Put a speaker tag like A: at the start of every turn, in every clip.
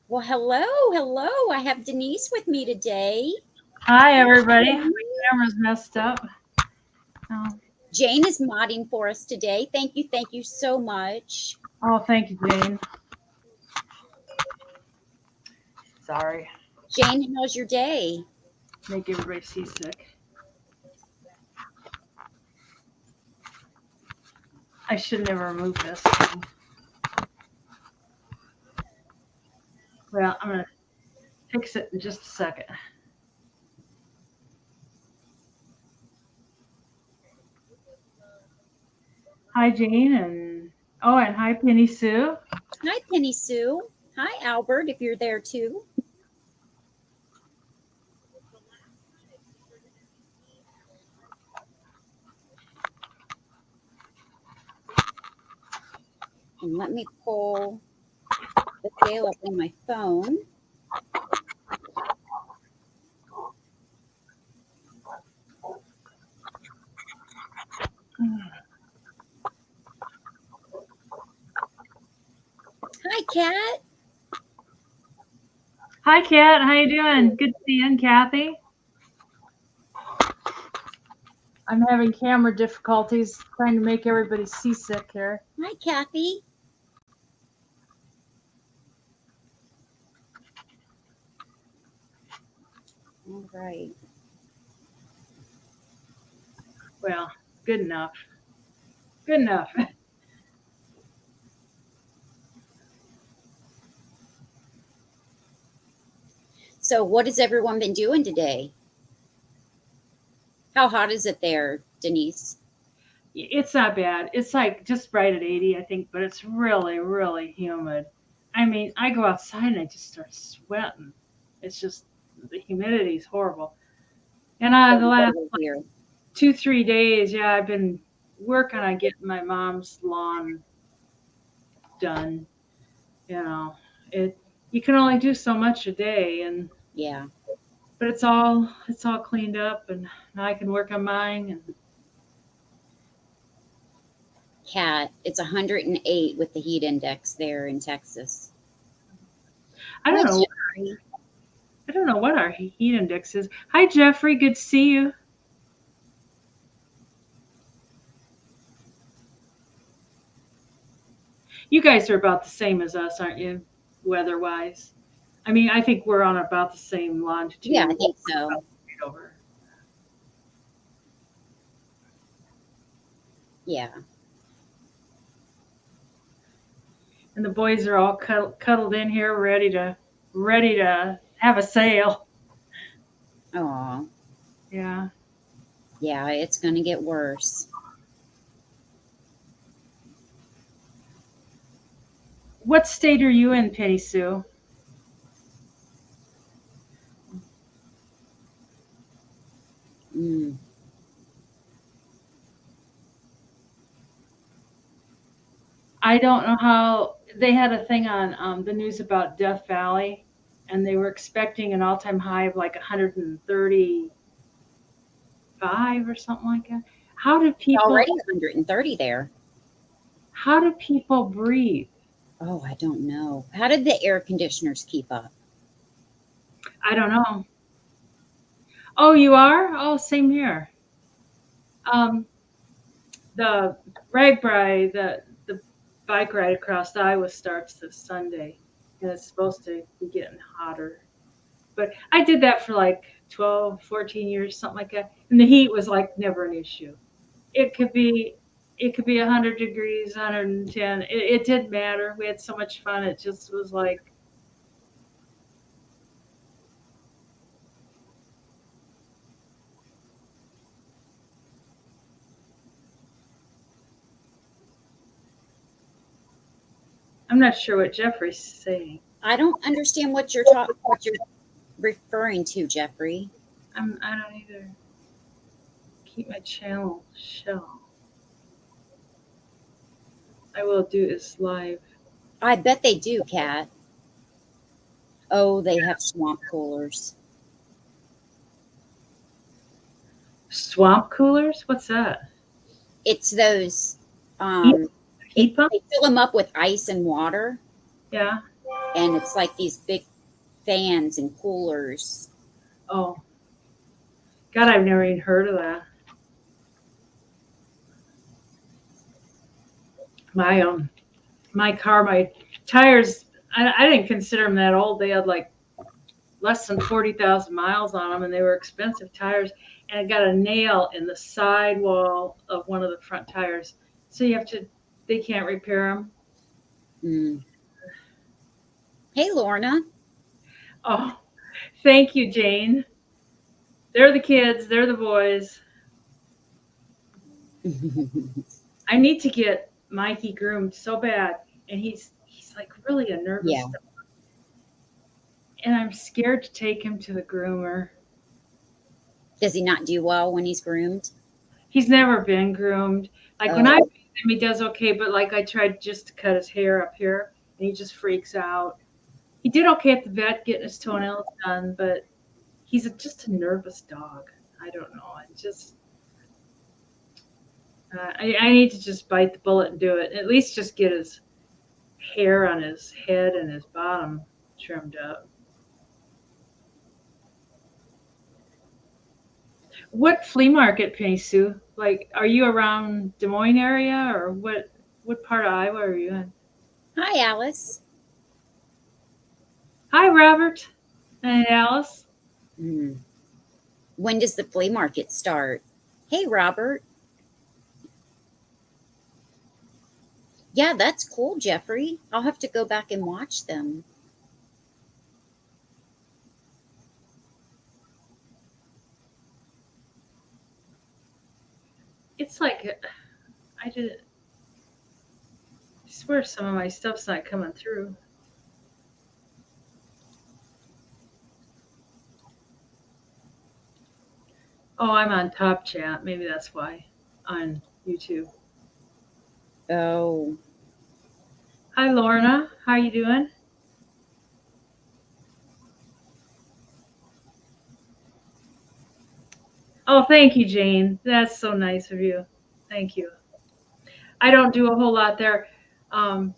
A: Well, hello, hello. I have Denise with me today.
B: Hi, everybody. My camera's messed up.
A: Jane is modding for us today. Thank you so much.
B: Oh, thank you, Jane. Sorry.
A: Jane, how's your day?
B: Make everybody seasick. I should never remove this. Well, I'm going to fix it in just a second. Hi, Jane, and hi, Penny Sue.
A: Hi, Penny Sue. Hi, Albert, if you're there too. And let me pull the scale up on my phone. Hi, Kat.
B: Hi, Kat. How you doing? Good to see you, and Kathy. I'm having camera difficulties trying to make everybody seasick here.
A: Hi, Kathy. All right.
B: Well, good enough. Good enough.
A: So, what has everyone been doing today? How hot is it there, Denise?
B: It's not bad. It's like just right at 80, I think, but it's really, really humid. I mean, I go outside and I just start sweating. It's just the humidity is horrible. And the last
A: Here.
B: 2, 3 days, yeah, I've been working on getting my mom's lawn done. You know, you can only do so much a day, and
A: Yeah.
B: but it's all cleaned up, and now I can work on mine. And
A: Kat, it's 108 with the heat index there in Texas.
B: I don't know. I don't know what our heat index is. Hi, Jeffrey. Good to see you. You guys are about the same as us, aren't you, weather-wise? I mean, I think we're on about the same longitude.
A: Yeah, I think so.
B: Over.
A: Yeah.
B: And the boys are all cuddled in here, ready to have a sail.
A: Oh.
B: Yeah.
A: Yeah, it's going to get worse.
B: What state are you in, Penny Sue?
A: Mm.
B: I don't know how they had a thing on the news about Death Valley, and they were expecting an all-time high of like 135 or something like that. How do people
A: Already 130 there?
B: How do people breathe?
A: Oh, I don't know. How did the air conditioners keep up?
B: I don't know. Oh, you are? Oh, same here. The Ragbri, the bike ride across Iowa starts this Sunday, and it's supposed to be getting hotter. But I did that for like 12, 14 years, something like that, and the heat was like never an issue. It could be 100 degrees, 110. It didn't matter. We had so much fun. It just was like. I'm not sure what Jeffrey's saying.
A: I don't understand what you're referring to, Jeffrey.
B: I don't either. Keep my channel shell. I will do this live.
A: I bet they do, Kat. Oh, they have swamp coolers.
B: Swamp coolers? What's that?
A: It's those.
B: Heat
A: They
B: pump?
A: fill them up with ice and water.
B: Yeah.
A: and it's like these big fans and coolers.
B: Oh, God, I've never even heard of that. My my car, my tires. I didn't consider them that old. They had like less than 40,000 miles on them, and they were expensive tires. And it got a nail in the sidewall of one of the front tires, so you have to. They can't repair them.
A: Mm. Hey, Lorna.
B: Oh, thank you, Jane. They're the kids. They're the boys. I need to get Mikey groomed so bad, and he's like really a nervous,
A: Yeah.
B: and I'm scared to take him to the groomer.
A: Does he not do well when he's groomed?
B: He's never been groomed. Like when I
A: Oh.
B: feed him, he does okay, but like I tried just to cut his hair up here, and he just freaks out. He did okay at the vet getting his toenails done, but just a nervous dog. I don't know. I need to just bite the bullet and do it. At least just get his hair on his head and his bottom trimmed up. What flea market, Penny Sue? Like, are you around Des Moines area, or what part of Iowa are you in?
A: Hi, Alice.
B: Hi, Robert and Alice.
A: Mm. When does the flea market start? Hey, Robert. Yeah, that's cool, Jeffrey. I'll have to go back and watch them.
B: It's like I swear some of my stuff's not coming through. Oh, I'm on Top Chat. Maybe that's why on YouTube.
A: Oh,
B: Hi, Lorna. How you doing? Oh, thank you, Jane. That's so nice of you. Thank you. I don't do a whole lot there. Um,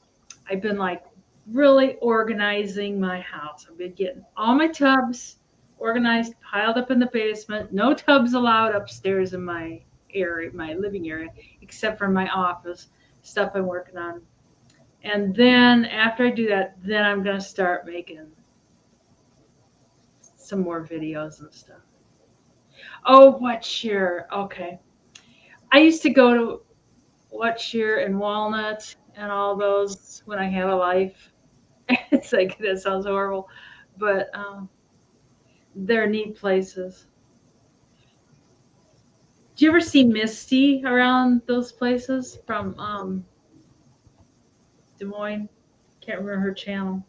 B: I've been like really organizing my house. I've been getting all my tubs organized, piled up in the basement. No tubs allowed upstairs in my area, my living area, except for my office stuff I'm working on. And then after I do that, then I'm gonna start making some more videos and stuff. Oh, what shear? Okay. I used to go to what shear and walnut and all those when I had a life. It's like that sounds horrible, but they're neat places. Do you ever see Misty around those places from Des Moines? Can't remember her channel.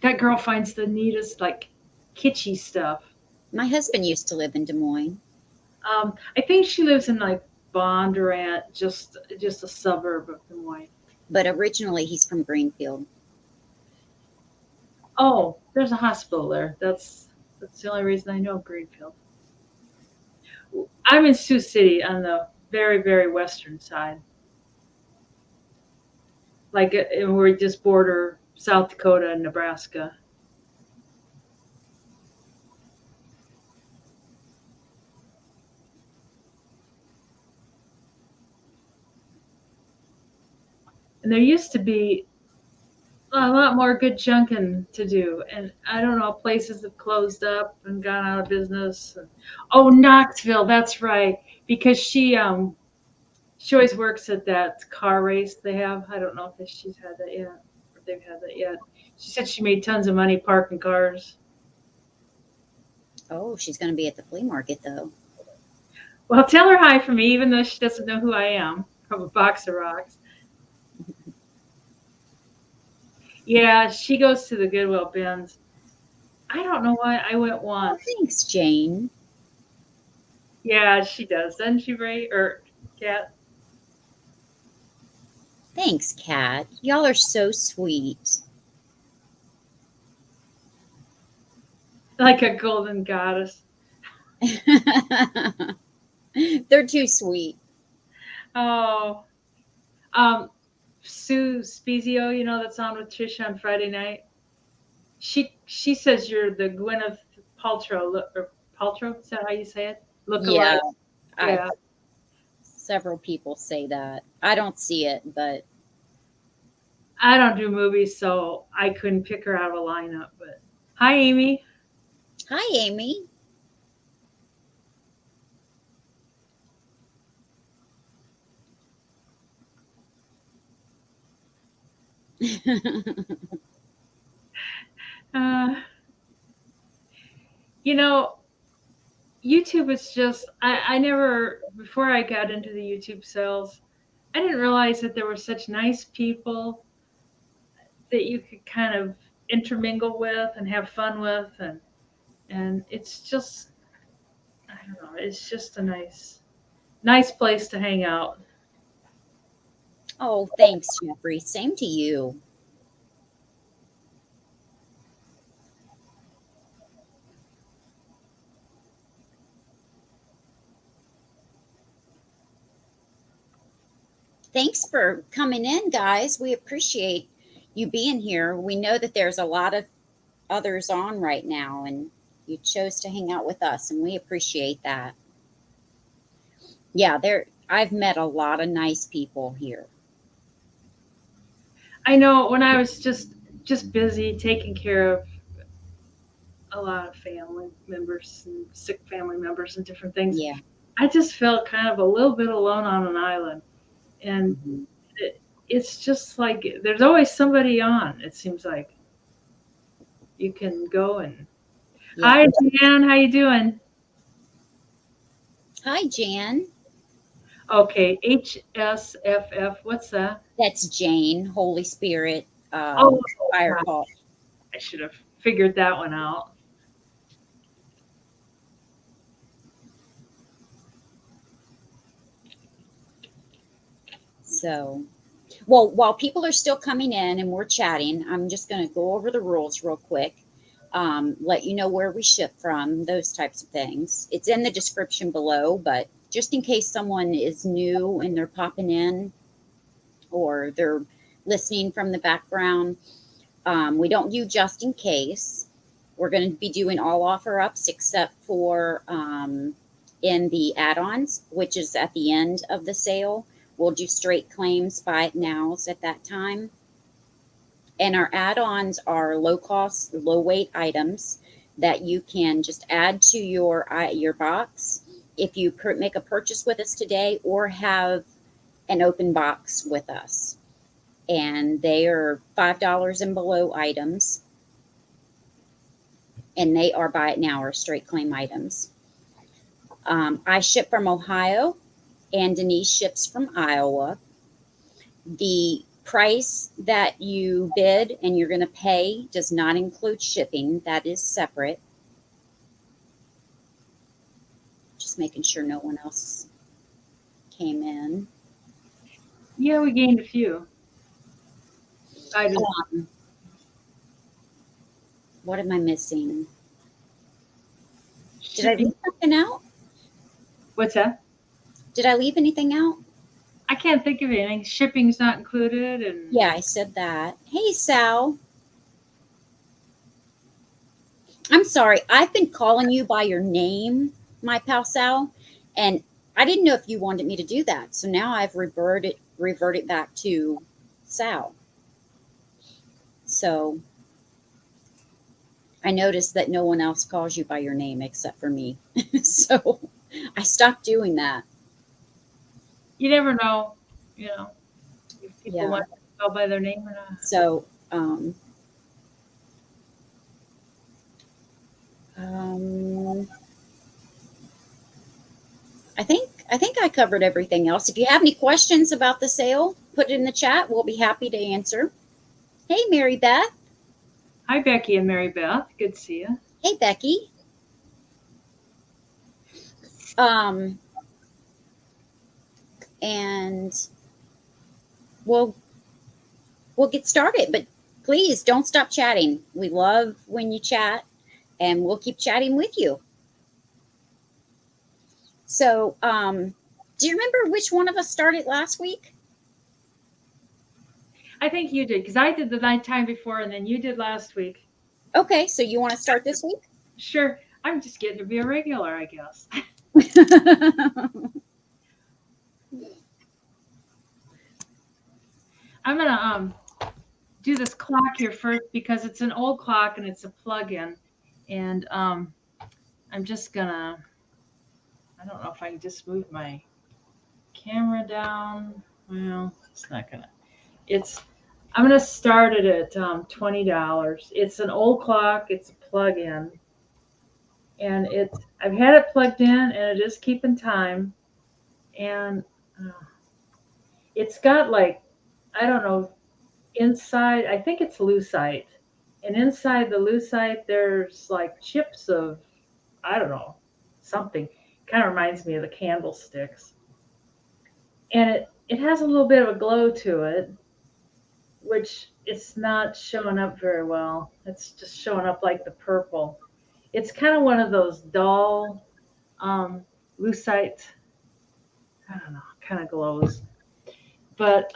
B: That girl finds the neatest, like kitschy stuff.
A: my husband used to live in Des Moines.
B: I think she lives in like Bondurant, just a suburb of Des Moines.
A: But originally he's from Greenfield.
B: Oh, there's a hospital there. That's the only reason I know Greenfield. I'm in Sioux City on the very, very western side. Like we just border South Dakota and Nebraska. And there used to be a lot more good junking to do. And I don't know, places have closed up and gone out of business. Oh, Knoxville, that's right. Because she always works at that car race they have. I don't know if she's had that yet, or they've had that yet. She said she made tons of money parking cars.
A: Oh, she's going to be at the flea market, though.
B: Well, tell her hi for me, even though she doesn't know who I am from a box of rocks. Yeah, she goes to the Goodwill bins. I don't know why I went
A: Oh,
B: once.
A: thanks, Jane.
B: Yeah, she does, doesn't she, Ray or Cat?
A: Thanks, Kat. Y'all are so sweet.
B: Like a golden goddess.
A: They're too sweet.
B: Oh, um, Sue Spezio, that's on with Trisha on Friday night. She says you're the Gwyneth Paltrow or Paltrow. Is that how you say it? Look
A: Yeah,
B: alike.
A: I
B: Yeah.
A: several people say that. I don't see it, but
B: I don't do movies, so I couldn't pick her out of a lineup. But hi, Amy.
A: hi, Amy.
B: Uh, you know, YouTube is just I never before I got into the YouTube sales, I didn't realize that there were such nice people that you could kind of intermingle with and have fun with, and it's just I don't know, it's just a nice place to hang out.
A: Oh, thanks, Jeffrey. Same to you. Thanks for coming in, guys. We appreciate you being here. We know that there's a lot of others on right now, and you chose to hang out with us, and we appreciate that. Yeah, there. I've met a lot of nice people here.
B: I know when I was just busy taking care of a lot of family members and sick family members and different things,
A: Yeah.
B: I just felt kind of a little bit alone on an island. And
A: Mhm.
B: it's just like there's always somebody on. It seems like you can go and
A: Yeah.
B: hi Jan, how you doing?
A: Hi, Jan.
B: Okay, HSFF. What's that?
A: That's Jane, Holy Spirit,
B: Oh,
A: fire
B: God,
A: call.
B: I should have figured that one out.
A: So, well, while people are still coming in and we're chatting, I'm just going to go over the rules real quick. Let you know where we ship from, those types of things. It's in the description below, but just in case someone is new and they're popping in or they're listening from the background, we don't do just in case. We're going to be doing all offer ups except for in the add ons, which is at the end of the sale. We'll do straight claims, buy it nows at that time. And our add ons are low cost, low weight items that you can just add to your box if you make a purchase with us today or have an open box with us. And they are $5 and below items, and they are buy it now or straight claim items. I ship from Ohio, and Denise ships from Iowa. The price that you bid and you're going to pay does not include shipping, that is separate. Just making sure no one else came in.
B: Yeah, we gained a few. I did.
A: Um, what am I missing? Did I
B: Shipping.
A: leave something out?
B: What's that?
A: Did I leave anything out?
B: I can't think of anything. Shipping's not included, and
A: Yeah, I said that. Hey, Sal. I'm sorry. I've been calling you by your name, my pal Sal, and I didn't know if you wanted me to do that. So now I've reverted back to Sal. So I noticed that no one else calls you by your name except for me. So I stopped doing that.
B: you never know, you know, if people
A: Yeah.
B: want to go by their name or not.
A: So um, I think I covered everything else. If you have any questions about the sale, put it in the chat. We'll be happy to answer. Hey, Mary Beth.
B: Hi, Becky and Mary Beth. Good to see you.
A: Hey, Becky. Um, and we'll we'll get started. But please don't stop chatting. We love when you chat, and we'll keep chatting with you. So, do you remember which one of us started last week?
B: I think you did because I did the night time before, and then you did last week.
A: Okay, so you want to start this week?
B: Sure, I'm just getting to be a regular, I guess. I'm gonna do this clock here first because it's an old clock and it's a plug-in, and I'm just gonna. I don't know if I can just move my camera down. Well, it's not gonna. It's. I'm gonna start it at $20. It's an old clock. It's a plug-in, and it's. I've had it plugged in, and it is keeping time, and uh, it's got like I don't know inside. I think it's lucite, and inside the lucite there's like chips of I don't know something. Kind of reminds me of the candlesticks, and it has a little bit of a glow to it, which it's not showing up very well. It's just showing up like the purple. It's kind of one of those dull lucite. I don't know, kind of glows, but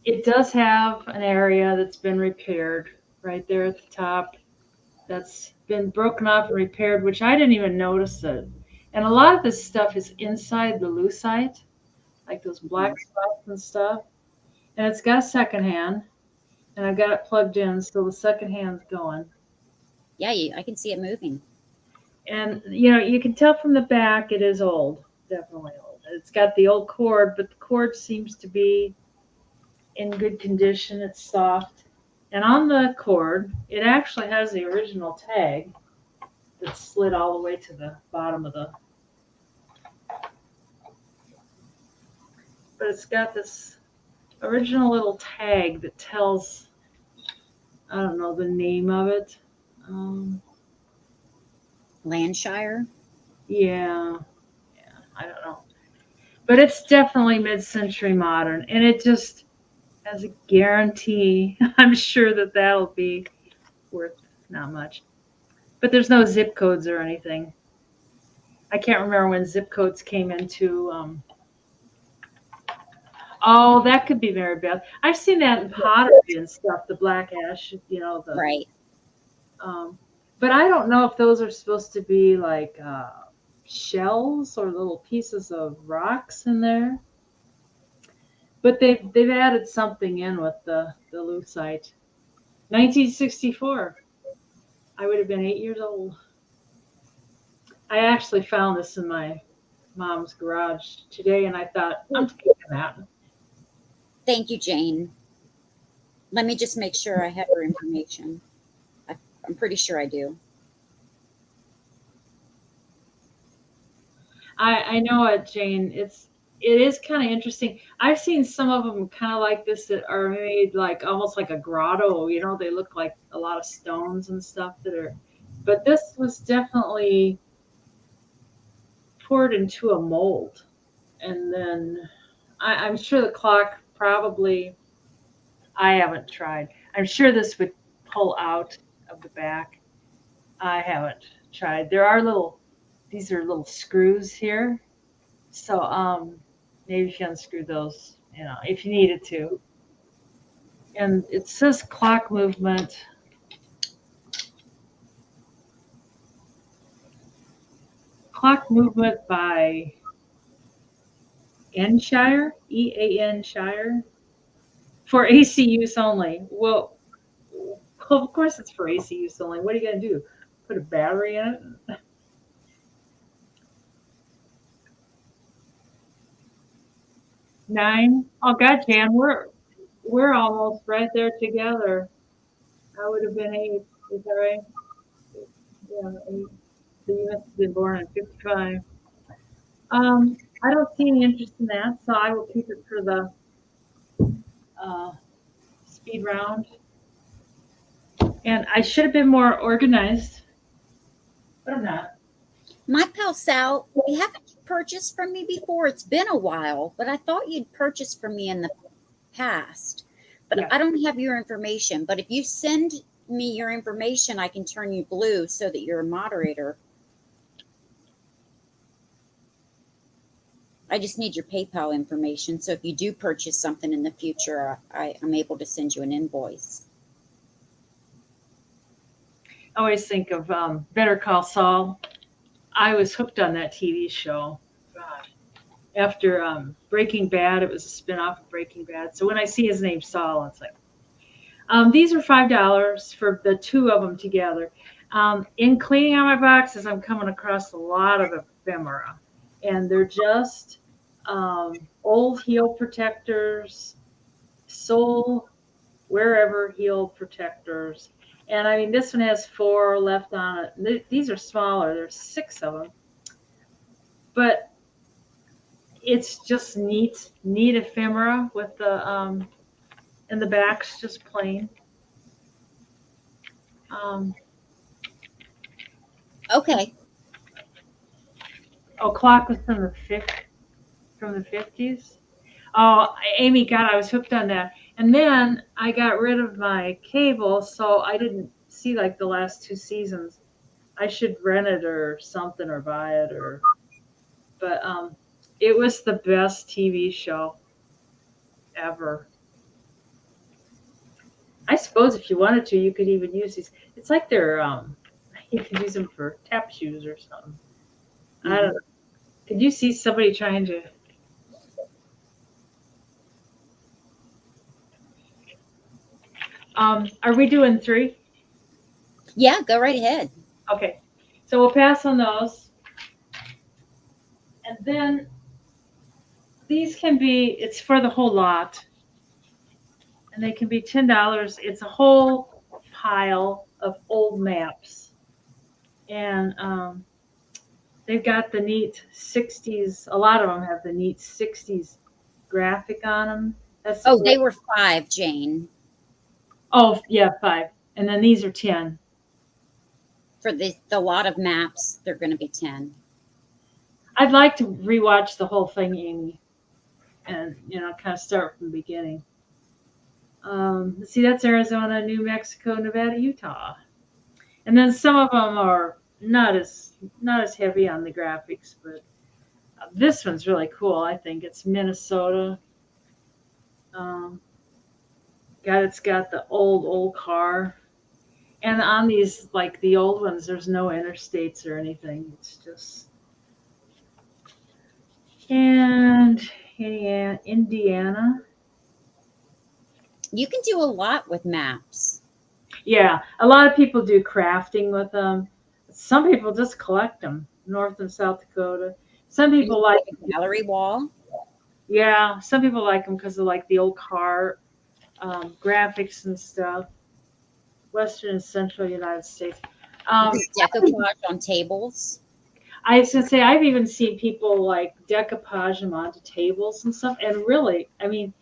B: it does have an area that's been repaired right there at the top. That's been broken off and repaired, which I didn't even notice it. And a lot of this stuff is inside the lucite, like those black spots and stuff. And it's got a second hand, and I've got it plugged in, so the second hand's going.
A: Yeah, I can see it moving.
B: And you can tell from the back it is old, definitely old. It's got the old cord, but the cord seems to be in good condition. It's soft. And on the cord, it actually has the original tag that's slid all the way to the bottom of the. But it's got this original little tag that tells, I don't know the name of it.
A: Landshire.
B: Yeah, I don't know. But it's definitely mid-century modern, and it just has a guarantee. I'm sure that that'll be worth not much. But there's no zip codes or anything. I can't remember when zip codes came into. Oh, that could be Mary Beth. I've seen that in pottery and stuff. The black ash, the.
A: Right.
B: But I don't know if those are supposed to be like shells or little pieces of rocks in there. But they've added something in with the lucite. 1964. I would have been 8 years old. I actually found this in my mom's garage today, and I thought, I'm taking that.
A: Thank you, Jane. Let me just make sure I have your information. I'm pretty sure I do.
B: I know it, Jane. It is kind of interesting. I've seen some of them kind of like this that are made like almost like a grotto. They look like a lot of stones and stuff that are. But this was definitely poured into a mold, and then I'm sure the clock probably. I haven't tried. I'm sure this would pull out of the back. I haven't tried. These are little screws here. So maybe if you unscrew those, if you needed to. And it says clock movement. Clock movement by Enshire, EAN Shire, for AC use only. Well, of course it's for AC use only. What are you going to do? Put a battery in it? 9. Oh God, Jan, we're almost right there together. I would have been 8. Is that right? Yeah, 8. So you must have been born in 55. I don't see any interest in that, so I will keep it for the uh, speed round. And I should have been more organized, but I'm not.
A: My pal Sal, you haven't purchased from me before. It's been a while, but I thought you'd purchased from me in the past. But
B: Yeah.
A: I don't have your information. But if you send me your information, I can turn you blue so that you're a moderator. I just need your PayPal information. So if you do purchase something in the future, I'm able to send you an invoice.
B: I always think of Better Call Saul. I was hooked on that TV show. God. After Breaking Bad, it was a spinoff of Breaking Bad. So when I see his name Saul, it's like, these are $5 for the two of them together. In cleaning out my boxes, I'm coming across a lot of ephemera, and they're just old heel protectors, sole wherever heel protectors. And I mean, this one has 4 left on it. These are smaller. There's 6 of them, but it's just neat ephemera with the and the back's just plain. Um,
A: Okay.
B: clock was from the 50s. Oh, Amy, God, I was hooked on that. And then I got rid of my cable, so I didn't see like the last 2 seasons. I should rent it or something or buy it or. But it was the best TV show ever. I suppose if you wanted to, you could even use these. It's like they're you could use them for tap shoes or something. I don't know. Could you see somebody trying to? Are we doing 3?
A: Yeah, go right ahead.
B: Okay, so we'll pass on those, and then these can be. It's for the whole lot, and they can be $10. It's a whole pile of old maps, and they've got the neat 60s. A lot of them have the neat 60s graphic on them. That's
A: Oh, they were 5, Jane.
B: oh yeah, 5, and then these are 10.
A: For the lot of maps, they're going to be 10.
B: I'd like to rewatch the whole thing, Amy, and kind of start from the beginning. Let's see, that's Arizona, New Mexico, Nevada, Utah, and then some of them are not as heavy on the graphics, but this one's really cool. I think it's Minnesota. Um, it's got the old car, and on these like the old ones, there's no interstates or anything. It's just and Indiana.
A: You can do a lot with maps.
B: Yeah, a lot of people do crafting with them. Some people just collect them, North and South Dakota. Some
A: And you
B: people like,
A: can do a gallery wall.
B: yeah, some people like them because of like the old car graphics and stuff. Western and Central United States.
A: You
B: Um,
A: can decoupage on tables.
B: I was gonna say I've even seen people like decoupage them onto tables and stuff, and really, I mean,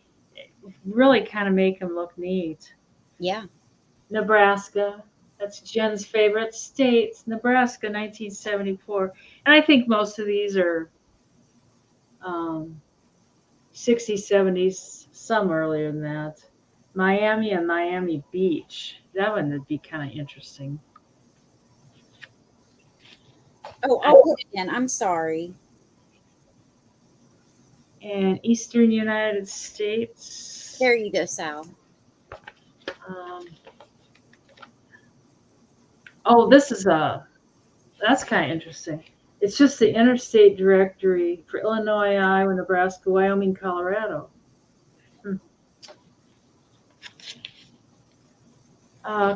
B: really kind of make them look neat.
A: Yeah.
B: Nebraska. That's Jen's favorite state, Nebraska, 1974. And I think most of these are 60s, 70s, some earlier than that. Miami and Miami Beach. That one would be kind of interesting.
A: Oh, I'll put it in. I'm sorry.
B: And Eastern United States.
A: There you go, Sal.
B: Um, oh, that's kind of interesting. It's just the interstate directory for Illinois, Iowa, Nebraska, Wyoming, Colorado.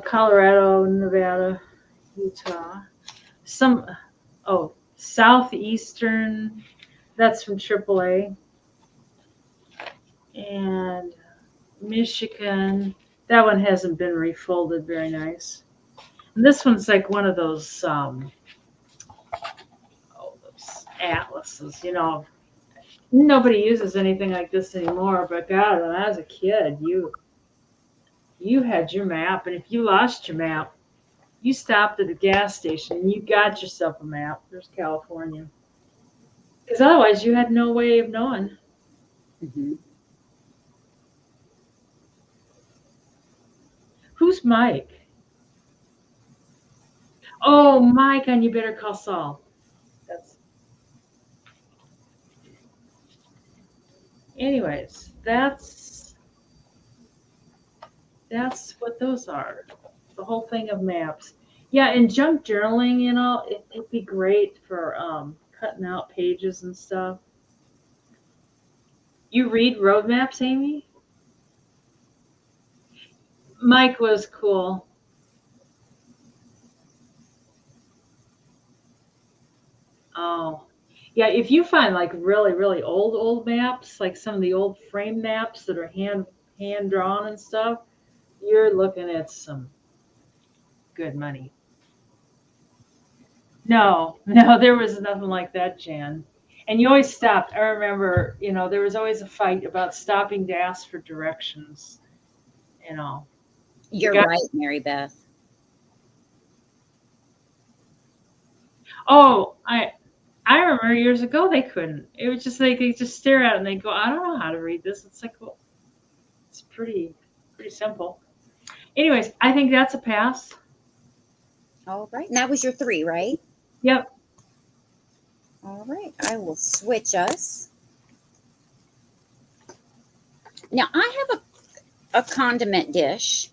B: Colorado, Nevada, Utah. Southeastern, that's from AAA. And Michigan, that one hasn't been refolded very nice. And this one's like one of those, those atlases, Nobody uses anything like this anymore, but God, when I was a kid, you had your map, and if you lost your map, you stopped at a gas station and you got yourself a map. There's California. Because otherwise you had no way of knowing.
A: Mm-hmm.
B: Who's Mike? Oh, Mike on You Better Call Saul. anyways, that's what those are. The whole thing of maps. Yeah, and junk journaling, it'd be great for cutting out pages and stuff. You read road maps, Amy? Mike was cool. Oh, yeah. If you find like really, really old maps, like some of the old frame maps that are hand drawn and stuff, you're looking at some good money. No, no, there was nothing like that, Jan. And you always stopped. I remember, there was always a fight about stopping to ask for directions. You know, the
A: You're
B: guy.
A: right, Mary Beth.
B: Oh, I remember years ago they couldn't. It was just like they just stare at it and they go, I don't know how to read this. It's like, well, it's pretty simple. Anyways, I think that's a pass.
A: All right. And that was your three, right?
B: Yep.
A: All right. I will switch us. Now, I have a condiment dish.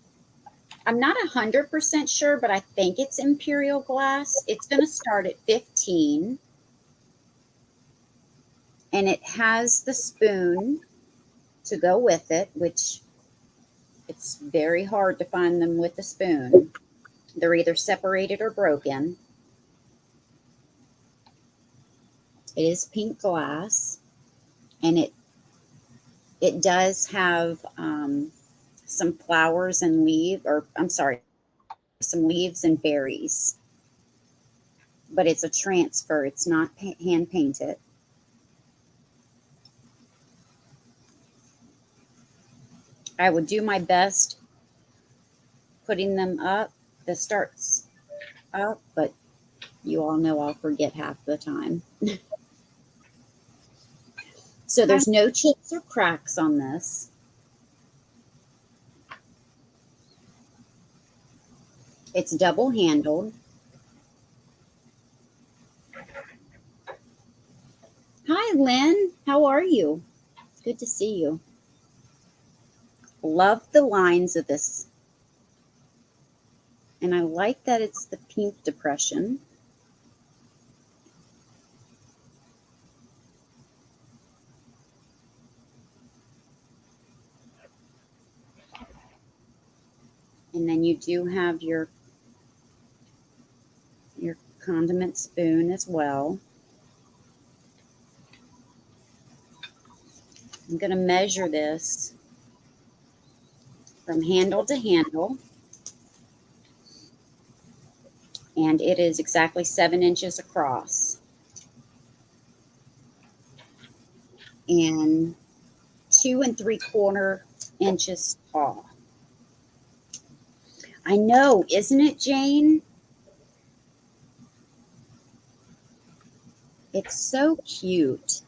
A: I'm not 100% sure, but I think it's Imperial glass. It's going to start at 15. And it has the spoon to go with it, which it's very hard to find them with the spoon. They're either separated or broken. It is pink glass, and it does have some flowers and some leaves and berries. But it's a transfer. It's not hand painted. I would do my best putting them up. This starts up, but you all know I'll forget half the time. So there's no chips or cracks on this. It's double handled. Hi, Lynn. How are you? It's good to see you. Love the lines of this. And I like that it's the pink depression. And then you do have your condiment spoon as well. I'm going to measure this from handle to handle. And it is exactly 7 inches across. And 2 3/4 inches tall. I know, isn't it, Jane? It's so cute.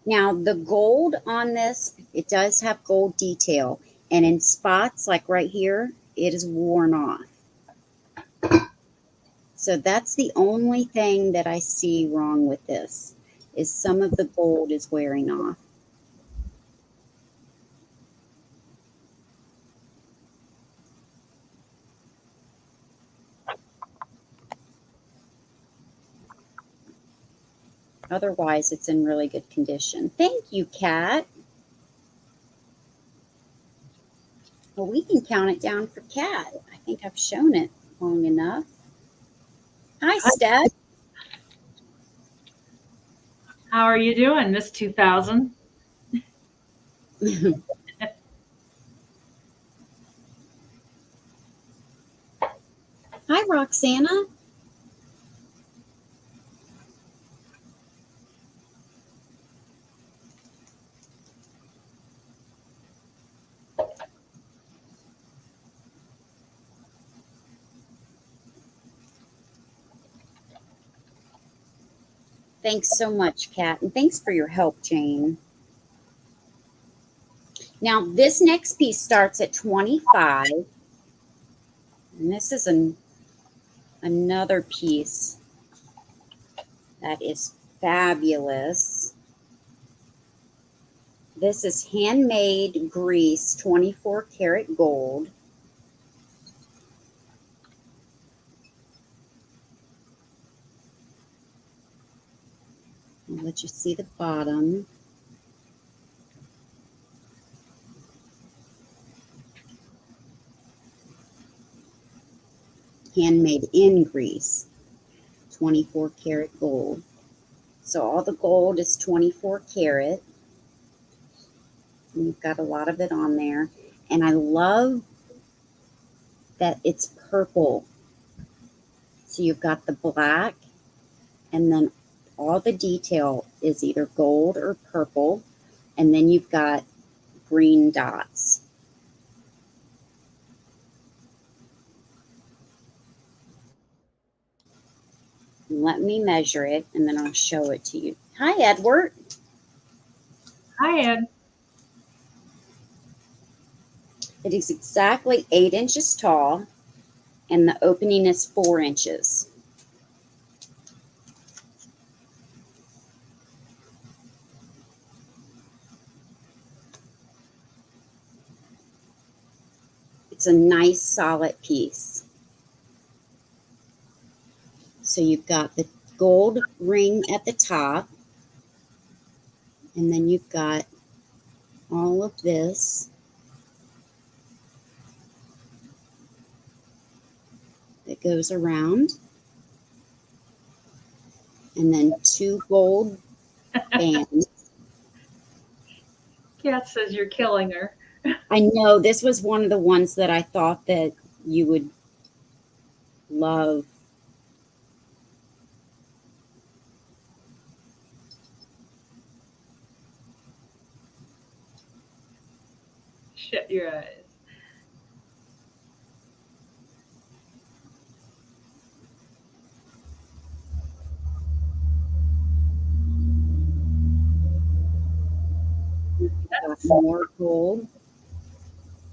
A: Now, the gold on this, it does have gold detail. And in spots, like right here, it is worn off. So that's the only thing that I see wrong with this, is some of the gold is wearing off. Otherwise, it's in really good condition. Thank you, Kat. Well, we can count it down for Kat. I think I've shown it long enough. Hi, Steph.
B: How are you doing, Miss 2000?
A: Hi, Roxana. Thanks so much, Kat. And thanks for your help, Jane. Now, this next piece starts at 25. And this is another piece that is fabulous. This is handmade grease, 24 karat gold. I'll let you see the bottom. Handmade in grease, 24 karat gold. So all the gold is 24 karat. And you've got a lot of it on there. And I love that it's purple. So you've got the black, and then all the detail is either gold or purple. And then you've got green dots. Let me measure it, and then I'll show it to you. Hi, Edward.
B: Hi, Ed.
A: It is exactly 8 inches tall, and the opening is 4 inches. It's a nice solid piece. So you've got the gold ring at the top, and then you've got all of this that goes around, and then 2 gold bands.
B: Kat says you're killing her.
A: I know this was one of the ones that I thought that you would love.
B: Shut your eyes.
A: Got more gold,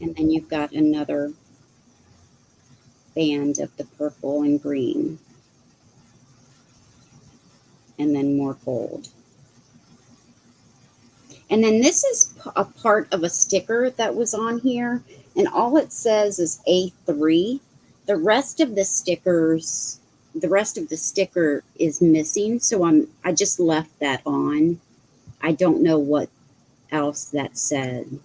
A: and then you've got another band of the purple and green, and then more gold. And then this is a part of a sticker that was on here, and all it says is A3. The rest of the stickers, the rest of the sticker is missing, so I just left that on. I don't know what else that said.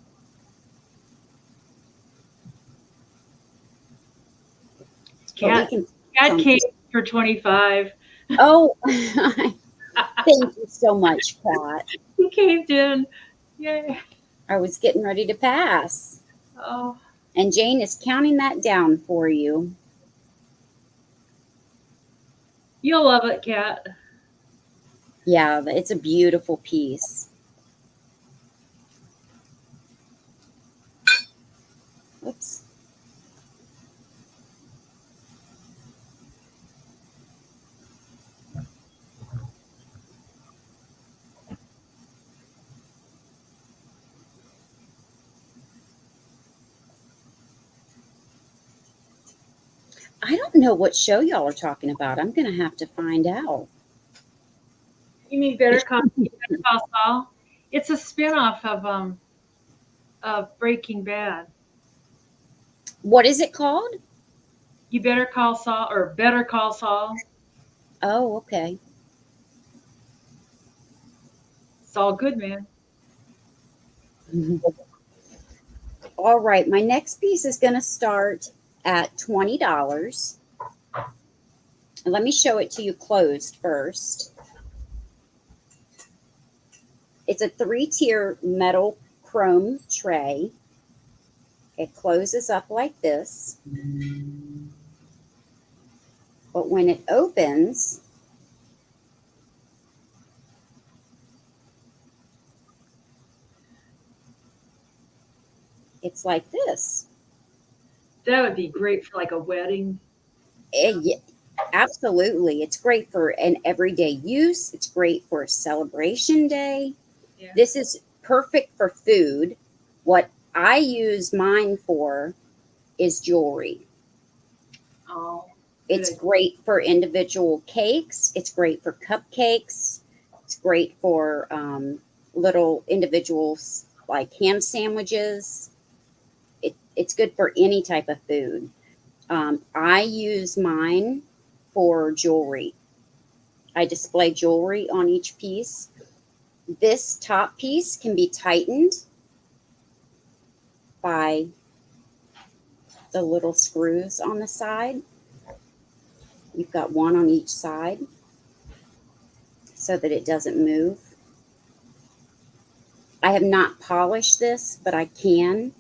B: Kat came for 25.
A: Oh, thank you so much, Pat.
B: He caved in. Yay.
A: I was getting ready to pass.
B: Oh.
A: And Jane is counting that down for you.
B: You'll love it, Kat.
A: Yeah, it's a beautiful piece. Oops. I don't know what show y'all are talking about. I'm going to have to find out.
B: You mean Better Call Saul? It's a spinoff of Breaking Bad.
A: What is it called?
B: You Better Call Saul, or Better Call Saul.
A: Oh, okay.
B: Saul Goodman.
A: All right, my next piece is going to start at $20. And let me show it to you closed first. It's a 3-tier metal chrome tray. It closes up like this. But when it opens, it's like this.
B: That would be great for like a wedding.
A: Absolutely. It's great for an everyday use. It's great for a celebration day.
B: Yeah.
A: This is perfect for food. What I use mine for is jewelry.
B: Oh.
A: It's great for individual cakes. It's great for cupcakes. great for little individuals like ham sandwiches. It's good for any type of food. I use mine for jewelry. I display jewelry on each piece. This top piece can be tightened by the little screws on the side. You've got one on each side so that it doesn't move. I have not polished this, but I can.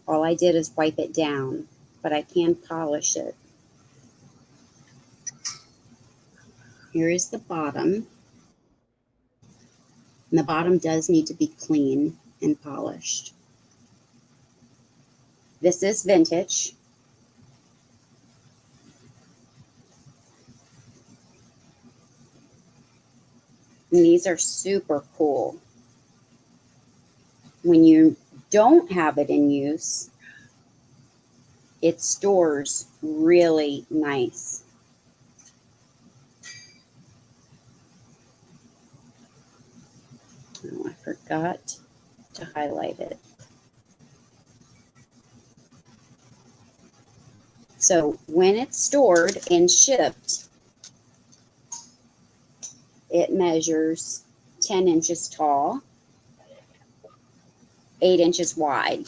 A: All I did is wipe it down, but I can polish it. Here is the bottom. And the bottom does need to be clean and polished. This is vintage. And these are super cool. When you don't have it in use, it stores really nice. Oh, I forgot to highlight it. So when it's stored and shipped, it measures 10 inches tall, 8 inches wide.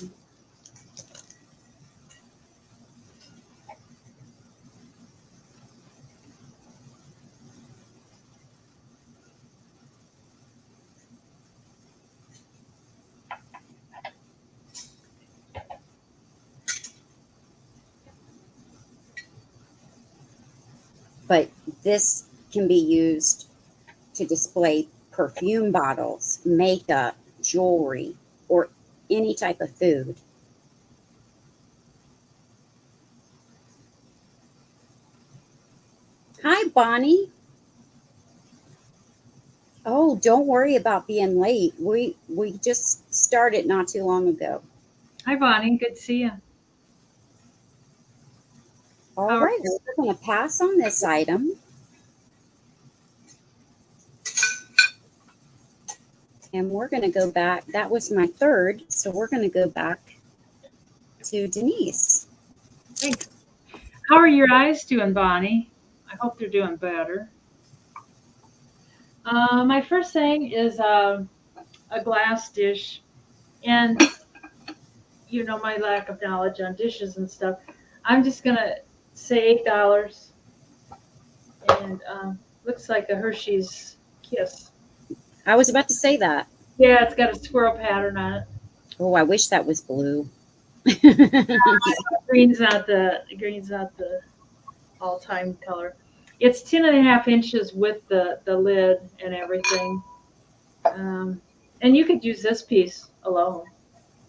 A: But this can be used to display perfume bottles, makeup, jewelry, or any type of food. Hi, Bonnie. Oh, don't worry about being late. We just started not too long ago.
B: Hi, Bonnie. Good to see you.
A: All
B: How are
A: right,
B: you?
A: we're going to pass on this item. And we're going to go back. That was my third, so we're going to go back to Denise.
B: Thanks. How are your eyes doing, Bonnie? I hope they're doing better. My first thing is a glass dish, and you know my lack of knowledge on dishes and stuff. I'm just gonna say $8, and looks like a Hershey's Kiss.
A: I was about to say that.
B: Yeah, it's got a swirl pattern on it.
A: Oh, I wish that was blue.
B: Green's not the all-time color. It's 10.5 inches with the lid and everything. And you could use this piece alone.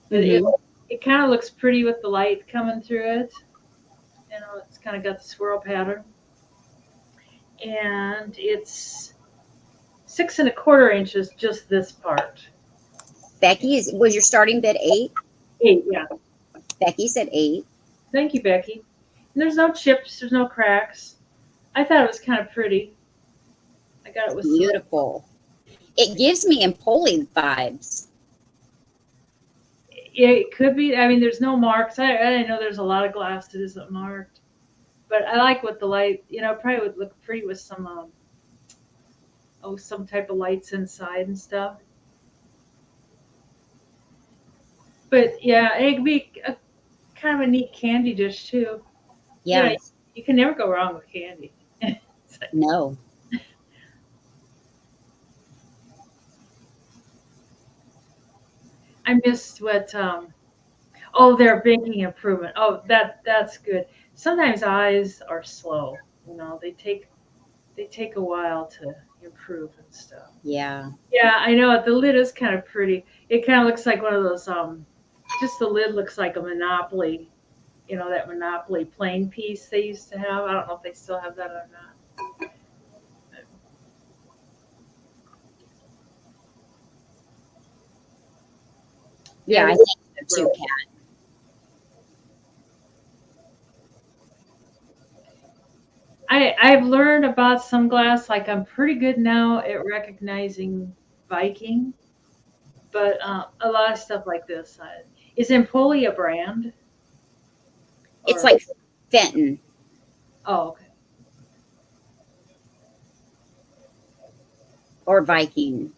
B: But
A: Mhm.
B: it kind of looks pretty with the light coming through it. You know, it's kind of got the swirl pattern. And it's 6.25 inches, just this part.
A: Becky, was your starting bid 8?
B: 8, yeah.
A: Becky said 8.
B: Thank you, Becky. And there's no chips, there's no cracks. I thought it was kind of pretty. I got it with some.
A: Beautiful. It gives me Emporium vibes.
B: It could be. I mean, there's no marks. I know there's a lot of glass that isn't marked, but I like what the light. You know, probably would look pretty with some some type of lights inside and stuff. But yeah, it could be a kind of a neat candy dish too. You
A: Yeah.
B: know, you can never go wrong with candy.
A: No.
B: I missed what. Oh, they're baking improvement. Oh, that's good. Sometimes eyes are slow. You know, they take a while to improve and stuff.
A: Yeah.
B: Yeah, I know. The lid is kind of pretty. It kind of looks like one of those. Just the lid looks like a Monopoly. You know that Monopoly plain piece they used to have. I don't know if they still have that or not.
A: Yeah, I
B: Yeah,
A: think so too, Kat.
B: I've learned about some glass. Like I'm pretty good now at recognizing Viking, but a lot of stuff like this. Is Empoli a brand?
A: It's
B: Or
A: like Fenton
B: oh, okay.
A: or Viking.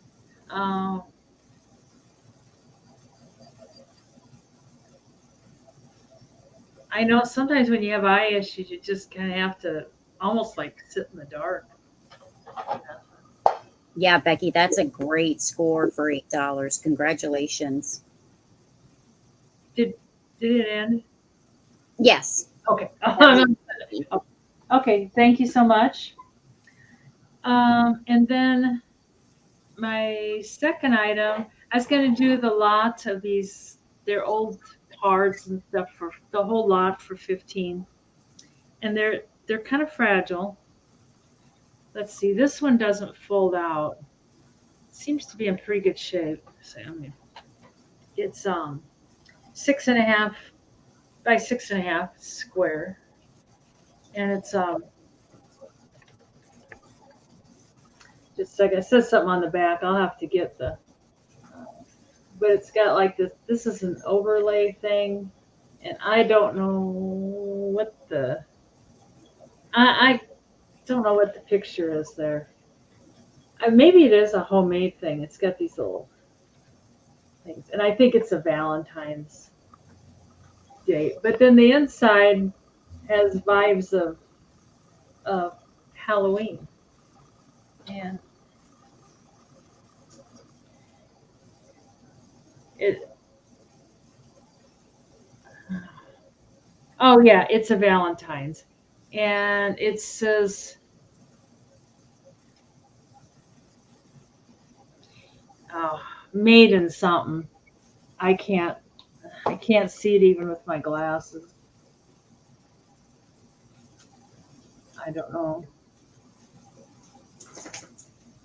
B: Um, I know sometimes when you have eye issues, you just kind of have to almost like sit in the dark.
A: Yeah, Becky, that's a great score for $8. Congratulations.
B: Did did it end?
A: Yes.
B: Okay.
A: That was Becky.
B: Okay. Thank you so much. And then my second item, I was going to do the lot of these. They're old cards and stuff for the whole lot for 15, and they're kind of fragile. Let's see. This one doesn't fold out. Seems to be in pretty good shape. So I mean, it's 6.5 by 6.5 square, and it's just like it says something on the back. I'll have to get the, but it's got like this. This is an overlay thing, and I don't know what the I don't know what the picture is there. Maybe it is a homemade thing. It's got these little things, and I think it's a Valentine's Day. But then the inside has vibes of Halloween, and it. Oh yeah, it's a Valentine's, and it says, oh, made in something. I can't I can't see it even with my glasses. I don't know.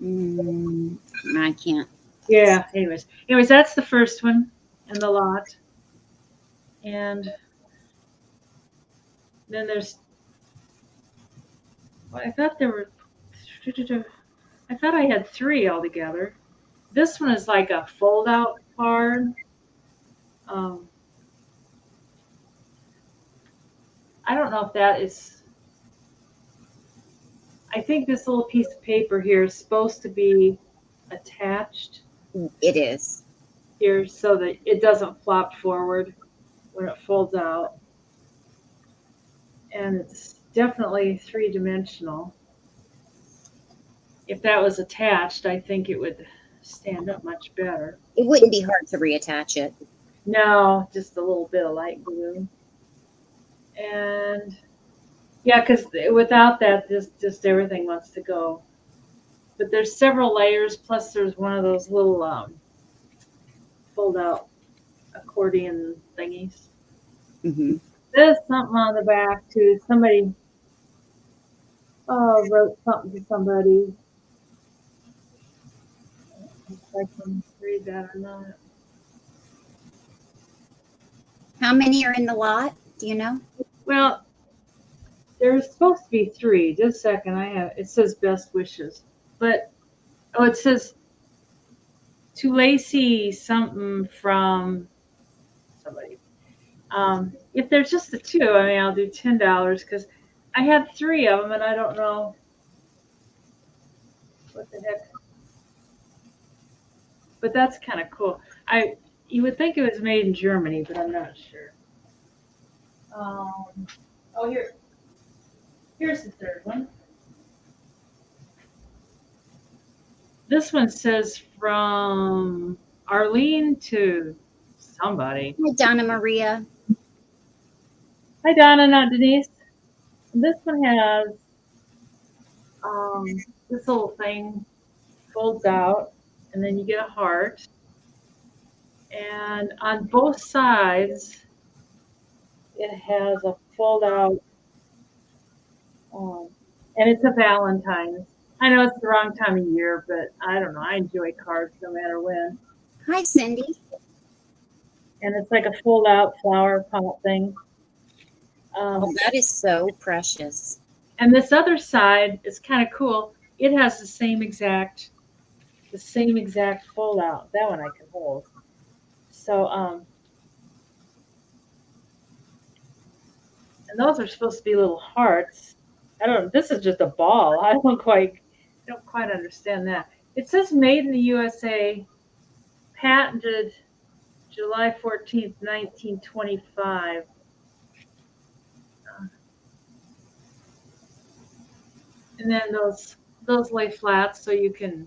A: Mm, I can't.
B: Yeah. Anyways, that's the first one in the lot, and then there's. Well, I thought there were. I thought I had three altogether. This one is like a fold-out card. Um, I don't know if that is. I think this little piece of paper here is supposed to be attached
A: It is.
B: here so that it doesn't flop forward when it folds out. And it's definitely three-dimensional. If that was attached, I think it would stand up much better.
A: It wouldn't be hard to reattach it.
B: No, just a little bit of light glue. And yeah, because without that, just everything wants to go. But there's several layers, plus there's one of those little fold-out accordion thingies.
A: Hmm.
B: There's something on the back too. Somebody wrote something to somebody. If I can read that or not.
A: How many are in the lot? Do you know?
B: Well, there's supposed to be three. Just a second. It says best wishes. But it says to Lacey something from somebody. If there's just the two, I mean I'll do $10 because I had three of them and I don't know what the heck. But that's kind of cool. You would think it was made in Germany, but I'm not sure. Oh here's the third one. This one says from Arlene to somebody.
A: Hi, Donna Maria.
B: Hi Donna, not Denise. This one has this little thing folds out, and then you get a heart. And on both sides, it has a fold out, um, and it's a Valentine's. I know it's the wrong time of year, but I don't know. I enjoy cards no matter when.
A: Hi, Cindy.
B: And it's like a fold out flower pot thing.
A: Oh, that is so precious.
B: And this other side is kind of cool. It has the same exact fold out. That one I can hold. So and those are supposed to be little hearts. I don't. This is just a ball. I don't quite understand that. It says made in the USA, patented July 14th, 1925. And then those lay flat so you can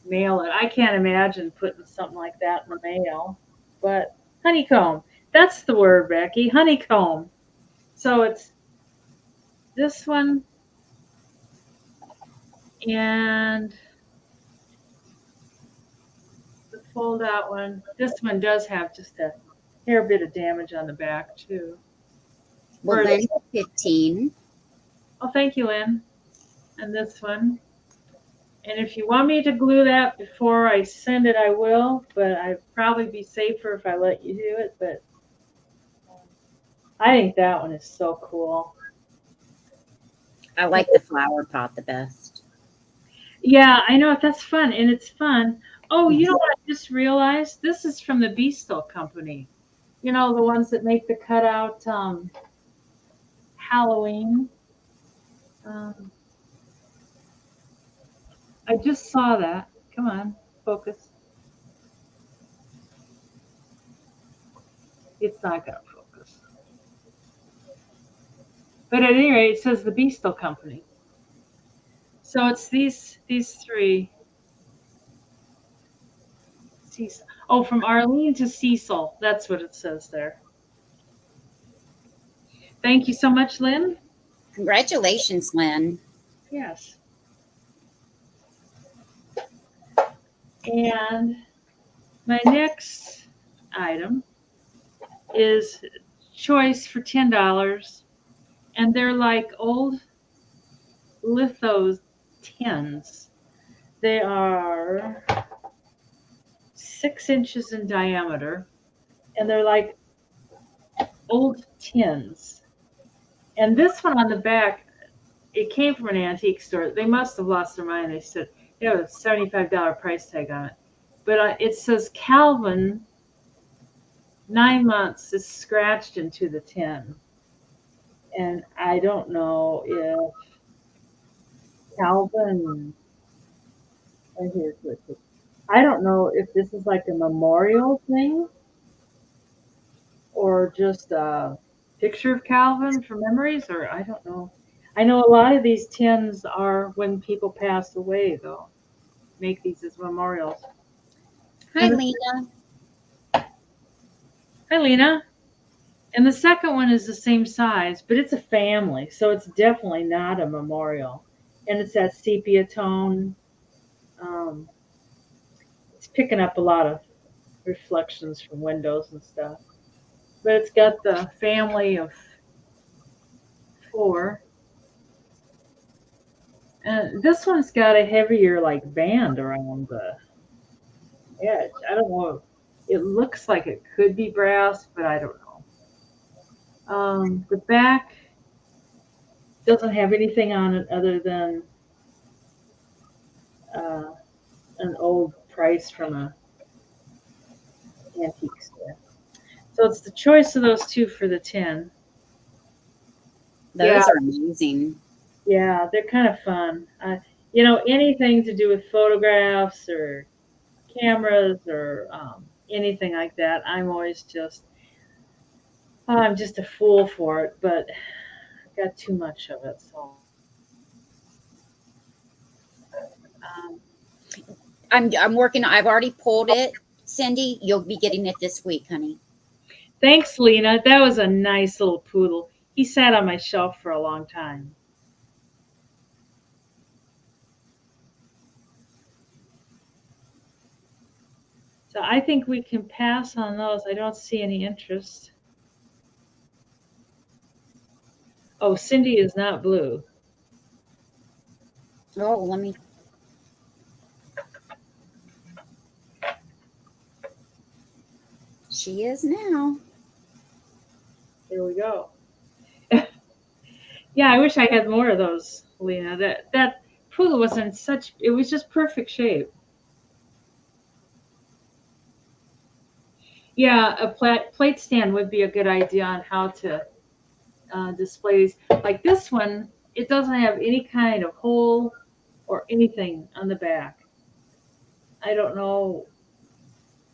B: mail it. I can't imagine putting something like that in the mail. But honeycomb. That's the word, Becky. Honeycomb. So it's this one and the fold out one. This one does have just a hair bit of damage on the back too.
A: Well, then 15.
B: Oh, thank you, Lynn. And this one. And if you want me to glue that before I send it, I will. But I'd probably be safer if I let you do it. But I think that one is so cool.
A: I like the flower pot the best.
B: Yeah, I know. That's fun. And it's fun. Oh, you know what I just realized? This is from the Beastal Company. You know, the ones that make the cutout Halloween. Um, I just saw that. Come on, focus. It's not going to focus. But at any rate, it says the Beastal Company. So it's these three. Cecil. Oh, from Arlene to Cecil. That's what it says there. Thank you so much, Lynn.
A: Congratulations, Lynn.
B: Yes. And my next item is choice for $10. And they're like old lithos tins. They are 6 inches in diameter. And they're like old tins. And this one on the back, it came from an antique store. They must have lost their mind. They said it had a $75 price tag on it. But it says Calvin, 9 months, is scratched into the tin. And I don't know if Calvin, right here, I don't know if this is like a memorial thing or just a picture of Calvin for memories, or I don't know. I know a lot of these tins are when people pass away, though. Make these as memorials.
A: Hi, Lena.
B: Hi, Lena. And the second one is the same size, but it's a family, so it's definitely not a memorial. And it's that sepia tone. Um, it's picking up a lot of reflections from windows and stuff. But it's got the family of 4. And this one's got a heavier like band around the edge. I don't know. It looks like it could be brass, but I don't know. The back doesn't have anything on it other than uh, an old price from a antique store. So it's the choice of those two for the 10.
A: Those are amazing.
B: Yeah, they're kind of fun. Anything to do with photographs or cameras or anything like that, I'm just a fool for it, but I've got too much of it. So um,
A: I'm working. I've already pulled it, Cindy. You'll be getting it this week, honey.
B: thanks, Lena. That was a nice little poodle. He sat on my shelf for a long time. So I think we can pass on those. I don't see any interest. Oh, Cindy is not blue.
A: Oh, let me. She is now.
B: Here we go. Yeah, I wish I had more of those, Lena. That poodle was in such, it was just perfect shape. Yeah, a plate stand would be a good idea on how to display these. Like this one, it doesn't have any kind of hole or anything on the back. I don't know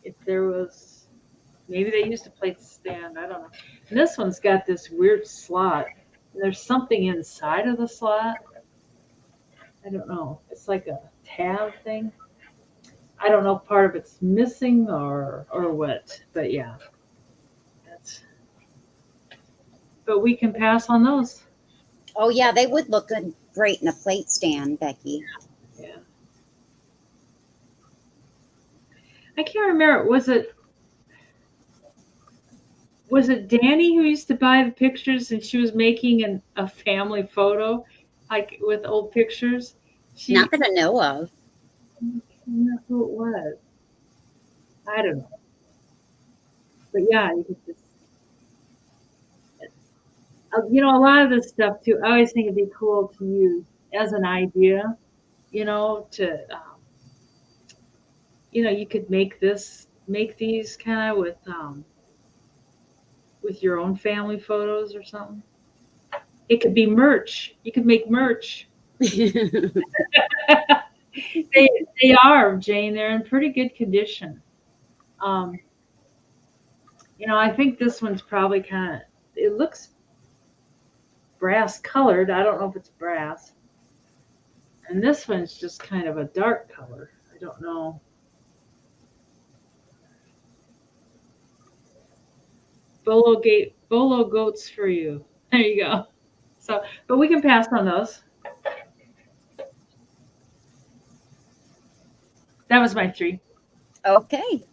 B: if there was, maybe they used a plate stand. I don't know. And this one's got this weird slot. There's something inside of the slot. I don't know. It's like a tab thing. I don't know if part of it's missing or what. But yeah, that's. But we can pass on those.
A: Oh yeah, they would look good, great in a plate stand, Becky.
B: Yeah. I can't remember. Was it Danny who used to buy the pictures and she was making a family photo, like with old pictures?
A: Not
B: She,
A: that I know of.
B: I can't remember who it was. I don't know. But yeah, you could just, a lot of this stuff too. I always think it'd be cool to use as an idea, you could make these kind of with your own family photos or something. It could be merch. You could make merch. They they are, Jane. They're in pretty good condition. Um, I think this one's probably kind of. It looks brass colored. I don't know if it's brass. And this one's just kind of a dark color. I don't know. Bolo goats for you. There you go. So, but we can pass on those. That was my three.
A: Okay.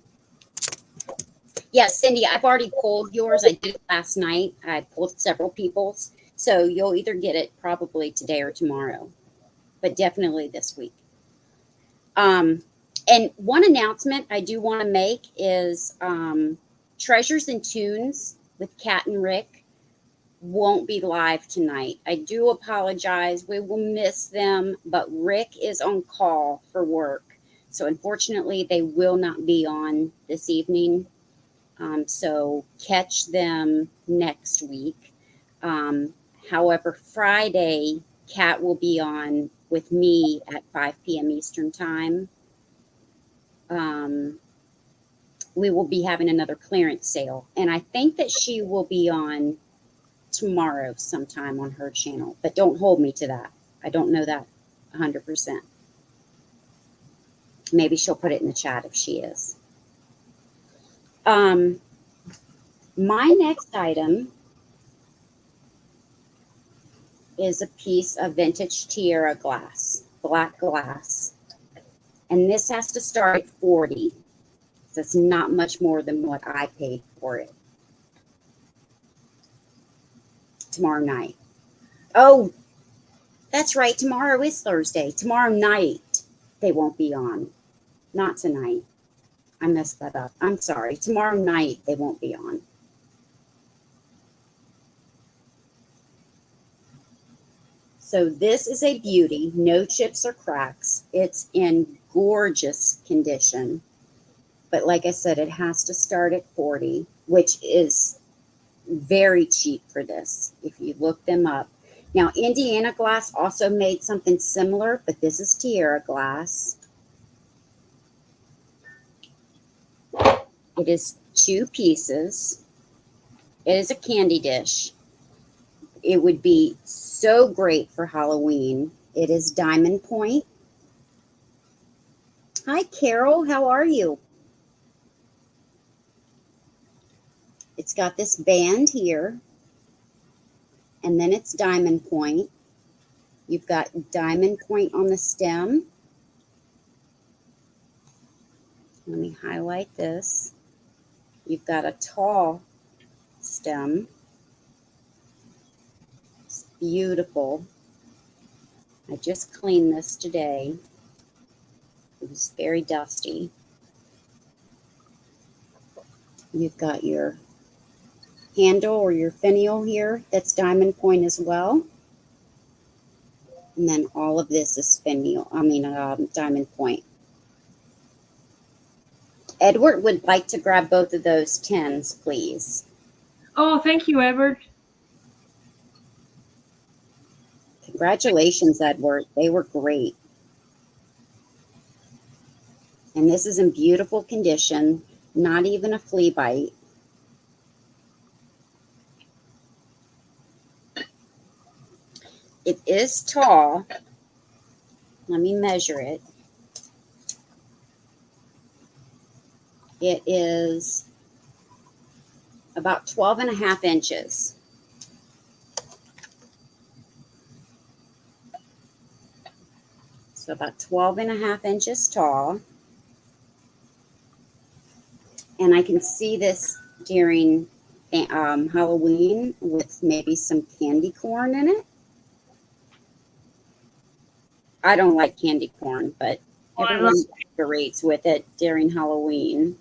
A: Yes, Cindy, I've already pulled yours. I did it last night. I pulled several people's. So you'll either get it probably today or tomorrow, but definitely this week. Um, and one announcement I do want to make is Treasures and Tunes with Kat and Rick won't be live tonight. I do apologize. We will miss them, but Rick is on call for work. So unfortunately, they will not be on this evening. So catch them next week. Um, However, Friday, Kat will be on with me at 5 p.m. Eastern Time. Um, we will be having another clearance sale, and I think that she will be on tomorrow sometime on her channel, but don't hold me to that. I don't know that 100%. Maybe she'll put it in the chat if she is. My next item is a piece of vintage Tierra glass, black glass. And this has to start at 40. So it's not much more than what I paid for it tomorrow night. Oh, that's right. Tomorrow is Thursday. Tomorrow night they won't be on. Not tonight. I messed that up. I'm sorry. Tomorrow night they won't be on. So this is a beauty, no chips or cracks. It's in gorgeous condition. But like I said, it has to start at 40, which is very cheap for this if you look them up. Now, Indiana Glass also made something similar, but this is Tierra Glass. It is 2 pieces. It is a candy dish. It would be so great for Halloween. It is diamond point. Hi, Carol. How are you? It's got this band here, and then it's diamond point. You've got diamond point on the stem. Let me highlight this. You've got a tall stem. It's beautiful. I just cleaned this today. It was very dusty. You've got your handle or your finial here. That's diamond point as well. And then all of this is diamond point. Edward would like to grab both of those tins, please.
B: Oh, thank you, Edward.
A: Congratulations, Edward. They were great. And this is in beautiful condition, not even a flea bite. It is tall. Let me measure it. It is about 12 and a half inches. So about 12 and a half inches tall. And I can see this during Halloween with maybe some candy corn in it. I don't like candy corn, but
B: Oh, I
A: everyone decorates with it during Halloween.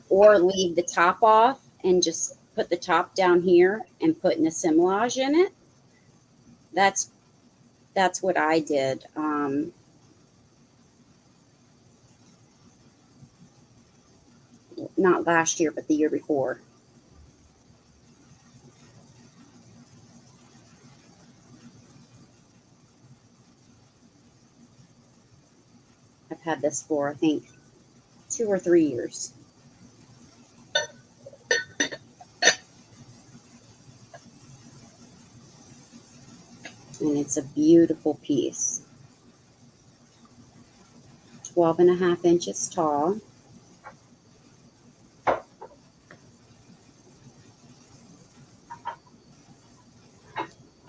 A: Or leave the top off and just put the top down here and put an assemblage in it. That's what I did. Not last year, but the year before. I've had this for, I think, 2 or 3 years. And it's a beautiful piece. 12 and a half inches tall.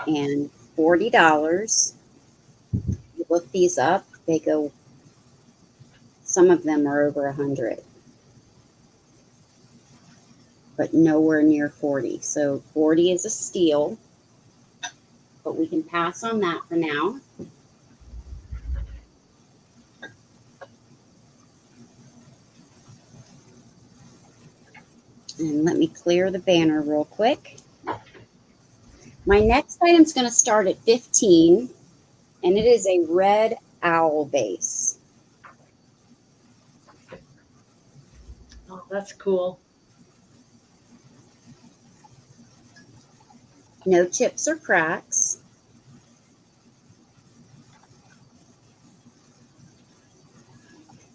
A: And $40. You look these up, they go, some of them are over 100, but nowhere near 40. So 40 is a steal, but we can pass on that for now. And let me clear the banner real quick. My next item is going to start at 15, and it is a red owl base.
B: Oh, that's cool.
A: No chips or cracks.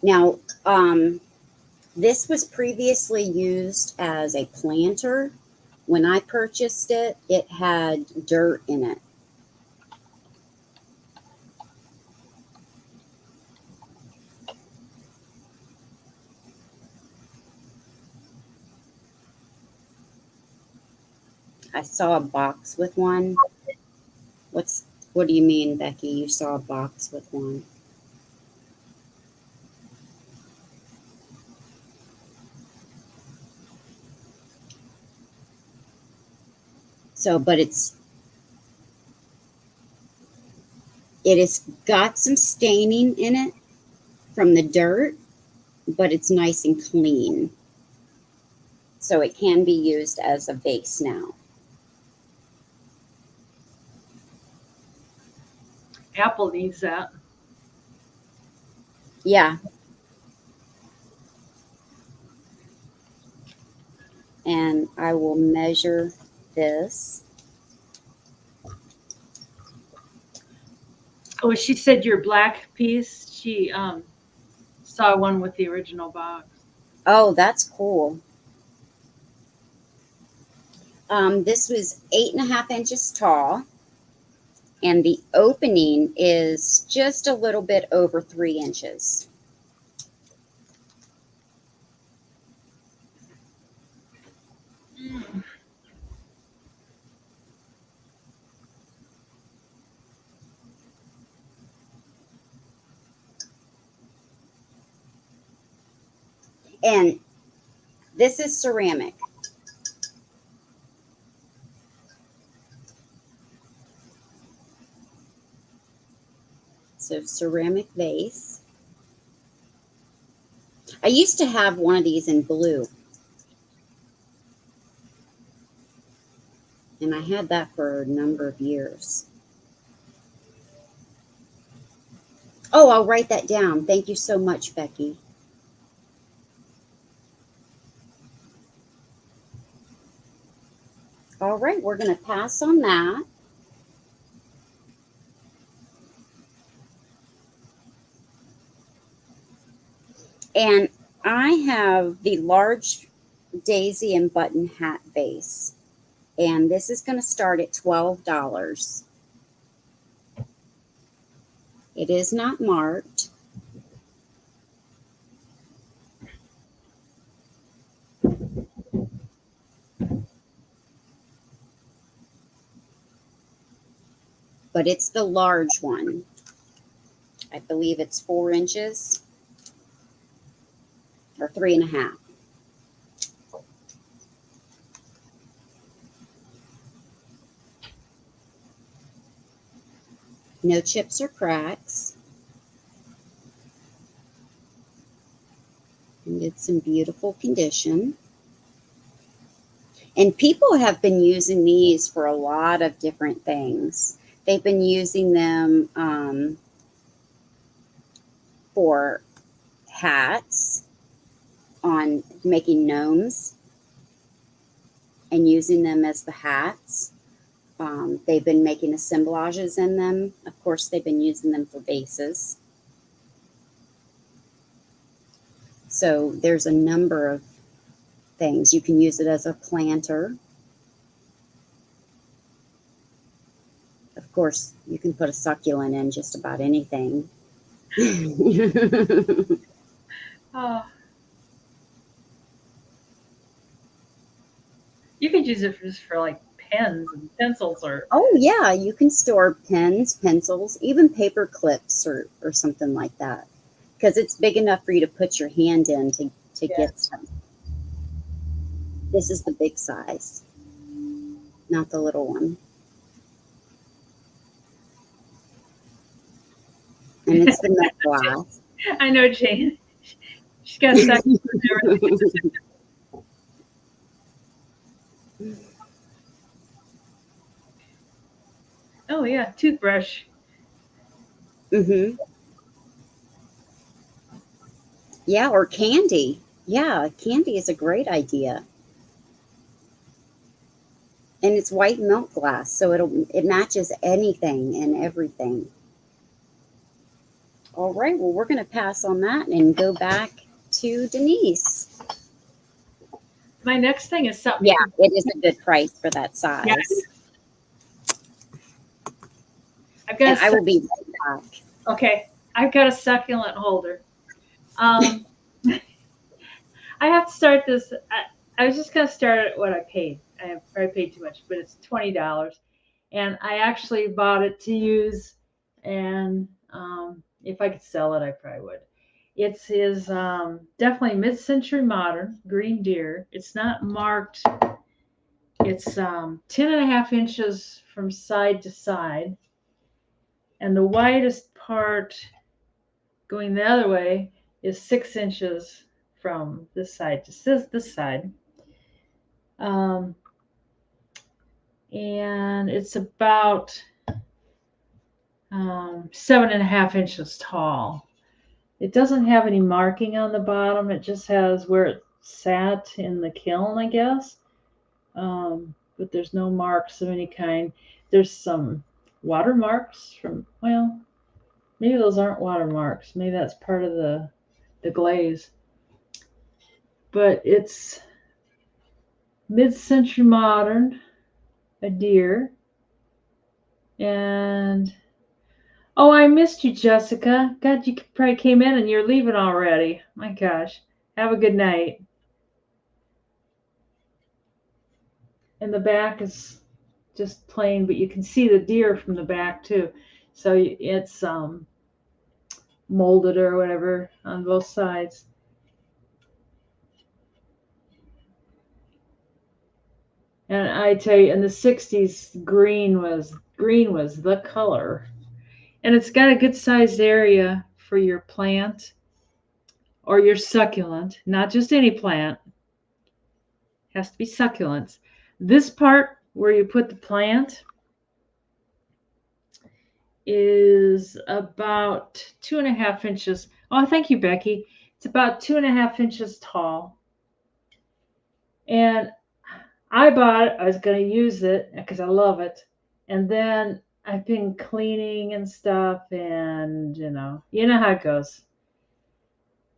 A: Now, this was previously used as a planter. When I purchased it, it had dirt in it. I saw a box with one. What do you mean, Becky? You saw a box with one? So, but it has got some staining in it from the dirt, but it's nice and clean. So it can be used as a vase now.
B: Apple needs that.
A: Yeah. And I will measure this.
B: Oh, she said your black piece. She saw one with the original box.
A: Oh, that's cool. This was 8.5 inches tall, and the opening is just a little bit over 3 inches. And this is ceramic. So ceramic vase. I used to have one of these in blue. And I had that for a number of years. Oh, I'll write that down. Thank you so much, Becky. All right, we're going to pass on that. And I have the large daisy and button hat vase. And this is going to start at $12. It is not marked. But it's the large one. I believe it's 4 inches or 3.5. No chips or cracks. And it's in beautiful condition. And people have been using these for a lot of different things. They've been using them for hats, on making gnomes and using them as the hats. They've been making assemblages in them. Of course, they've been using them for vases. So there's a number of things. You can use it as a planter. Of course, you can put a succulent in just about anything.
B: Oh, you could use it just for like pens and pencils or.
A: Oh, yeah, you can store pens, pencils, even paper clips or something like that. Because it's big enough for you to put your hand in to
B: Yeah.
A: get some. This is the big size, not the little one. And it's the milk glass.
B: I know, Jane. She's got stuck with everything. Oh yeah, toothbrush.
A: Mm-hmm. Yeah, or candy. Yeah, candy is a great idea. And it's white milk glass, so it matches anything and everything. All right, well, we're going to pass on that and go back to Denise.
B: My next thing is something.
A: Yeah, it is a good price for that size.
B: Yeah, I've got.
A: And I will be right back.
B: Okay, I've got a succulent holder. I have to start this. I was just gonna start at what I paid. I probably paid too much, but it's $20, and I actually bought it to use. And if I could sell it, I probably would. It is definitely mid-century modern green deer. It's not marked. It's 10.5 inches from side to side, and the widest part going the other way is 6 inches from this side to this side. And it's about 7.5 inches tall. It doesn't have any marking on the bottom. It just has where it sat in the kiln, I guess. But there's no marks of any kind. There's some watermarks from, well, maybe those aren't watermarks. Maybe that's part of the glaze. But it's mid-century modern, a deer. And oh, I missed you, Jessica. God, you probably came in and you're leaving already. My gosh. Have a good night. And the back is just plain, but you can see the deer from the back too. So it's molded or whatever on both sides. And I tell you, in the 60s, green was the color. And it's got a good sized area for your plant or your succulent, not just any plant. It has to be succulents. This part where you put the plant is about 2.5 inches. Oh, thank you, Becky. It's about 2.5 inches tall. And I bought it. I was going to use it because I love it. And then I've been cleaning and stuff, and you know how it goes.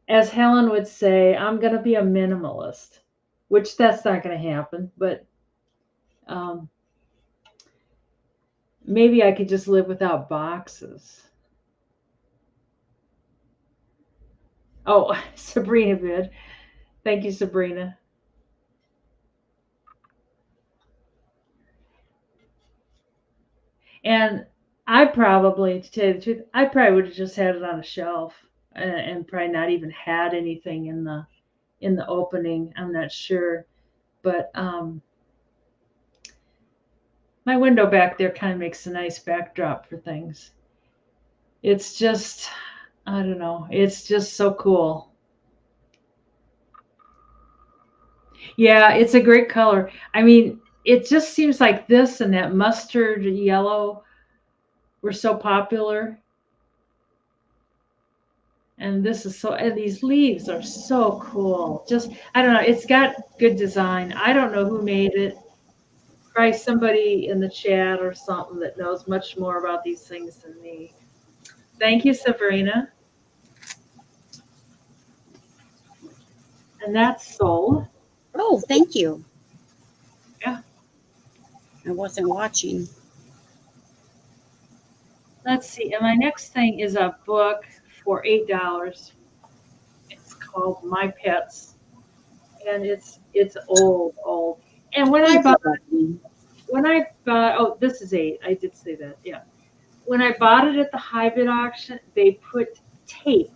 B: As Helen would say, I'm going to be a minimalist, which that's not going to happen. But um, maybe I could just live without boxes. Oh, Sabrina did. Thank you, Sabrina. And I probably, to tell you the truth, I probably would have just had it on a shelf and probably not even had anything in the opening. I'm not sure, but my window back there kind of makes a nice backdrop for things. It's just, I don't know, it's just so cool. Yeah, it's a great color. I mean, it just seems like this and that mustard yellow were so popular. And this is so, and these leaves are so cool. Just, I don't know, it's got good design. I don't know who made it. Probably somebody in the chat or something that knows much more about these things than me. Thank you, Sabrina. And that's sold.
A: Oh, thank you.
B: Yeah.
A: I wasn't watching.
B: Let's see. And my next thing is a book for $8. It's called My Pets. And it's old. And when I bought oh, this is 8. I did say that. Yeah. When I bought it at the high bid auction, they put tape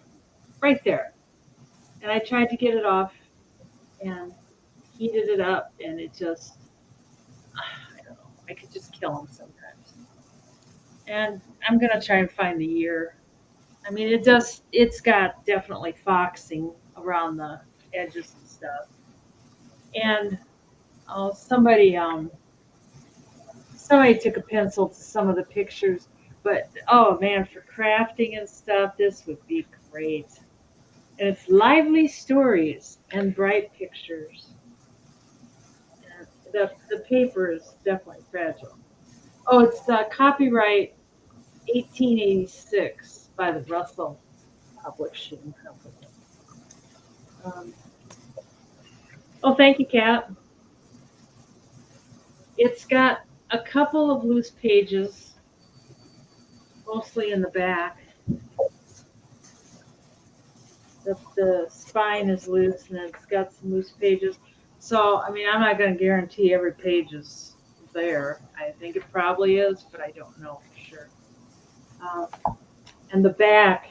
B: right there. And I tried to get it off and heated it up, and it just, I don't know, I could just kill them sometimes. And I'm going to try and find the year. I mean, it's got definitely foxing around the edges and stuff. And somebody took a pencil to some of the pictures, but oh man, for crafting and stuff, this would be great. And it's lively stories and bright pictures. And the paper is definitely fragile. Oh, it's copyright 1886 by the Russell Publishing Company. Oh, thank you, Kat. It's got a couple of loose pages, mostly in the back. The spine is loose, and it's got some loose pages. So, I mean, I'm not going to guarantee every page is there. I think it probably is, but I don't know for sure. And the back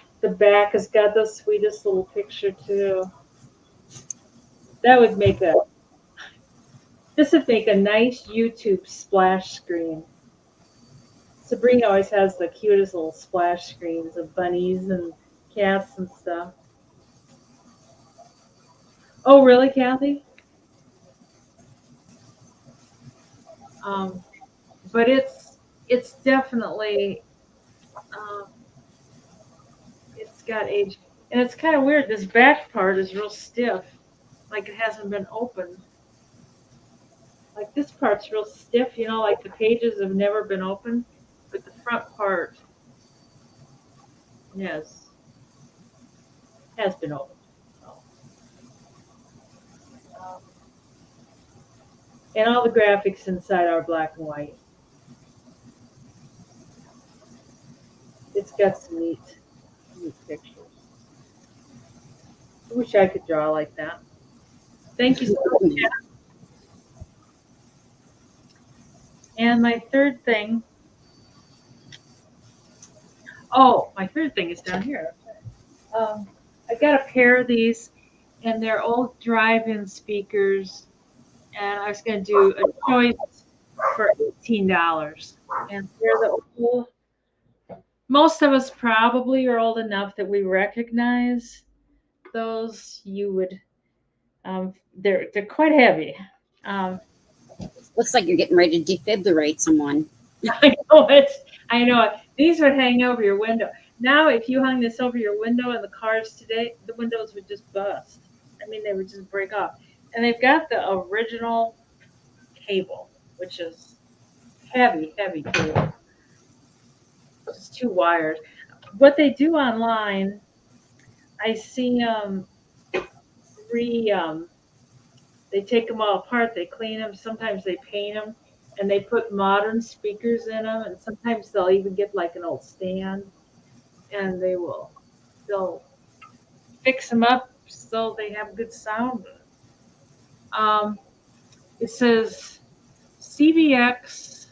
B: has got the sweetest little picture too. This would make a nice YouTube splash screen. Sabrina always has the cutest little splash screens of bunnies and cats and stuff. Oh, really, Kathy? But it's definitely it's got age, and it's kind of weird. This back part is real stiff, like it hasn't been opened. Like this part's real stiff, like the pages have never been opened, but the front part, yes, has been opened. So, um, and all the graphics inside are black and white. It's got some neat pictures. I wish I could draw like that. Thank you so much. And my third thing is down here. I got a pair of these, and they're old drive-in speakers, and I was going to do a choice for $18. And they're the old. Most of us probably are old enough that we recognize those. You would, they're quite heavy.
A: Looks like you're getting ready to defibrillate someone.
B: I know it. I know it. These would hang over your window. Now, if you hung this over your window in the cars today, the windows would just bust. I mean, they would just break off. And they've got the original cable, which is heavy, heavy cable. Just two wires. What they do online, I see re they take them all apart, they clean them, sometimes they paint them, and they put modern speakers in them, and sometimes they'll even get like an old stand, and they'll fix them up so they have good sound. Um, it says CVX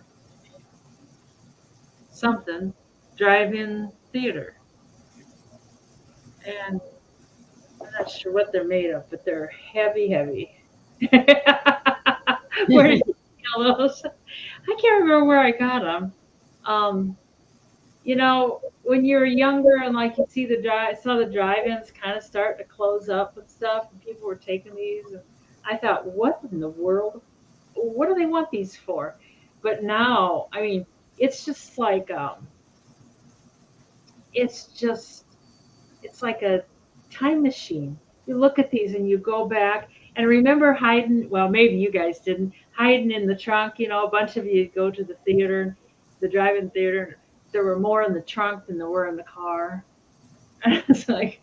B: something drive-in theater, and I'm not sure what they're made of, but they're heavy, heavy. Where did you get those? I can't remember where I got them. Um, when you're younger and like you see saw the drive-ins kind of start to close up and stuff, and people were taking these, and I thought, what in the world? What do they want these for? But now, I mean, it's just like it's just it's like a time machine. You look at these and you go back and remember hiding. Well, maybe you guys didn't hiding in the trunk. A bunch of you go to the theater, the drive-in theater. And there were more in the trunk than there were in the car. It's like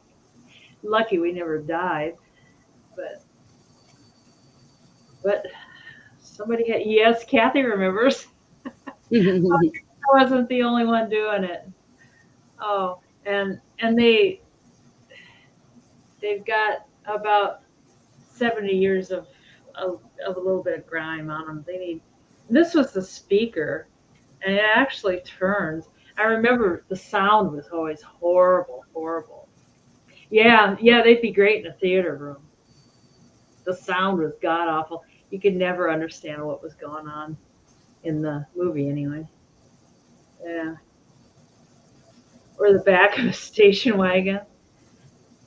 B: lucky we never died, but but somebody had. Yes, Kathy remembers. I wasn't the only one doing it. Oh, and they've got about 70 years of a little bit of grime on them. This was the speaker, and it actually turns. I remember the sound was always horrible, horrible. Yeah, yeah, they'd be great in a theater room. The sound was god awful. You could never understand what was going on in the movie anyway. Yeah, or the back of a station wagon.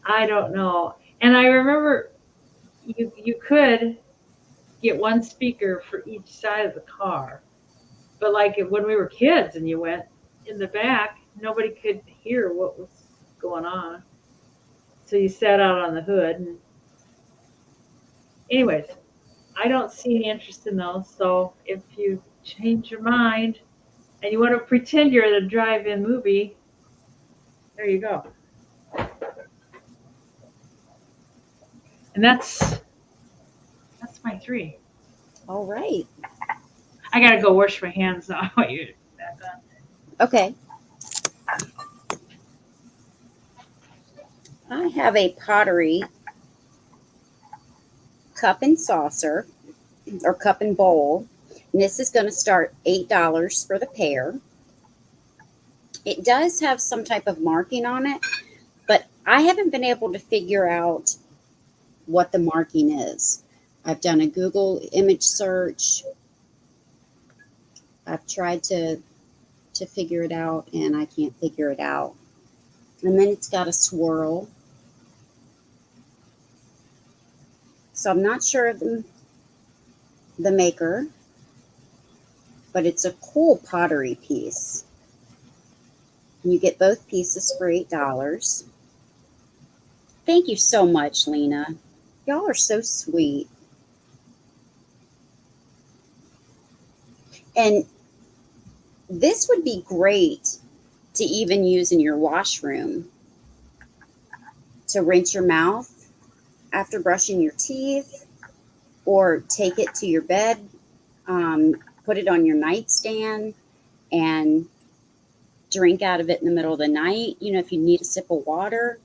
B: I don't know. And I remember you could get one speaker for each side of the car. But like when we were kids and you went in the back, nobody could hear what was going on. So you sat out on the hood. And anyways, I don't see any interest in those. So if you change your mind and you want to pretend you're at a drive-in movie, there you go. And that's my three.
A: All right.
B: I gotta go wash my hands now. While you're back on.
A: Okay. I have a pottery cup and saucer or cup and bowl. And this is going to start $8 for the pair. It does have some type of marking on it, but I haven't been able to figure out what the marking is. I've done a Google image search. I've tried to figure it out and I can't figure it out. And then it's got a swirl. So I'm not sure of the maker, but it's a cool pottery piece. And you get both pieces for $8. Thank you so much, Lena. Y'all are so sweet. And this would be great to even use in your washroom to rinse your mouth after brushing your teeth, or take it to your bed, put it on your nightstand, and drink out of it in the middle of the night. If you need a sip of water.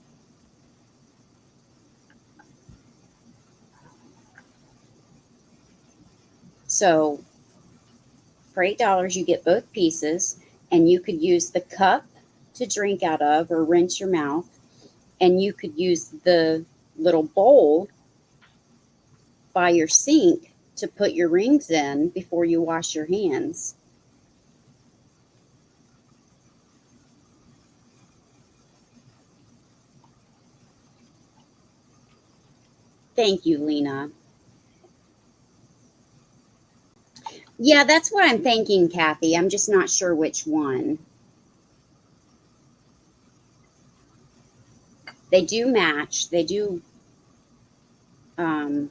A: So for $8, you get both pieces, and you could use the cup to drink out of or rinse your mouth, and you could use the little bowl by your sink to put your rings in before you wash your hands. Thank you, Lena. Yeah, that's what I'm thinking, Kathy. I'm just not sure which one. They do match. They do. Um,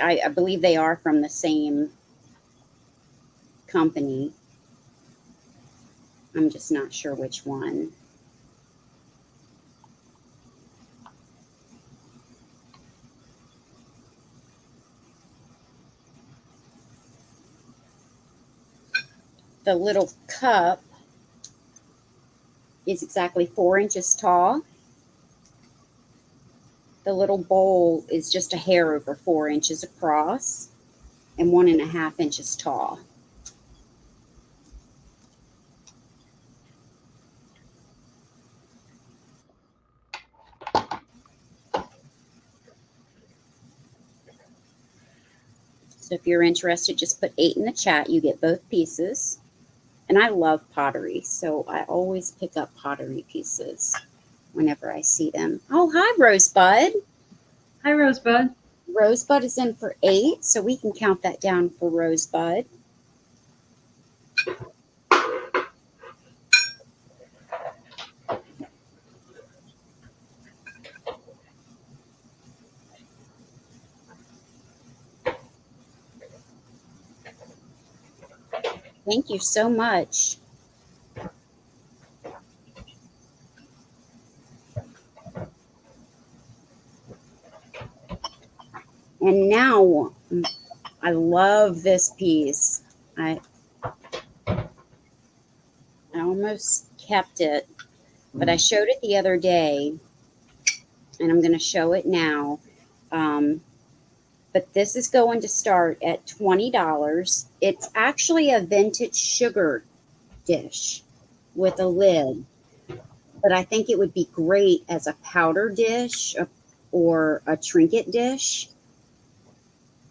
A: I believe they are from the same company. I'm just not sure which one. The little cup is exactly 4 inches tall. The little bowl is just a hair over 4 inches across and 1.5 inches tall. So if you're interested, just put 8 in the chat. You get both pieces. And I love pottery, so I always pick up pottery pieces whenever I see them. Oh, hi, Rosebud.
B: Hi, Rosebud.
A: Rosebud is in for 8, so we can count that down for Rosebud. Thank you so much. And now I love this piece. I almost kept it, but I showed it the other day, and I'm going to show it now. But this is going to start at $20. It's actually a vintage sugar dish with a lid, but I think it would be great as a powder dish or a trinket dish.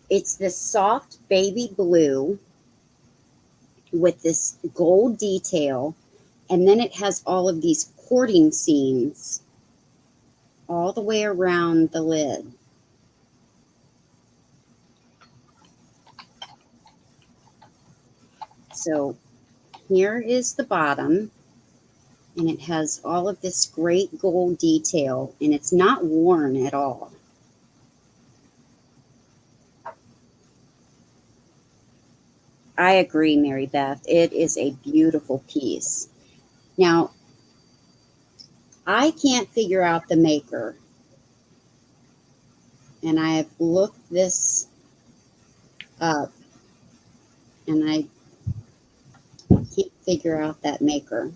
A: It's this soft baby blue with this gold detail, and then it has all of these cording seams all the way around the lid. So here is the bottom, and it has all of this great gold detail, and it's not worn at all. I agree, Mary Beth. It is a beautiful piece. Now, I can't figure out the maker, and I have looked this up, and I can't figure out that maker.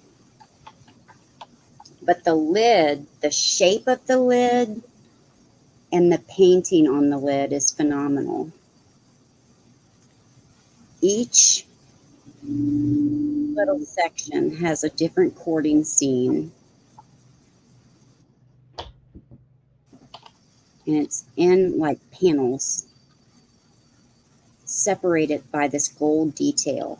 A: But the lid, the shape of the lid, and the painting on the lid is phenomenal. Each little section has a different cording seam, and it's in like panels separated by this gold detail.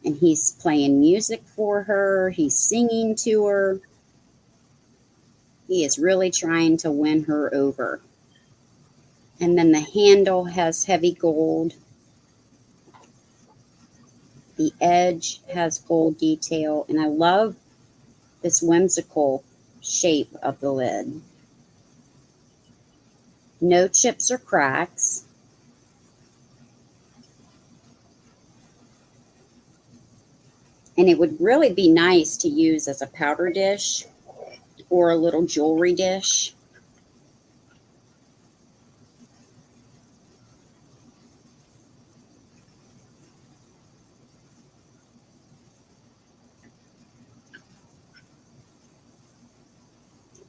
A: And he's playing music for her, he's singing to her. He is really trying to win her over. And then the handle has heavy gold. The edge has gold detail, and I love this whimsical shape of the lid. No chips or cracks. And it would really be nice to use as a powder dish or a little jewelry dish.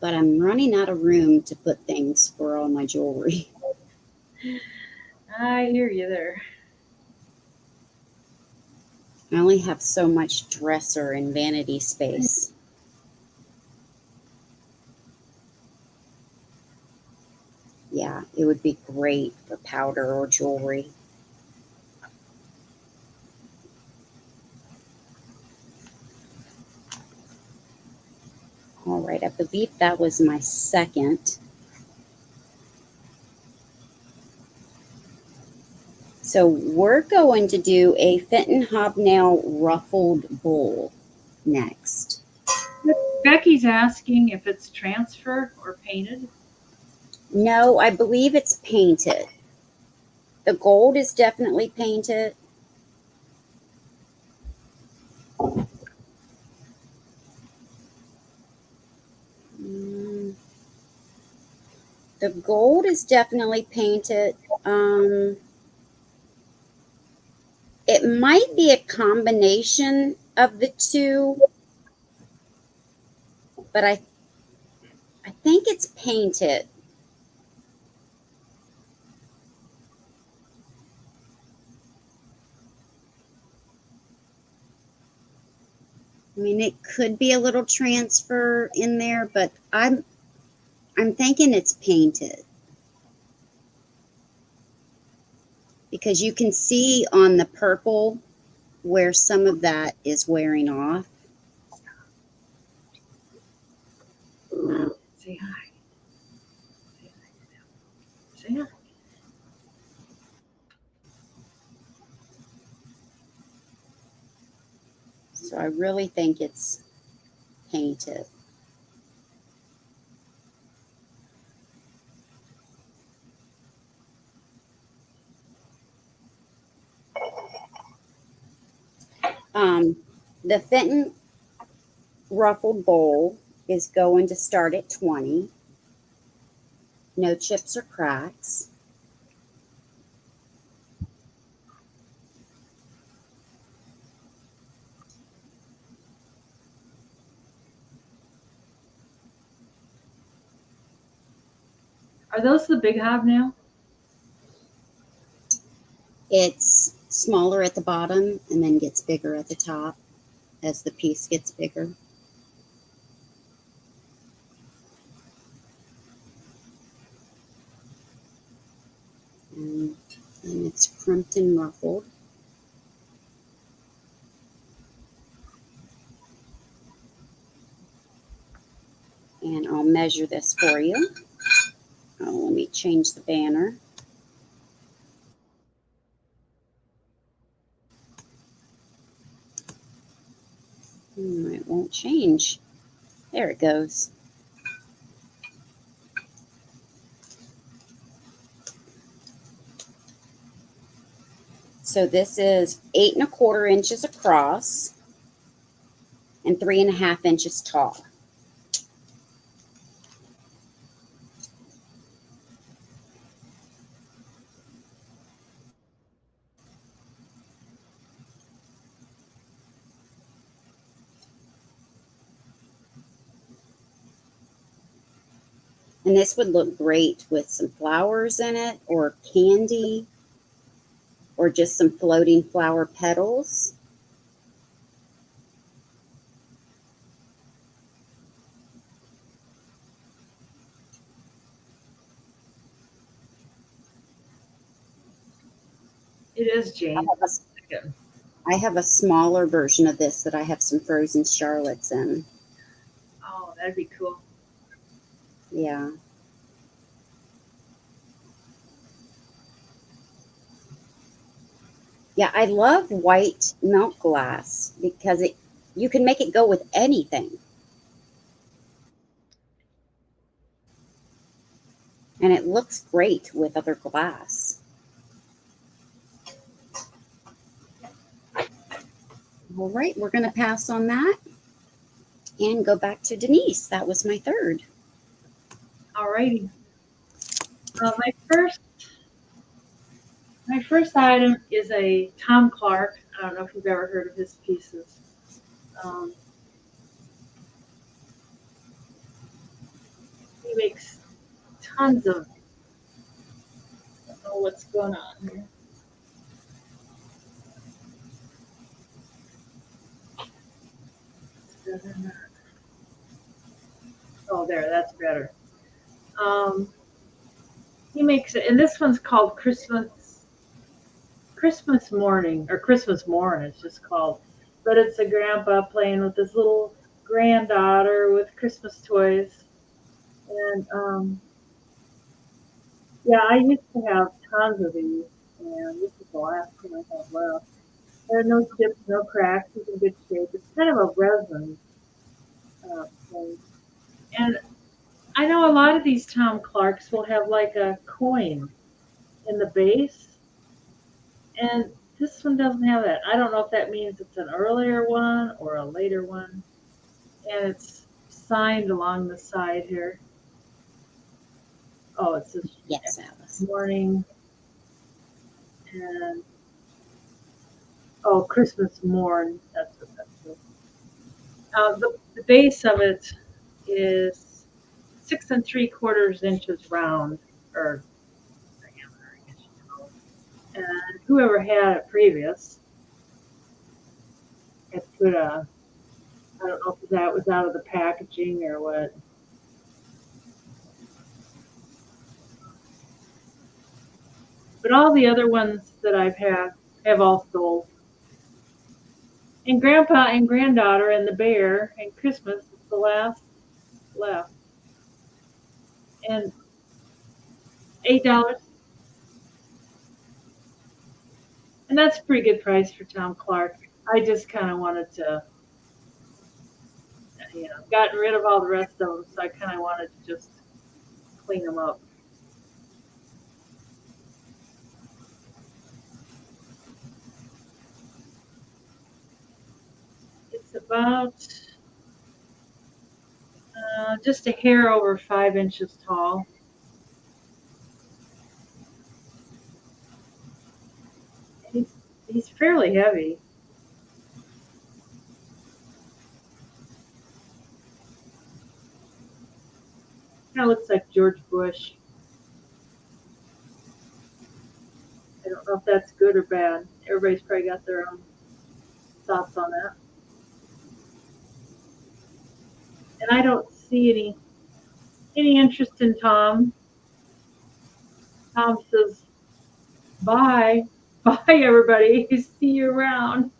A: But I'm running out of room to put things for all my jewelry.
B: I hear you there.
A: I only have so much dresser and vanity space. Yeah, it would be great for powder or jewelry. All right, I believe that was my second. So we're going to do a Fenton Hobnail ruffled bowl next.
B: Becky's asking if it's transferred or painted.
A: No, I believe it's painted. The gold is definitely painted. Mm, the gold is definitely painted. It might be a combination of the two, but I think it's painted. I mean, it could be a little transfer in there, but I'm thinking it's painted because you can see on the purple where some of that is wearing off.
B: Say hi. Say hi.
A: So I really think it's painted. The Fenton ruffled bowl is going to start at 20. No chips or cracks.
B: Are those the big hobnail?
A: It's smaller at the bottom and then gets bigger at the top as the piece gets bigger. And, and it's crimped and ruffled. And I'll measure this for you. Oh, let me change the banner. It won't change. There it goes. So this is 8¼ inches across and 3½ inches tall. And this would look great with some flowers in it or candy or just some floating flower petals.
B: It is Jane.
A: I have a smaller version of this that I have some frozen Charlottes in.
B: Oh, that'd be cool.
A: Yeah. Yeah, I love white milk glass because you can make it go with anything. And it looks great with other glass. All right, we're going to pass on that and go back to Denise. That was my third.
B: Alrighty. My first item is a Tom Clark. I don't know if you've ever heard of his pieces. He makes tons of. I don't know what's going on here. Oh, there, that's better. He makes it, and this one's called Christmas Morning, or Christmas Morn, it's just called. But it's a grandpa playing with his little granddaughter with Christmas toys. And yeah, I used to have tons of these. And this is the last one I have left. There are no chips, no cracks. It's in good shape. It's kind of a resin thing. And I know a lot of these Tom Clarks will have like a coin in the base, and this one doesn't have that. I don't know if that means it's an earlier one or a later one, and it's signed along the side here. Oh, it says
A: Yes, Alice.
B: morning and oh, Christmas morn. That's what that says. The base of it is 6 3/4 inches round, or diameter, I guess you call it. And whoever had it previous had put a, I don't know if that was out of the packaging or what. But all the other ones that I've had have all sold. And Grandpa and Granddaughter and the Bear and Christmas is the last left. And $8. And that's a pretty good price for Tom Clark. I just kind of wanted to, gotten rid of all the rest of them, so I kind of wanted to just clean them up. It's about just a hair over 5 inches tall. He's fairly heavy. Kind of looks like George Bush. I don't know if that's good or bad. Everybody's probably got their own thoughts on that. And I don't see any interest in Tom. Tom says, "Bye, bye, everybody. See you around."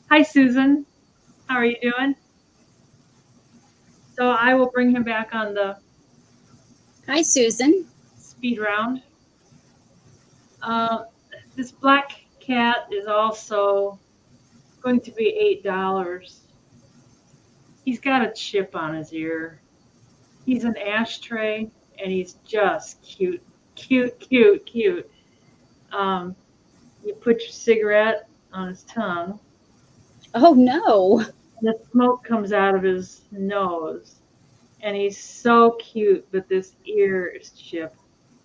B: Hi, Susan. How are you doing? So I will bring him back on the
A: Hi, Susan.
B: speed round. Uh, this black cat is also going to be $8. He's got a chip on his ear. He's an ashtray, and he's just cute, cute, cute, cute. Um, you put your cigarette on his tongue,
A: Oh, no.
B: and the smoke comes out of his nose, and he's so cute, but this ear is chipped.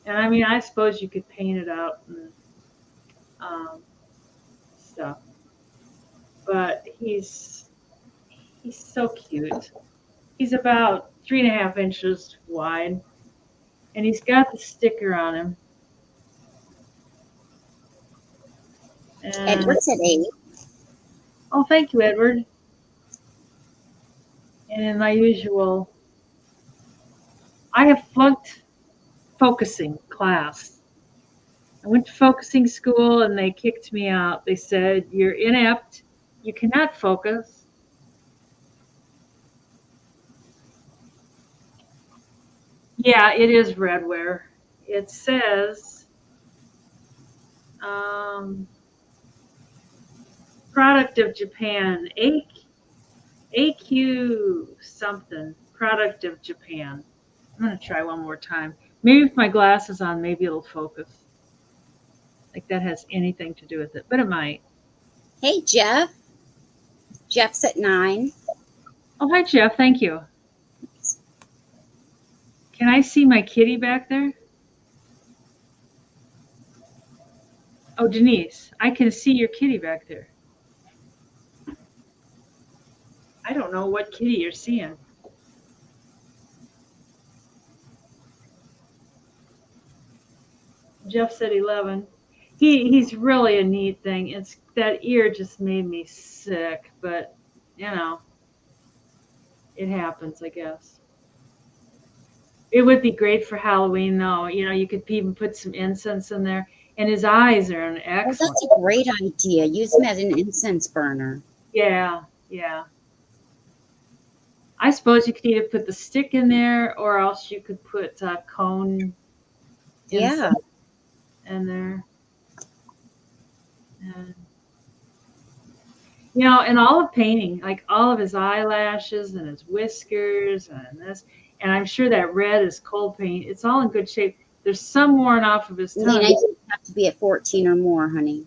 B: And I mean, I suppose you could paint it out and stuff, but he's so cute. He's about 3.5 inches wide, and he's got the sticker on him. And,
A: Edward's at 8.
B: oh, thank you, Edward. And in my usual, I have flunked focusing class. I went to focusing school and they kicked me out. They said, "You're inept. You cannot focus." Yeah, it is redware. It says um, product of Japan. AQ something. Product of Japan. I'm going to try one more time. Maybe with my glasses on, maybe it'll focus. Like that has anything to do with it, but it might.
A: Hey, Jeff. Jeff's at 9.
B: Oh, hi, Jeff. Thank you. Can I see my kitty back there? Oh, Denise, I can see your kitty back there. I don't know what kitty you're seeing. Jeff said 11. He's really a neat thing. It's that ear just made me sick, but it happens, I guess. It would be great for Halloween, though. You could even put some incense in there, and his eyes are an
A: Oh,
B: excellent.
A: that's a great idea. Use them as an incense burner.
B: Yeah, yeah. I suppose you could either put the stick in there, or else you could put cone
A: Yeah.
B: in there. And, you know, and all of painting, like all of his eyelashes and his whiskers and this, and I'm sure that red is cold paint. It's all in good shape. There's some worn off of his
A: Lena,
B: tongue.
A: you have to be at 14 or more, honey.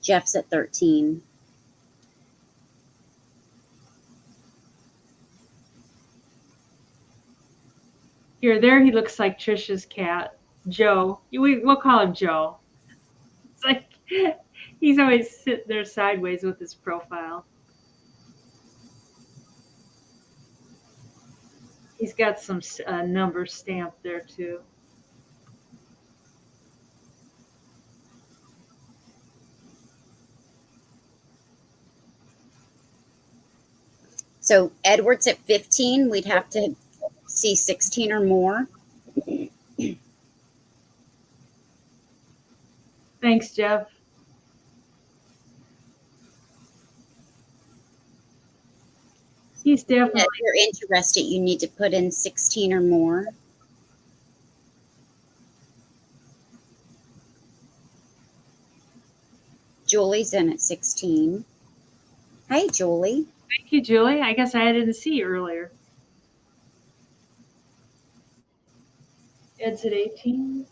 A: Jeff's at 13.
B: Here, there he looks like Trisha's cat, Joe. We'll call him Joe. It's like he's always sitting there sideways with his profile. He's got some numbers stamped there too.
A: So Edward's at 15. We'd have to see 16 or more.
B: Thanks, Jeff. He's definitely.
A: If you're interested, you need to put in 16 or more. Julie's in at 16. Hey, Julie.
B: Thank you, Julie. I guess I didn't see you earlier. Ed's at 18.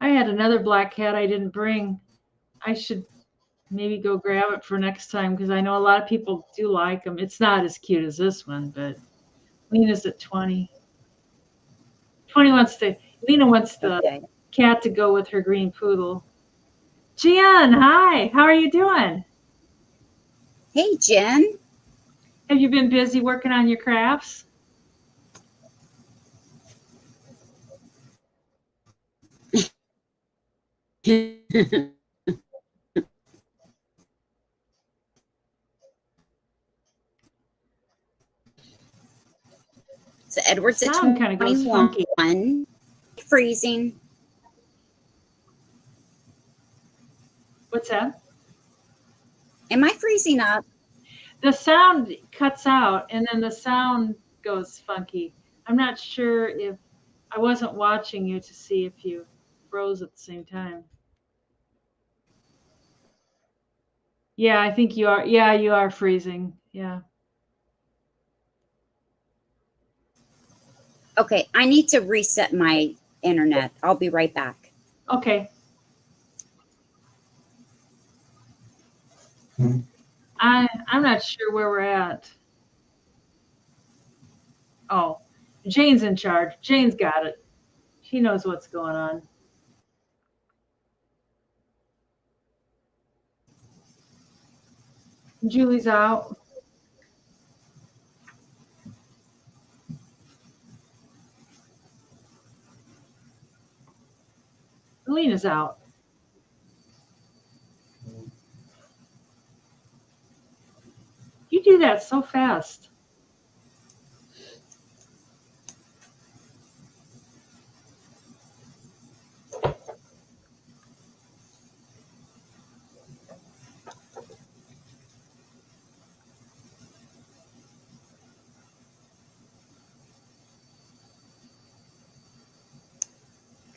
B: I had another black cat I didn't bring. I should maybe go grab it for next time because I know a lot of people do like them. It's not as cute as this one, but Lena's at 20. 20 Lena wants the cat to go with her green poodle. Jen, hi. How are you doing?
A: Hey, Jen.
B: Have you been busy working on your crafts?
A: So Edward's at
B: Sound kind of goes funky.
A: 21. Freezing.
B: What's that?
A: Am I freezing up?
B: The sound cuts out and then the sound goes funky. I'm not sure if I wasn't watching you to see if you froze at the same time. Yeah, I think you are. Yeah, you are freezing. Yeah.
A: Okay, I need to reset my internet. I'll be right back.
B: Okay. I'm not sure where we're at. Oh, Jane's in charge. Jane's got it. She knows what's going on. Julie's out. Lena's out. You do that so fast.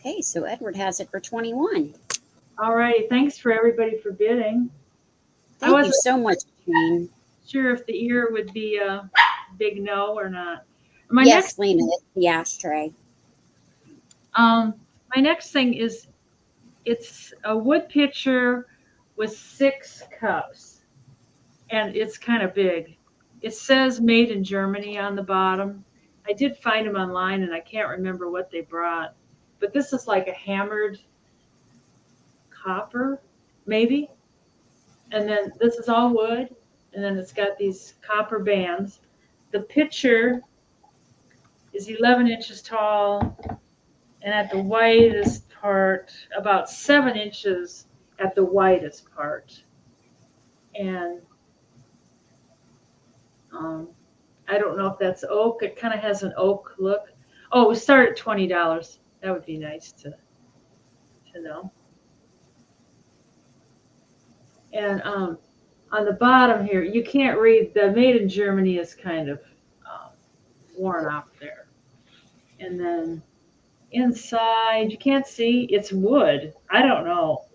A: Okay, so Edward has it for 21.
B: All right. Thanks for everybody for bidding.
A: Thank you so much, Jane.
B: Sure if the ear would be a big no or not.
A: Yes, Lena, it's the ashtray.
B: My next thing is it's a wood pitcher with 6 cups, and it's kind of big. It says made in Germany on the bottom. I did find them online, and I can't remember what they brought, but this is like a hammered copper, maybe. And then this is all wood, and then it's got these copper bands. The pitcher is 11 inches tall, and at the widest part, about 7 inches at the widest part. And I don't know if that's oak. It kind of has an oak look. Oh, we start at $20. That would be nice to know. And on the bottom here, you can't read. The made in Germany is kind of worn off there. And then inside, you can't see, it's wood. I don't know.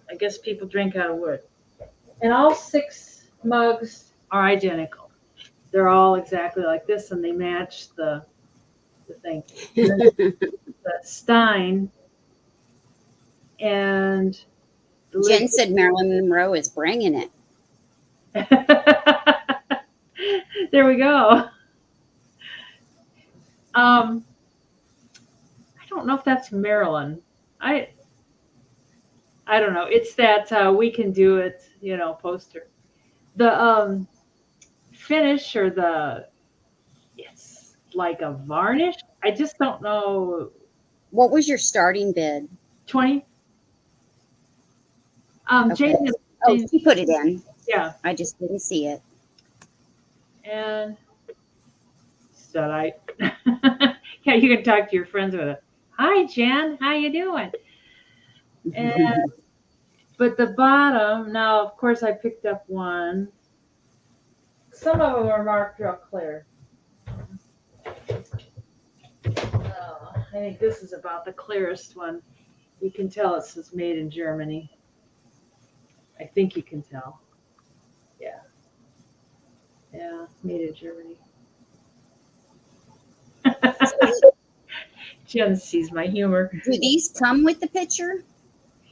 B: I guess people drink out of wood. And all 6 mugs are identical. They're all exactly like this, and they match the thing. The Stein and the
A: Jen said Marilyn Monroe is bringing it.
B: There we go. I don't know if that's Marilyn. I don't know. It's that We Can Do It, poster. The finish or it's like a varnish. I just don't know.
A: What was your starting bid?
B: 20.
A: Okay.
B: Jane,
A: she put it in.
B: Yeah.
A: I just didn't see it.
B: And yeah, you can talk to your friends with it. Hi, Jen. How you doing? And but the bottom, now of course I picked up one. Some of them are marked real clear. I think this is about the clearest one. You can tell it says made in Germany. I think you can tell. Yeah. Yeah, made in Germany. Jen sees my humor.
A: Do these come with the picture?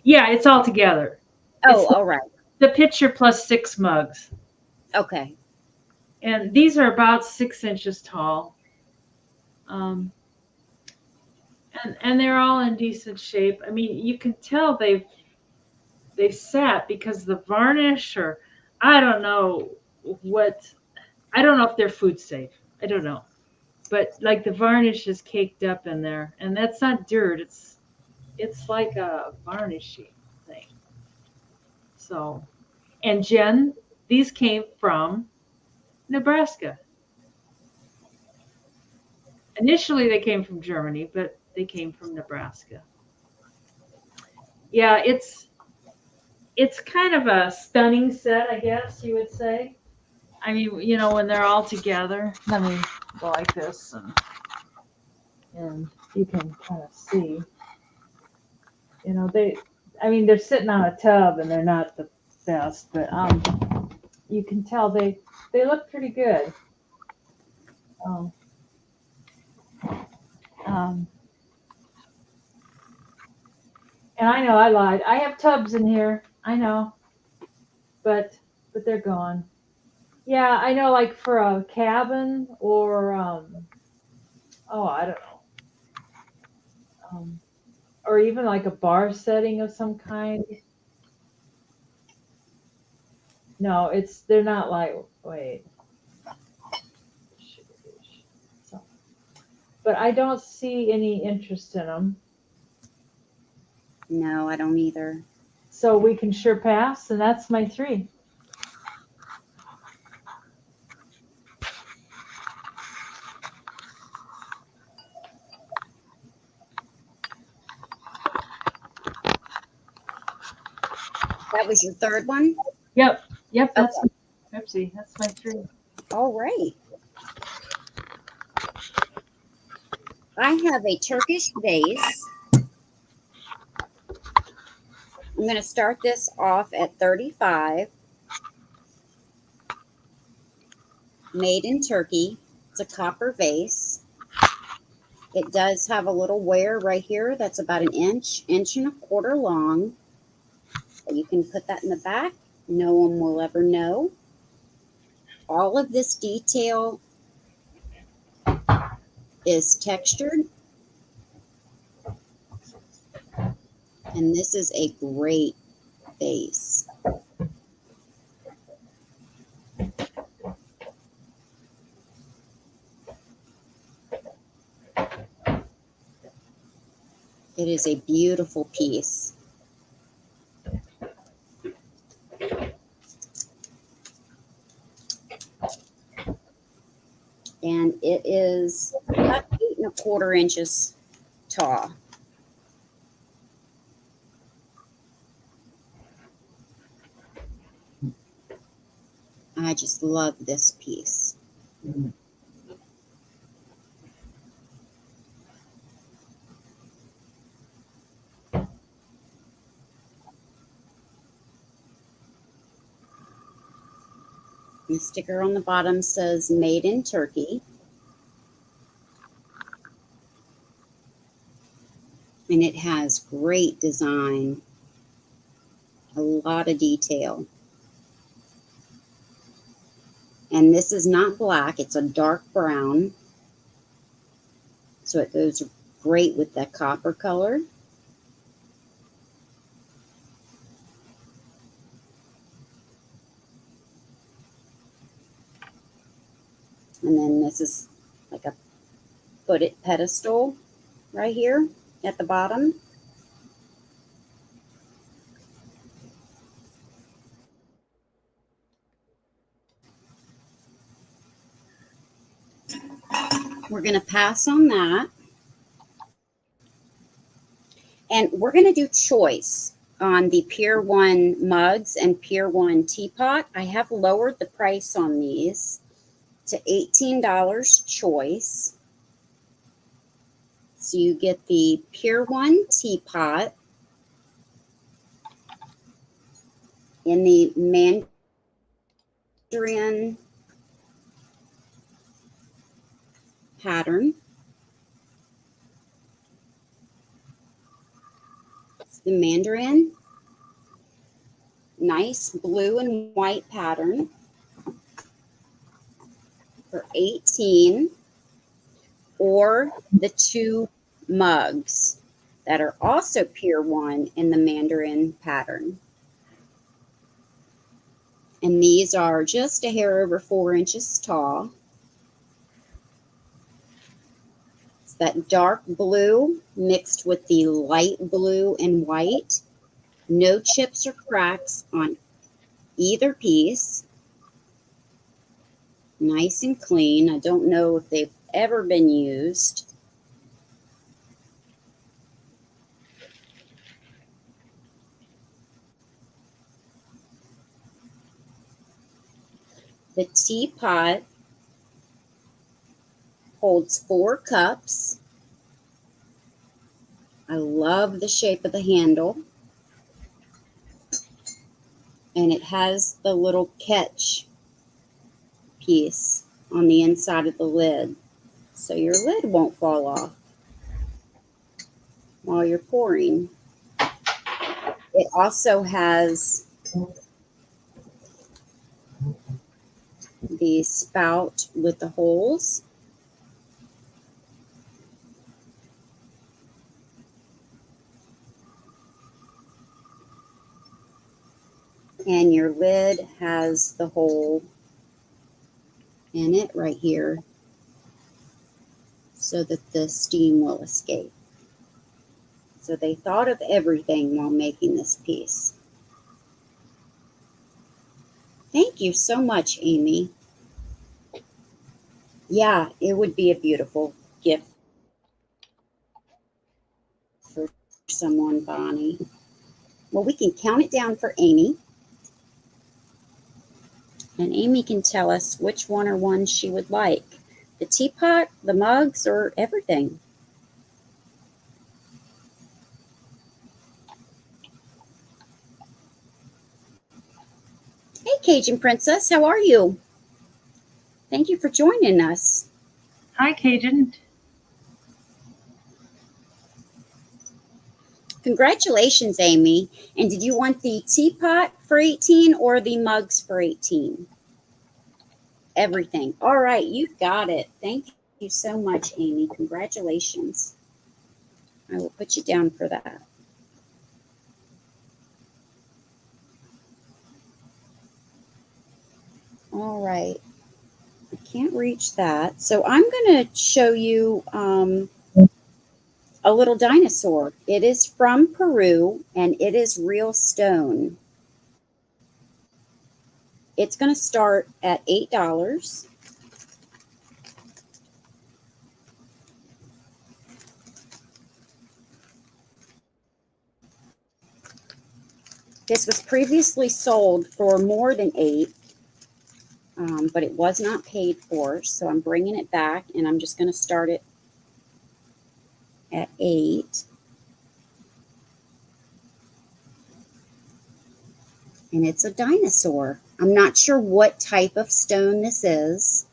B: Yeah, it's all together.
A: Oh, all right.
B: The picture plus 6 mugs.
A: Okay.
B: And these are about 6 inches tall. And they're all in decent shape. I mean, you can tell they've sat because the varnish, or I don't know if they're food safe. I don't know. But like the varnish is caked up in there, and that's not dirt. It's like a varnishy thing. So, and Jen, these came from Nebraska. Initially, they came from Germany, but they came from Nebraska. Yeah, it's kind of a stunning set, I guess you would say. I mean, when they're all together. Let me go like this, and you can kind of see. They're sitting on a tub, and they're not the best, but you can tell they look pretty good. And I know I lied. I have tubs in here. I know, but they're gone. Yeah, I know. Like for a cabin or I don't know, or even like a bar setting of some kind. No, they're not lightweight. So, but I don't see any interest in them.
A: No, I don't either.
B: So we can sure pass, and that's my 3.
A: That was your 3rd one?
B: Yep. That's Pepsi. That's my 3.
A: All right. I have a Turkish vase. I'm going to start this off at 35. Made in Turkey. It's a copper vase. It does have a little wear right here that's about an inch and a quarter long. You can put that in the back. No one will ever know. All of this detail is textured. And this is a great vase. It is a beautiful piece. And it is about 8 1/4 inches tall. I just love this piece. The sticker on the bottom says made in Turkey. And it has great design, a lot of detail. And this is not black, it's a dark brown. So it goes great with the copper color. And then this is like a footed pedestal right here at the bottom. We're going to pass on that. And we're going to do choice on the Pier 1 mugs and Pier 1 teapot. I have lowered the price on these to $18 choice. So you get the Pier 1 teapot in the Mandarin pattern. It's the Mandarin, nice blue and white pattern for $18, or the 2 mugs that are also Pier 1 in the Mandarin pattern. And these are just a hair over 4 inches tall. It's that dark blue mixed with the light blue and white. No chips or cracks on either piece. Nice and clean. I don't know if they've ever been used. The teapot holds 4 cups. I love the shape of the handle. And it has the little catch piece on the inside of the lid, so your lid won't fall off while you're pouring. It also has the spout with the holes. And your lid has the hole in it right here so that the steam will escape. So they thought of everything while making this piece. Thank you so much, Amy. Yeah, it would be a beautiful gift for someone, Bonnie. Well, we can count it down for Amy. And Amy can tell us which one or one she would like. The teapot, the mugs, or everything. Hey, Cajun Princess, how are you? Thank you for joining us.
B: Hi, Cajun.
A: Congratulations, Amy. And did you want the teapot for 18 or the mugs for 18? Everything. All right, you've got it. Thank you so much, Amy. Congratulations. I will put you down for that. All right. I can't reach that. So I'm going to show you a little dinosaur. It is from Peru, and it is real stone. It's going to start at $8. This was previously sold for more than $8. but it was not paid for, so I'm bringing it back, and I'm just going to start it at 8. And it's a dinosaur. I'm not sure what type of stone this is,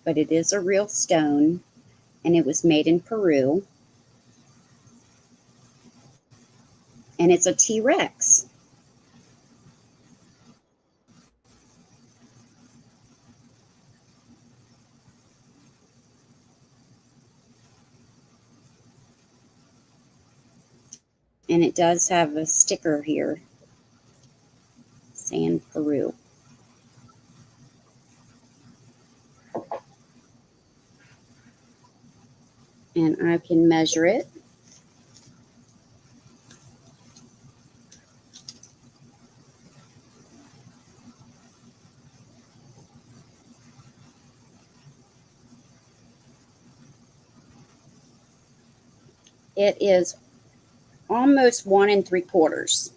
A: but it is a real stone, and it was made in Peru. And it's a T-Rex. And it does have a sticker here saying Peru. And I can measure it. It is almost 1 3/4.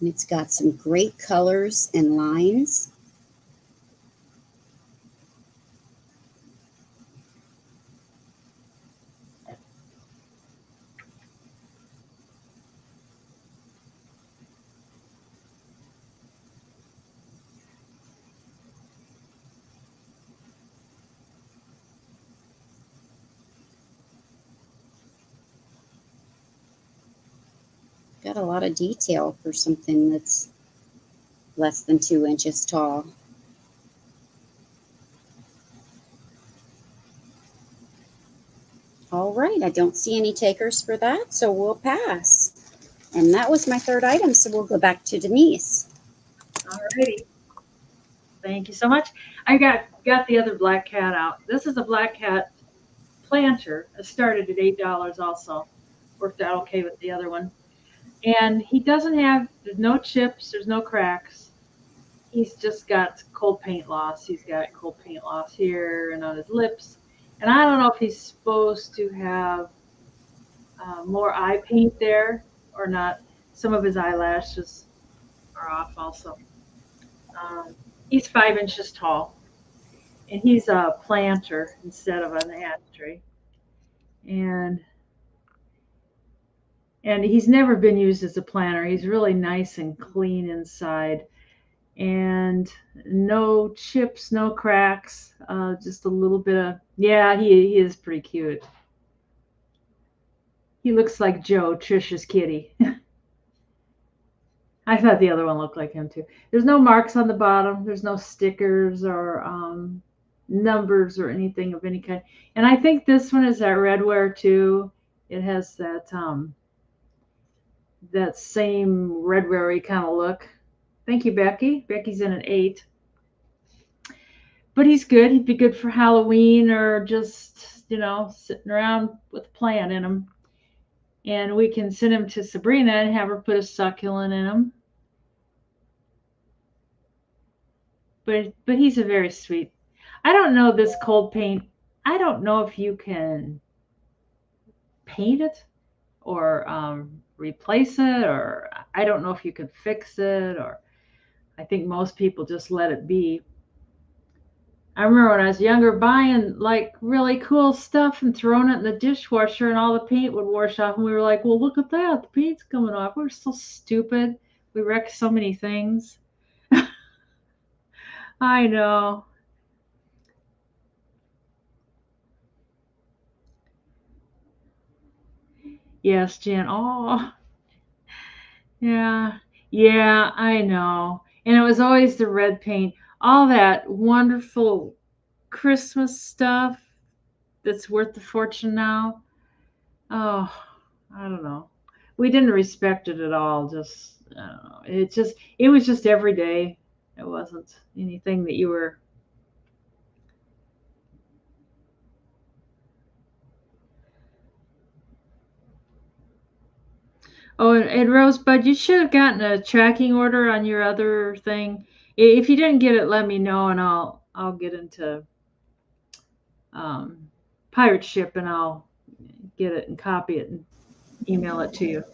A: And it's got some great colors and lines. Got a lot of detail for something that's less than 2 inches tall. All right, I don't see any takers for that, so we'll pass. And that was my third item, so we'll go back to Denise.
B: All righty. Thank you so much. I got the other black cat out. This is a black cat planter. It started at $8 also. Worked out okay with the other one. And he doesn't have, there's no chips, there's no cracks. He's just got cold paint loss. He's got cold paint loss here and on his lips. And I don't know if he's supposed to have more eye paint there or not. Some of his eyelashes are off also. He's 5 inches tall, and he's a planter instead of an ash tree. And he's never been used as a planter. He's really nice and clean inside, and no chips, no cracks, just a little bit of, yeah, he is pretty cute. He looks like Joe, Trisha's kitty. I thought the other one looked like him too. There's no marks on the bottom. There's no stickers or numbers or anything of any kind. And I think this one is that redware too. It has that that same redware kind of look. Thank you, Becky. Becky's in an 8. But he's good. He'd be good for Halloween or just, sitting around with a plant in him. And we can send him to Sabrina and have her put a succulent in him. But he's a very sweet. I don't know this cold paint. I don't know if you can paint it or replace it, or I don't know if you can fix it, or I think most people just let it be. I remember when I was younger buying like really cool stuff and throwing it in the dishwasher and all the paint would wash off and we were like, well, look at that, the paint's coming off. We were so stupid. We wrecked so many things. I know. Yes, Jen. Oh, yeah. Yeah, I know. And it was always the red paint. All that wonderful Christmas stuff that's worth a fortune now. Oh, I don't know. We didn't respect it at all. Just, I don't know. It was just every day. It wasn't anything that you were. Oh, and Rosebud, you should have gotten a tracking order on your other thing. If you didn't get it, let me know and I'll get into pirate ship, and I'll get it and copy it and email it to you.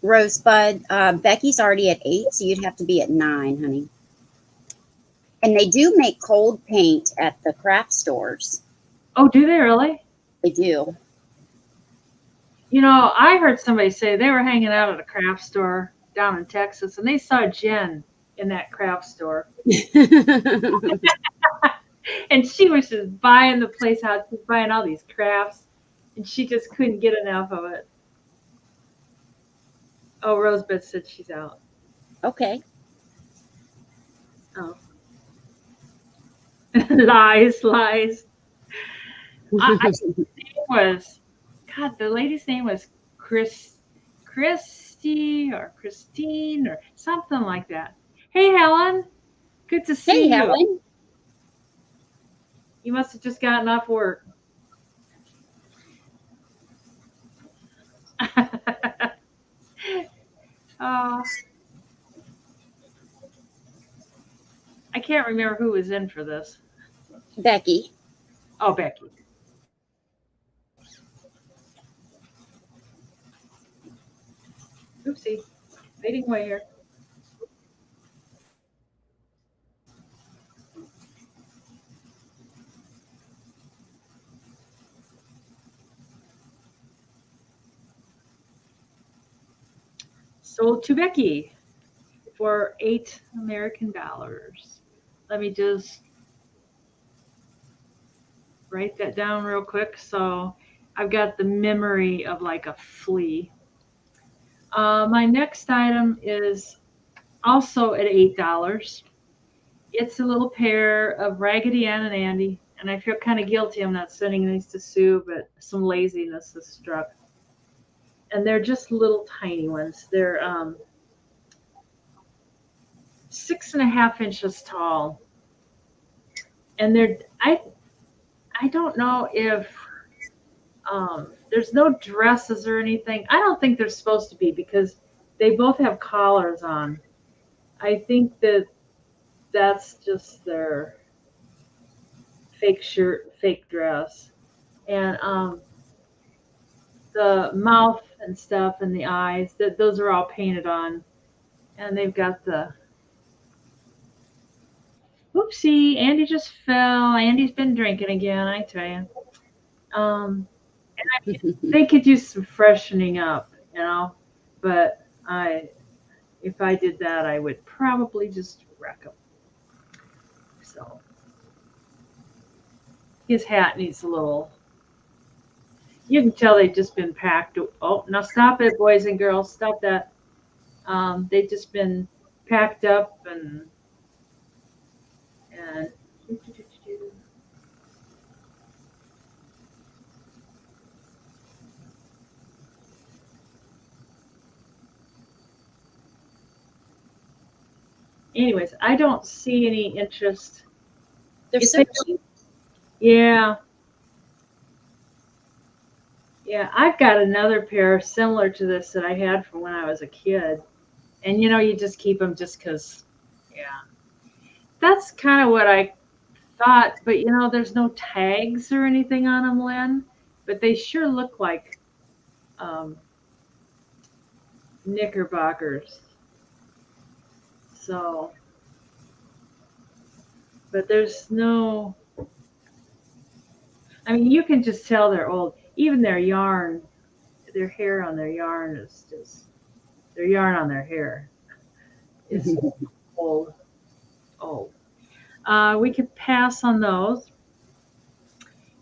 A: Rosebud, Becky's already at 8, so you'd have to be at 9, honey. And they do make cold paint at the craft stores.
B: Oh, do they really?
A: They do.
B: You know, I heard somebody say they were hanging out at a craft store down in Texas, and they saw Jen in that craft store. And she was just buying the place out, just buying all these crafts, and she just couldn't get enough of it. Oh, Rosebud said she's out.
A: Okay.
B: Oh. Lies. The lady's name was Christy or Christine or something like that. Hey, Helen. Good to see
A: Hey,
B: you.
A: Helen.
B: You must have just gotten off work. I can't remember who was in for this.
A: Becky.
B: Oh, Becky. Oopsie. Fading away here. Sold to Becky for $8 American. Let me just write that down real quick. So I've got the memory of like a flea. My next item is also at $8. It's a little pair of Raggedy Ann and Andy, and I feel kind of guilty I'm not sending these to Sue, but some laziness has struck. And they're just little tiny ones. They're 6.5 inches tall, and I don't know if there's no dresses or anything. I don't think they're supposed to be because they both have collars on. I think that's just their fake shirt, fake dress, and the mouth and stuff and the eyes, those are all painted on, and they've got the whoopsie, Andy just fell. Andy's been drinking again, I tell you. And they could use some freshening up, you know, but if I did that, I would probably just wreck them. So his hat needs a little. You can tell they've just been packed. Oh, now stop it, boys and girls. Stop that. They've just been packed up and anyways, I don't see any interest.
A: They're so cute.
B: Yeah. Yeah, I've got another pair similar to this that I had from when I was a kid. And, you know, you just keep them just because, yeah. That's kind of what I thought. But, you know, there's no tags or anything on them, Lynn. But they sure look like knickerbockers. So, but there's no, I mean, you can just tell they're old. Even their yarn, their hair on their yarn is just, their yarn on their hair is old. We could pass on those.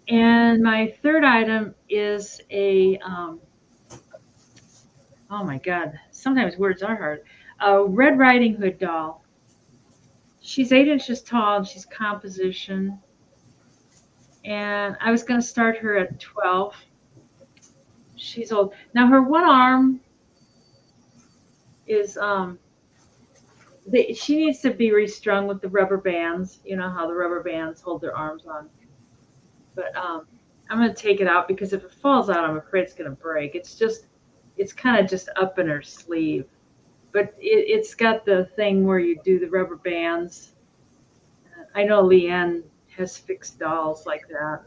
B: And my third item is a, oh my God, sometimes words are hard. A Red Riding Hood doll. She's 8 inches tall and she's composition. And I was going to start her at 12. She's old. Now her one arm is, she needs to be restrung with the rubber bands. You know how the rubber bands hold their arms on. But I'm going to take it out because if it falls out, I'm afraid it's going to break. It's kind of just up in her sleeve. But it's got the thing where you do the rubber bands. I know Leanne has fixed dolls like that.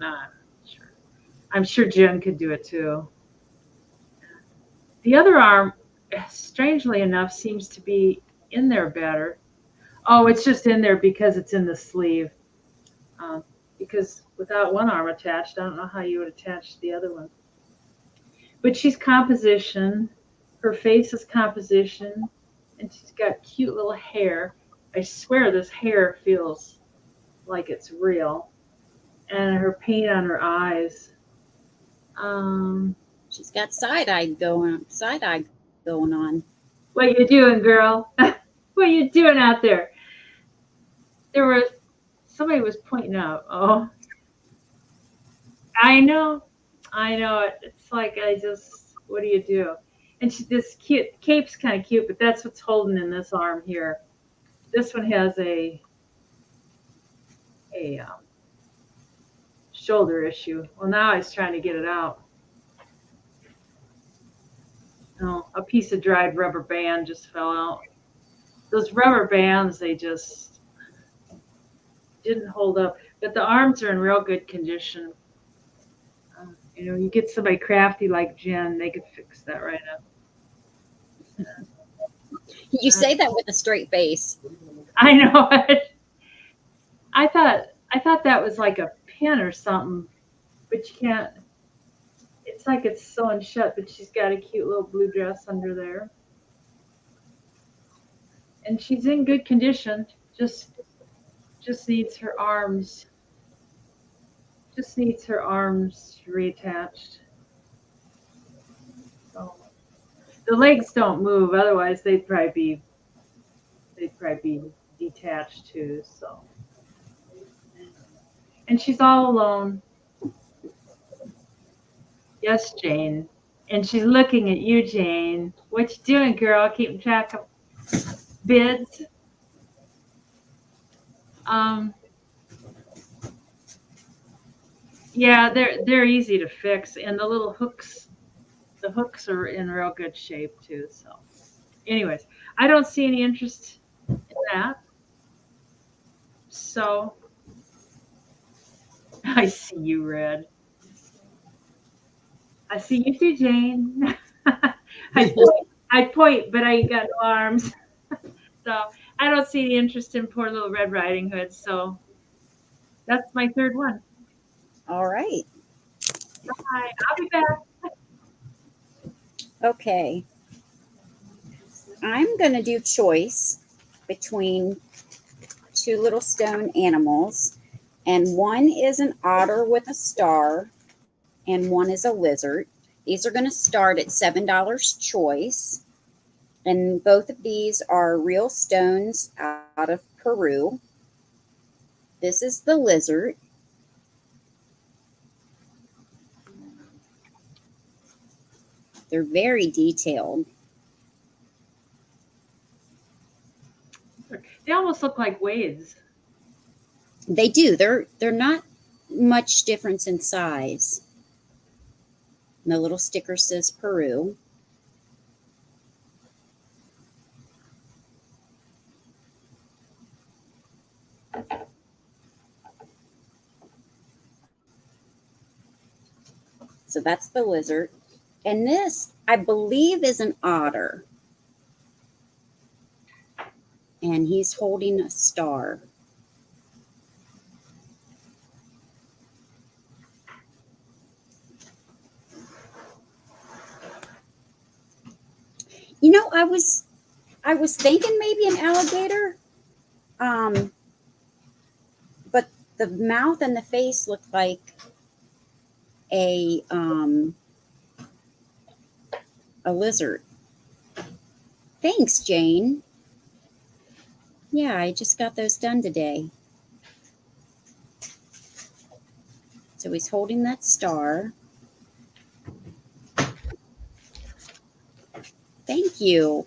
B: I'm sure Jen could do it too. The other arm, strangely enough, seems to be in there better. Oh, it's just in there because it's in the sleeve. Um, because without one arm attached, I don't know how you would attach the other one. But she's composition. Her face is composition. And she's got cute little hair. I swear this hair feels like it's real. And her paint on her eyes.
A: She's got side eye going on.
B: What you doing, girl? What you doing out there? Somebody was pointing out. Oh, I know. It's like what do you do? And this cute cape's kind of cute, but that's what's holding in this arm here. This one has a shoulder issue. Well, now I was trying to get it out. Oh, a piece of dried rubber band just fell out. Those rubber bands, they just didn't hold up. But the arms are in real good condition. You get somebody crafty like Jen, they could fix that right up.
A: You say that with a straight face.
B: I know it. I thought that was like a pin or something, but you can't. It's like it's sewn shut, but she's got a cute little blue dress under there, and she's in good condition. Just needs her arms. Just needs her arms reattached. So the legs don't move, otherwise they'd probably be detached too. So, and she's all alone. Yes, Jane. And she's looking at you, Jane. What you doing, girl? Keeping track of bids. Yeah, they're easy to fix, and the hooks are in real good shape too. So, anyways, I don't see any interest in that. So, I see you, Red. I see you too, Jane. I point, but I ain't got no arms. So I don't see any interest in poor little Red Riding Hood. So that's my third one.
A: All right.
B: Bye. I'll be back.
A: Okay. I'm going to do choice between two little stone animals, and one is an otter with a star, and one is a lizard. These are going to start at $7 choice, and both of these are real stones out of Peru. This is the lizard. They're very detailed.
B: They almost look like waves.
A: They do. They're not much difference in size. And the little sticker says Peru. So that's the lizard. And this, I believe, is an otter. And he's holding a star. I was thinking maybe an alligator. But the mouth and the face look like a lizard. Thanks, Jane. Yeah, I just got those done today. So he's holding that star. Thank you.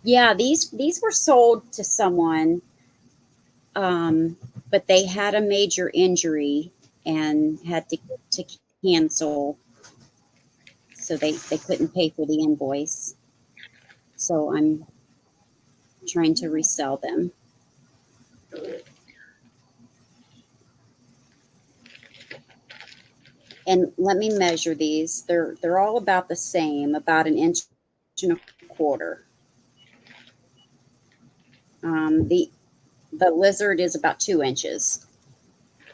A: Yeah, these were sold to someone, but they had a major injury and had to cancel. So they couldn't pay for the invoice. So I'm trying to resell them. And let me measure these. They're all about the same, about an inch and a quarter. The lizard is about 2 inches,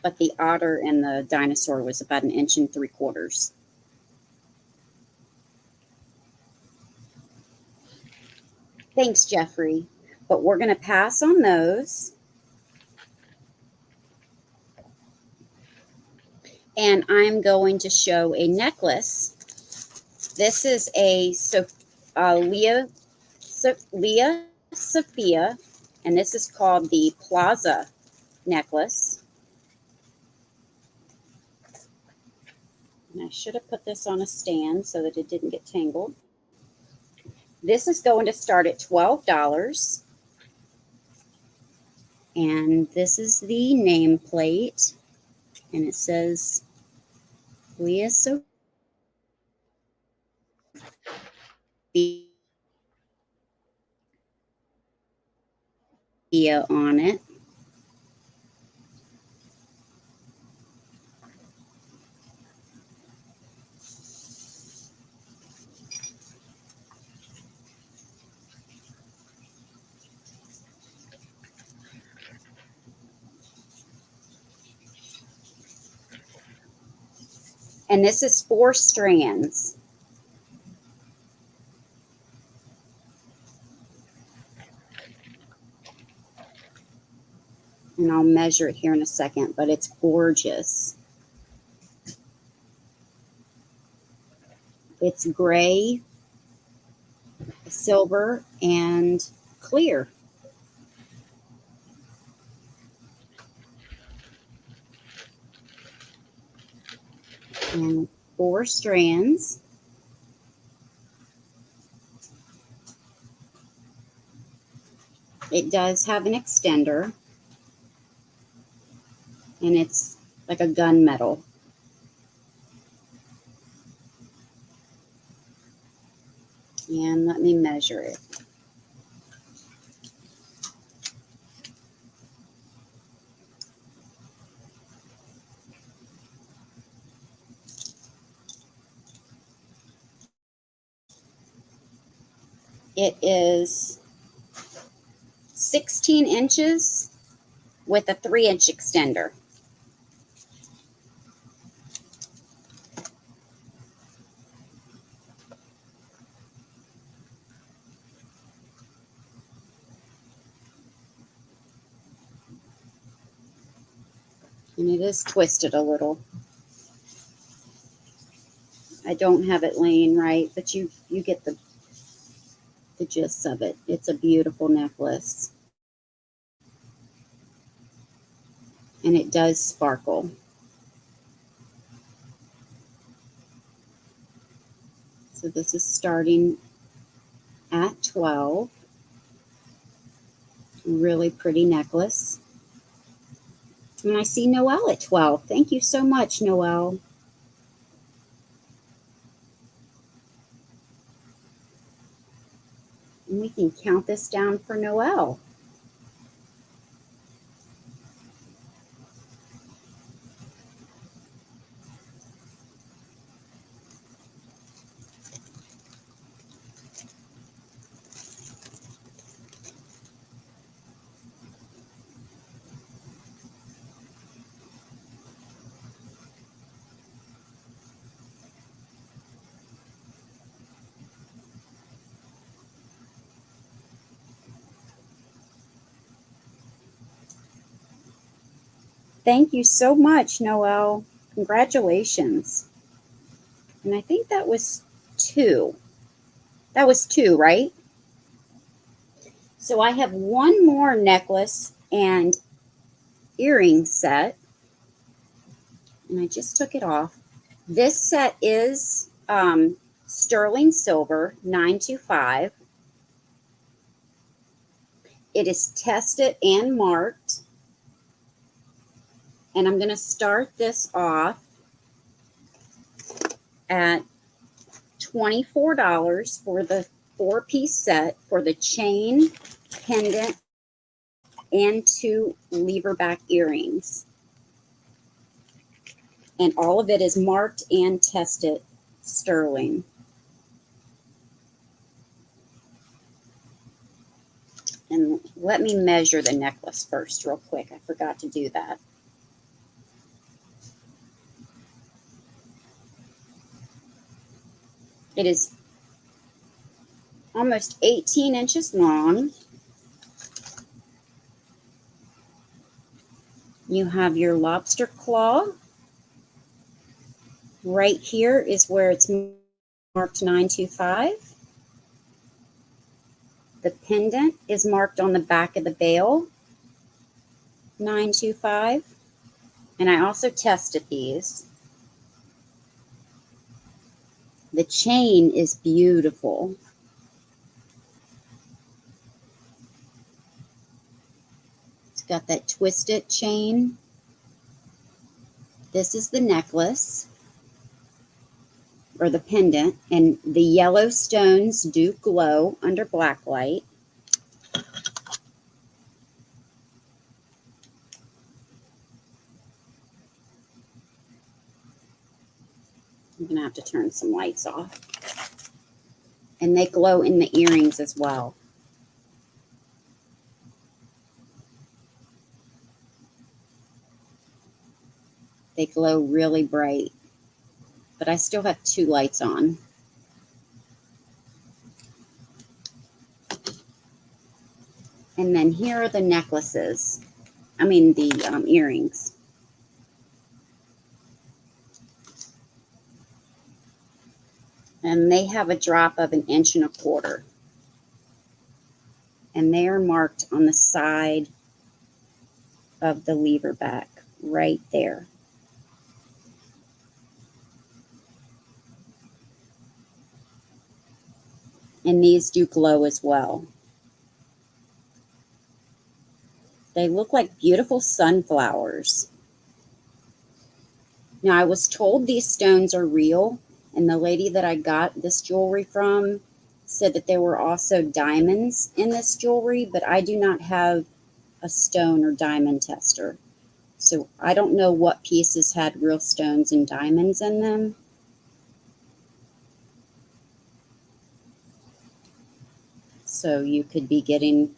A: but the otter and the dinosaur was about an inch and 3/4. Thanks, Jeffrey. But we're going to pass on those. And I'm going to show a necklace. This is a Leah Sophia, and this is called the Plaza necklace. And I should have put this on a stand so that it didn't get tangled. This is going to start at $12. And this is the nameplate. And it says Leah Sophia on it. And this is 4 strands. And I'll measure it here in a second, but it's gorgeous. It's gray, silver, and clear. And 4 strands. It does have an extender, and it's like a gunmetal. And let me measure it. It is 16 inches with a 3-inch extender. And it is twisted a little. I don't have it laying right, but you get the gist of it. It's a beautiful necklace. And it does sparkle. So this is starting at 12. Really pretty necklace. And I see Noelle at 12. Thank you so much, Noelle. And we can count this down for Noelle. Thank you so much, Noelle. Congratulations. And I think that was 2. That was 2, right? So I have one more necklace and earring set. And I just took it off. This set is sterling silver, 925. It is tested and marked. And I'm going to start this off at $24 for the 4-piece set for the chain, pendant, and 2 lever back earrings. And all of it is marked and tested sterling. And let me measure the necklace first real quick. I forgot to do that. It is almost 18 inches long. You have your lobster claw. Right here is where it's marked 925. The pendant is marked on the back of the bail, 925. And I also tested these. The chain is beautiful. It's got that twisted chain. This is the necklace, or the pendant, and the yellow stones do glow under black light. I'm going to have to turn some lights off. And they glow in the earrings as well. They glow really bright, but I still have 2 lights on. And then here are the necklaces. The earrings. And they have a drop of 1.25 inches. And they are marked on the side of the lever back, right there. And these do glow as well. They look like beautiful sunflowers. Now, I was told these stones are real, and the lady that I got this jewelry from said that there were also diamonds in this jewelry, but I do not have a stone or diamond tester. So I don't know what pieces had real stones and diamonds in them. So you could be getting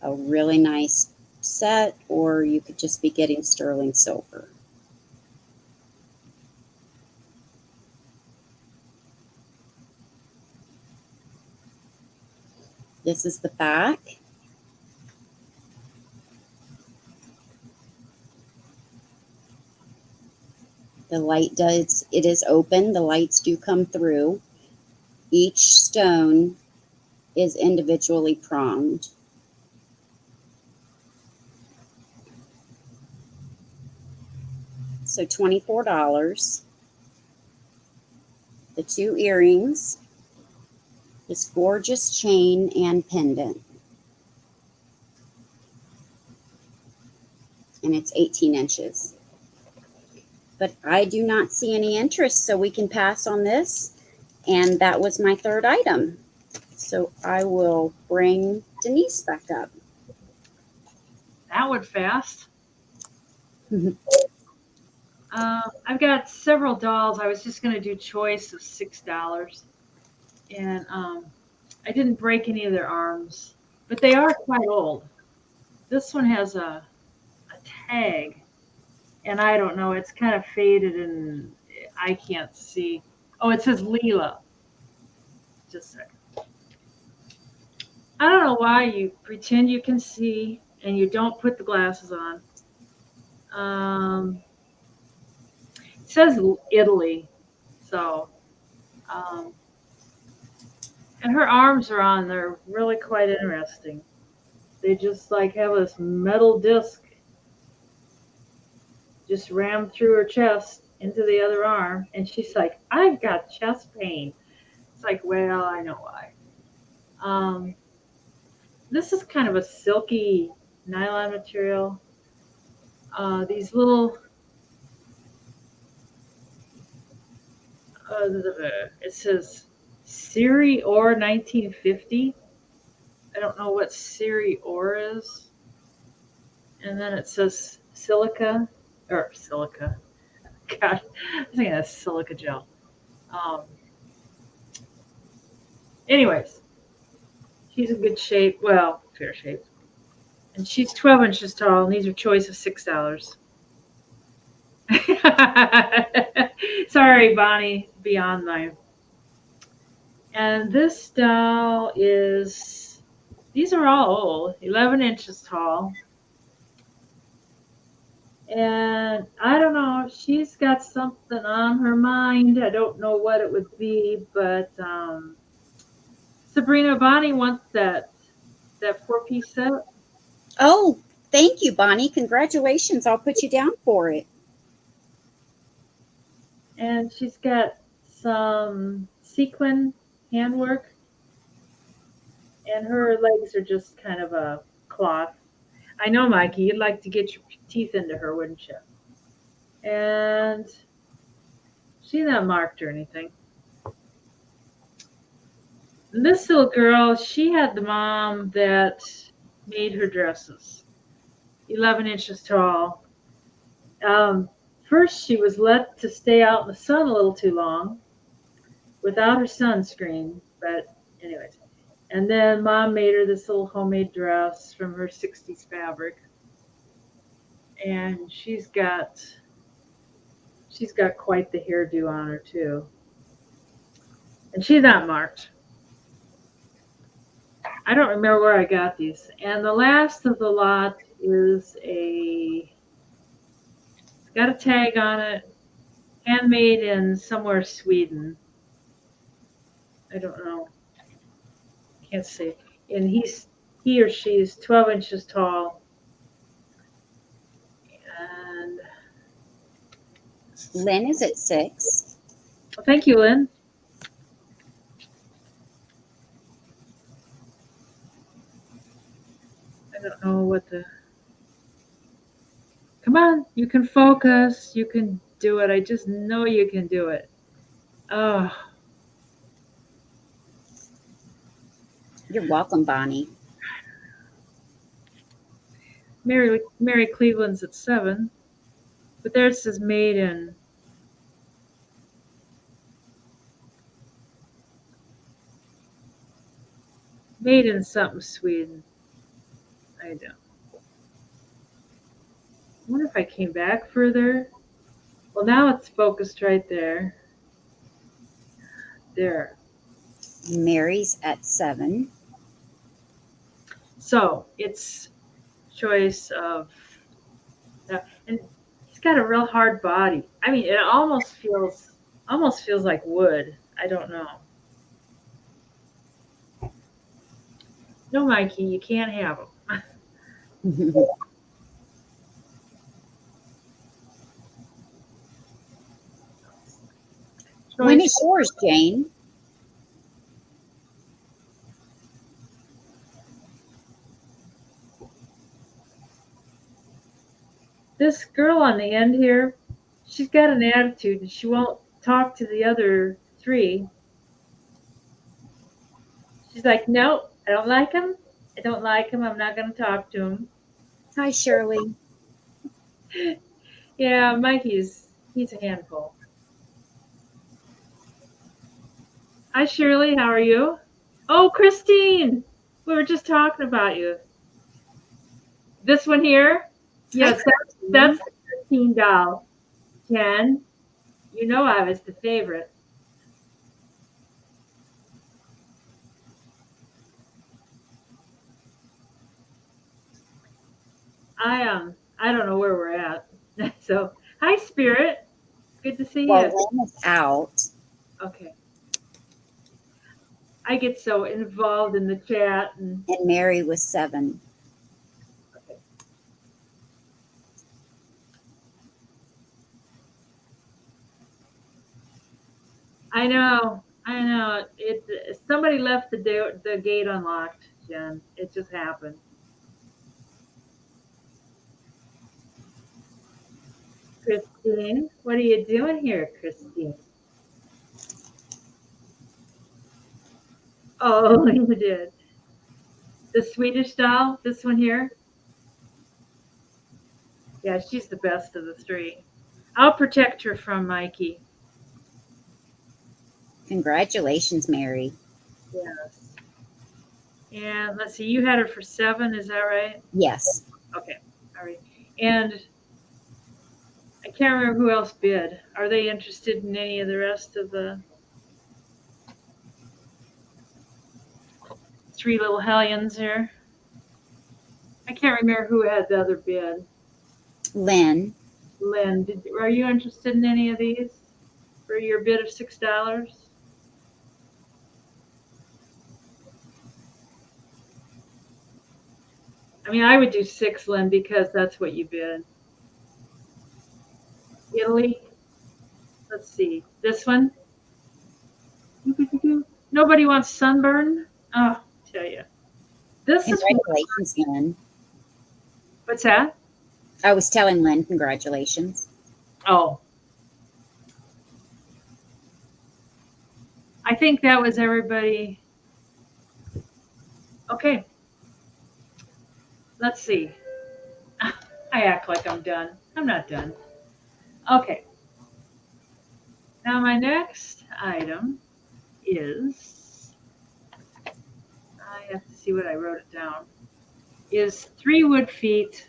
A: a really nice set, or you could just be getting sterling silver. This is the back. It is open. The lights do come through. Each stone is individually pronged. So $24. The 2 earrings, this gorgeous chain and pendant. And it's 18 inches. But I do not see any interest, so we can pass on this. And that was my 3rd item. So I will bring Denise back up.
B: That went fast. I've got several dolls. I was just going to do choice of $6. And I didn't break any of their arms, but they are quite old. This one has a tag, and I don't know, it's kind of faded and I can't see. Oh, it says Leela. Just a second. I don't know why you pretend you can see and you don't put the glasses on. It says Italy, so, and her arms are on. They're really quite interesting. They just like have this metal disc just rammed through her chest into the other arm, and she's like, "I've got chest pain." It's like, well, I know why. This is kind of a silky nylon material. These little, it says Siri Ore 1950. I don't know what Siri Ore is. And then it says silica. God, I was thinking that's silica gel. Um, anyways, she's in good shape. Well, fair shape. And she's 12 inches tall, and these are choice of $6. Sorry, Bonnie, beyond my. And this doll is, these are all old, 11 inches tall. And I don't know, she's got something on her mind. I don't know what it would be, but Sabrina, Bonnie wants that 4-piece set.
A: Oh, thank you, Bonnie. Congratulations. I'll put you down for it.
B: And she's got some sequin handwork, and her legs are just kind of a cloth. I know, Mikey, you'd like to get your teeth into her, wouldn't you? And she's not marked or anything. And this little girl, she had the mom that made her dresses, 11 inches tall. Um, First, she was let to stay out in the sun a little too long without her sunscreen, but anyways. And then mom made her this little homemade dress from her 60s fabric. And she's got quite the hairdo on her too. And she's not marked. I don't remember where I got these. And the last of the lot is it's got a tag on it, handmade in somewhere Sweden. I don't know. Can't see. And he or she is 12 inches tall. And
A: Lynn is at 6.
B: well, thank you, Lynn. I don't know what the. Come on, you can focus. You can do it. I just know you can do it. Oh,
A: You're welcome, Bonnie.
B: Mary Cleveland's at 7, but there it says made in something Sweden. I don't. I wonder if I came back further. Well, now it's focused right there. There.
A: Mary's at 7.
B: So it's choice of, and he's got a real hard body. I mean, it almost feels like wood. I don't know. No, Mikey, you can't have them.
A: When
B: Choice.
A: is yours, Jane?
B: This girl on the end here, she's got an attitude and she won't talk to the other 3. She's like, no, I don't like him. I don't like him. I'm not going to talk to him.
A: Hi, Shirley.
B: Yeah, he's a handful. Hi, Shirley. How are you? Oh, Christine, we were just talking about you. This one here? Yes, that's the Christine doll. Jen, you know I was the favorite. I don't know where we're at. So, hi, Spirit. Good to see
A: Well,
B: you.
A: Lynn is out.
B: Okay. I get so involved in the chat and
A: And Mary was 7.
B: okay. I know. Somebody left the gate unlocked, Jen. It just happened. Christine, what are you doing here, Christine? Oh, you did. The Swedish doll, this one here. Yeah, she's the best of the 3. I'll protect her from Mikey.
A: Congratulations, Mary.
B: Yes. And let's see, you had her for 7, is that right?
A: Yes.
B: Okay. All right. And I can't remember who else bid. Are they interested in any of the rest of the 3 little hellions here? I can't remember who had the other bid.
A: Lynn.
B: Lynn, are you interested in any of these for your bid of $6? I mean, I would do 6, Lynn, because that's what you bid. Italy. Let's see. This one. Nobody wants sunburn. Oh, tell you. This is
A: Congratulations, Lynn.
B: what's that?
A: I was telling Lynn, congratulations.
B: Oh, I think that was everybody. Okay. Let's see. I act like I'm done. I'm not done. Okay. Now my next item is, I have to see what I wrote it down, is 3 wood feet.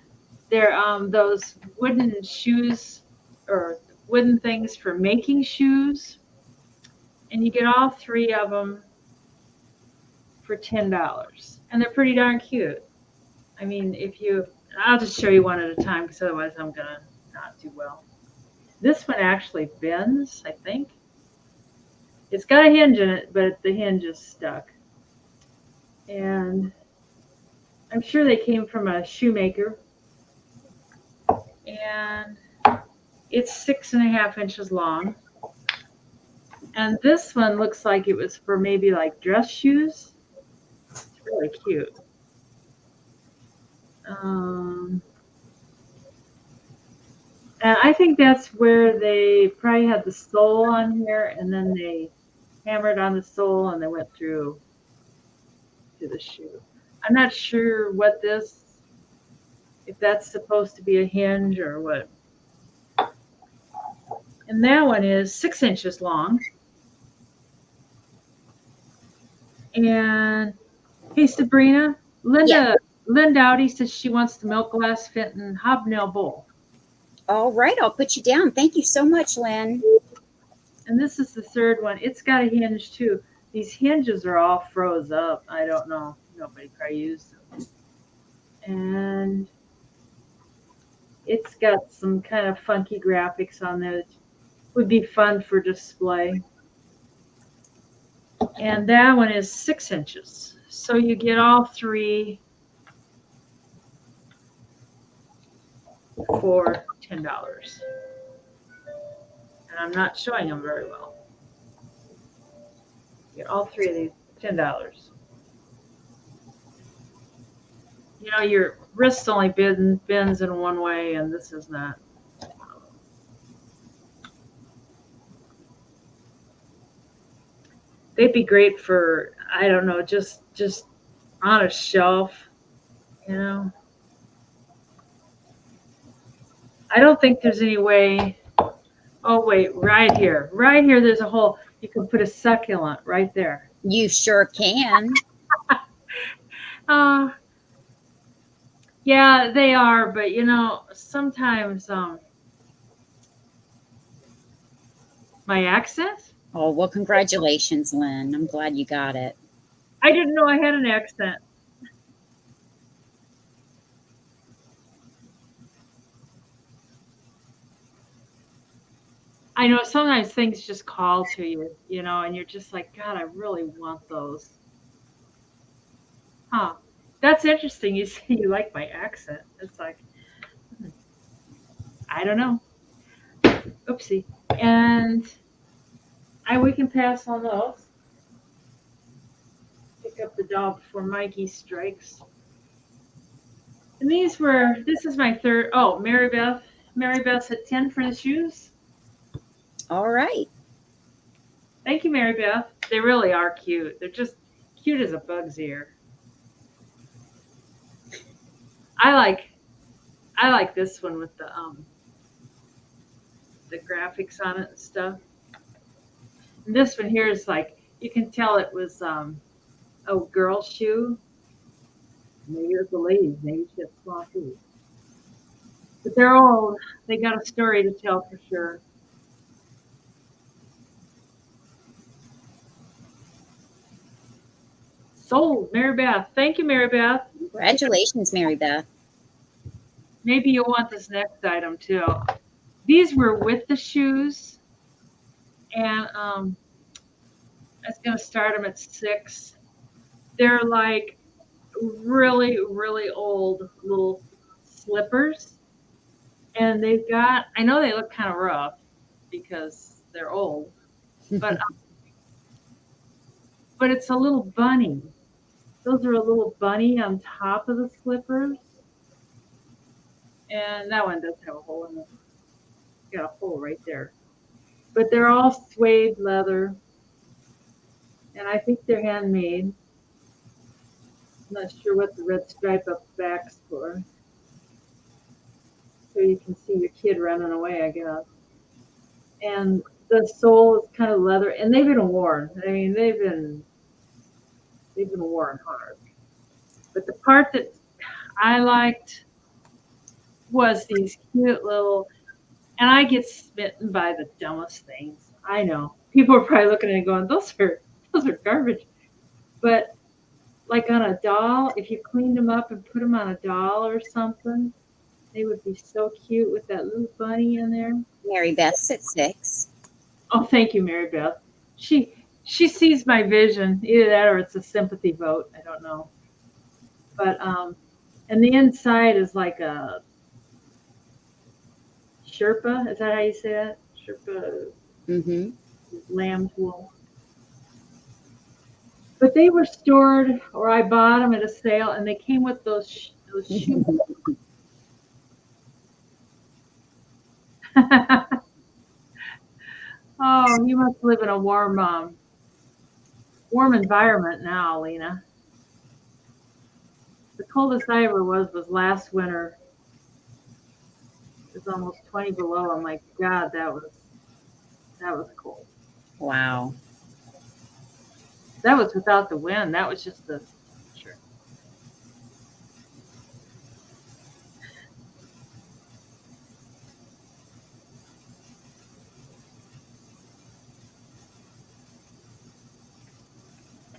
B: They're those wooden shoes or wooden things for making shoes. And you get all 3 of them for $10. And they're pretty darn cute. I mean, I'll just show you one at a time because otherwise I'm going to not do well. This one actually bends, I think. It's got a hinge in it, but the hinge is stuck. And I'm sure they came from a shoemaker. And it's 6.5 inches long. And this one looks like it was for maybe like dress shoes. It's really cute. And I think that's where they probably had the sole on here, and then they hammered on the sole and they went through to the shoe. I'm not sure if that's supposed to be a hinge or what. And that one is 6 inches long. And hey, Sabrina,
A: Yeah.
B: Linda Dowdy says she wants the milk glass Fenton hobnail bowl.
A: All right, I'll put you down. Thank you so much, Lynn.
B: And this is the 3rd one. It's got a hinge too. These hinges are all froze up. I don't know. Nobody probably used them. And it's got some kind of funky graphics on there. Would be fun for display. And that one is 6 inches. So you get all 3 for $10. And I'm not showing them very well. You get all 3 of these $10. You know, your wrist only bends in one way, and this is not. They'd be great for, I don't know, just on a shelf, you know. I don't think there's any way. Oh wait, right here, there's a hole. You can put a succulent right there.
A: You sure can.
B: Yeah, they are, but you know, sometimes my accent.
A: Oh, well, congratulations, Lynn. I'm glad you got it.
B: I didn't know I had an accent. I know sometimes things just call to you, you know, and you're just like, God, I really want those. Huh. That's interesting. You say you like my accent. It's like, I don't know. Oopsie. And we can pass on those. Pick up the doll before Mikey strikes. And this is my 3rd. Oh, Mary Beth. Mary Beth said 10 for the shoes.
A: All right.
B: Thank you, Mary Beth. They really are cute. They're just cute as a bug's ear. I like this one with the the graphics on it and stuff. And this one here is like, you can tell it was a girl shoe. Maybe it was a lady's. Maybe she had small feet. But they're old. They got a story to tell for sure. Sold, Mary Beth. Thank you, Mary Beth.
A: Congratulations, Mary Beth.
B: Maybe you'll want this next item too. These were with the shoes, and I was gonna start them at 6. They're like really, really old little slippers, and they've got. I know they look kind of rough because they're old, but but it's a little bunny. Those are a little bunny on top of the slippers, and that one does have a hole in it. Got a hole right there. But they're all suede leather, and I think they're handmade. I'm not sure what the red stripe up the back's for. So you can see your kid running away, I guess. And the sole is kind of leather, and they've been worn. I mean, they've been worn hard. But the part that I liked was these cute little, and I get smitten by the dumbest things. I know. People are probably looking at it going, those are garbage. But like on a doll, if you cleaned them up and put them on a doll or something, they would be so cute with that little bunny in there.
A: Mary Beth's at 6.
B: Oh, thank you, Mary Beth. She sees my vision. Either that or it's a sympathy vote. I don't know. But and the inside is like a Sherpa. Is that how you say that? Sherpa.
A: Mm-hmm.
B: Lamb's wool. But they were stored, or I bought them at a sale, and they came with those shoes. Oh, you must live in a warm environment now, Lena. The coldest I ever was last winter. It was almost 20 below. I'm like, God, that was cold.
A: Wow.
B: That was without the wind. That was just the sure.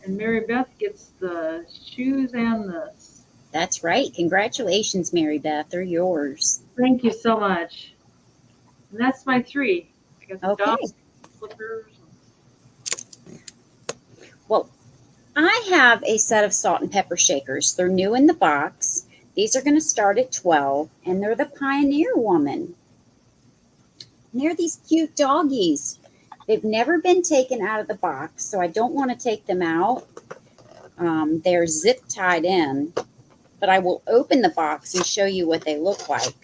B: And Mary Beth gets the shoes and this.
A: That's right. Congratulations, Mary Beth. They're yours.
B: Thank you so much. And that's my 3. I got the
A: Okay.
B: dog slippers.
A: Well, I have a set of salt and pepper shakers. They're new in the box. These are going to start at 12, and they're the Pioneer Woman. And they're these cute doggies. They've never been taken out of the box, so I don't want to take them out. They're zip tied in, but I will open the box and show you what they look like.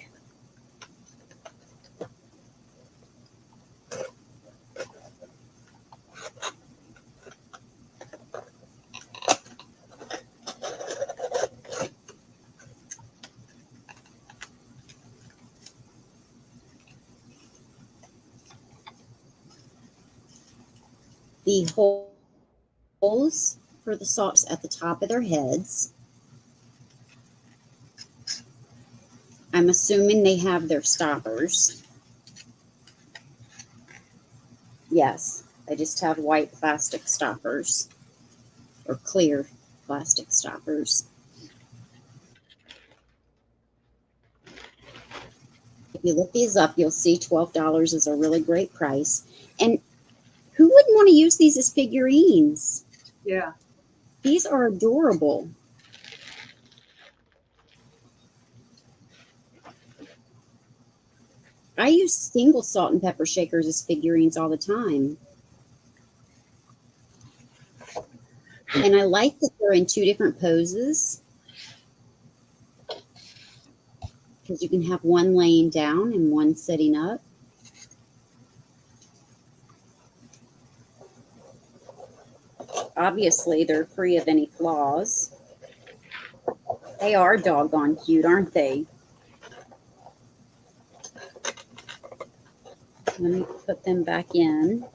A: The holes for the socks at the top of their heads. I'm assuming they have their stoppers. Yes, they just have white plastic stoppers or clear plastic stoppers. If you look these up, you'll see $12 is a really great price. And who wouldn't want to use these as figurines?
B: Yeah.
A: These are adorable. I use single salt and pepper shakers as figurines all the time. And I like that they're in 2 different poses, because you can have one laying down and one sitting up. Obviously, they're free of any flaws. They are doggone cute, aren't they? Let me put them back in,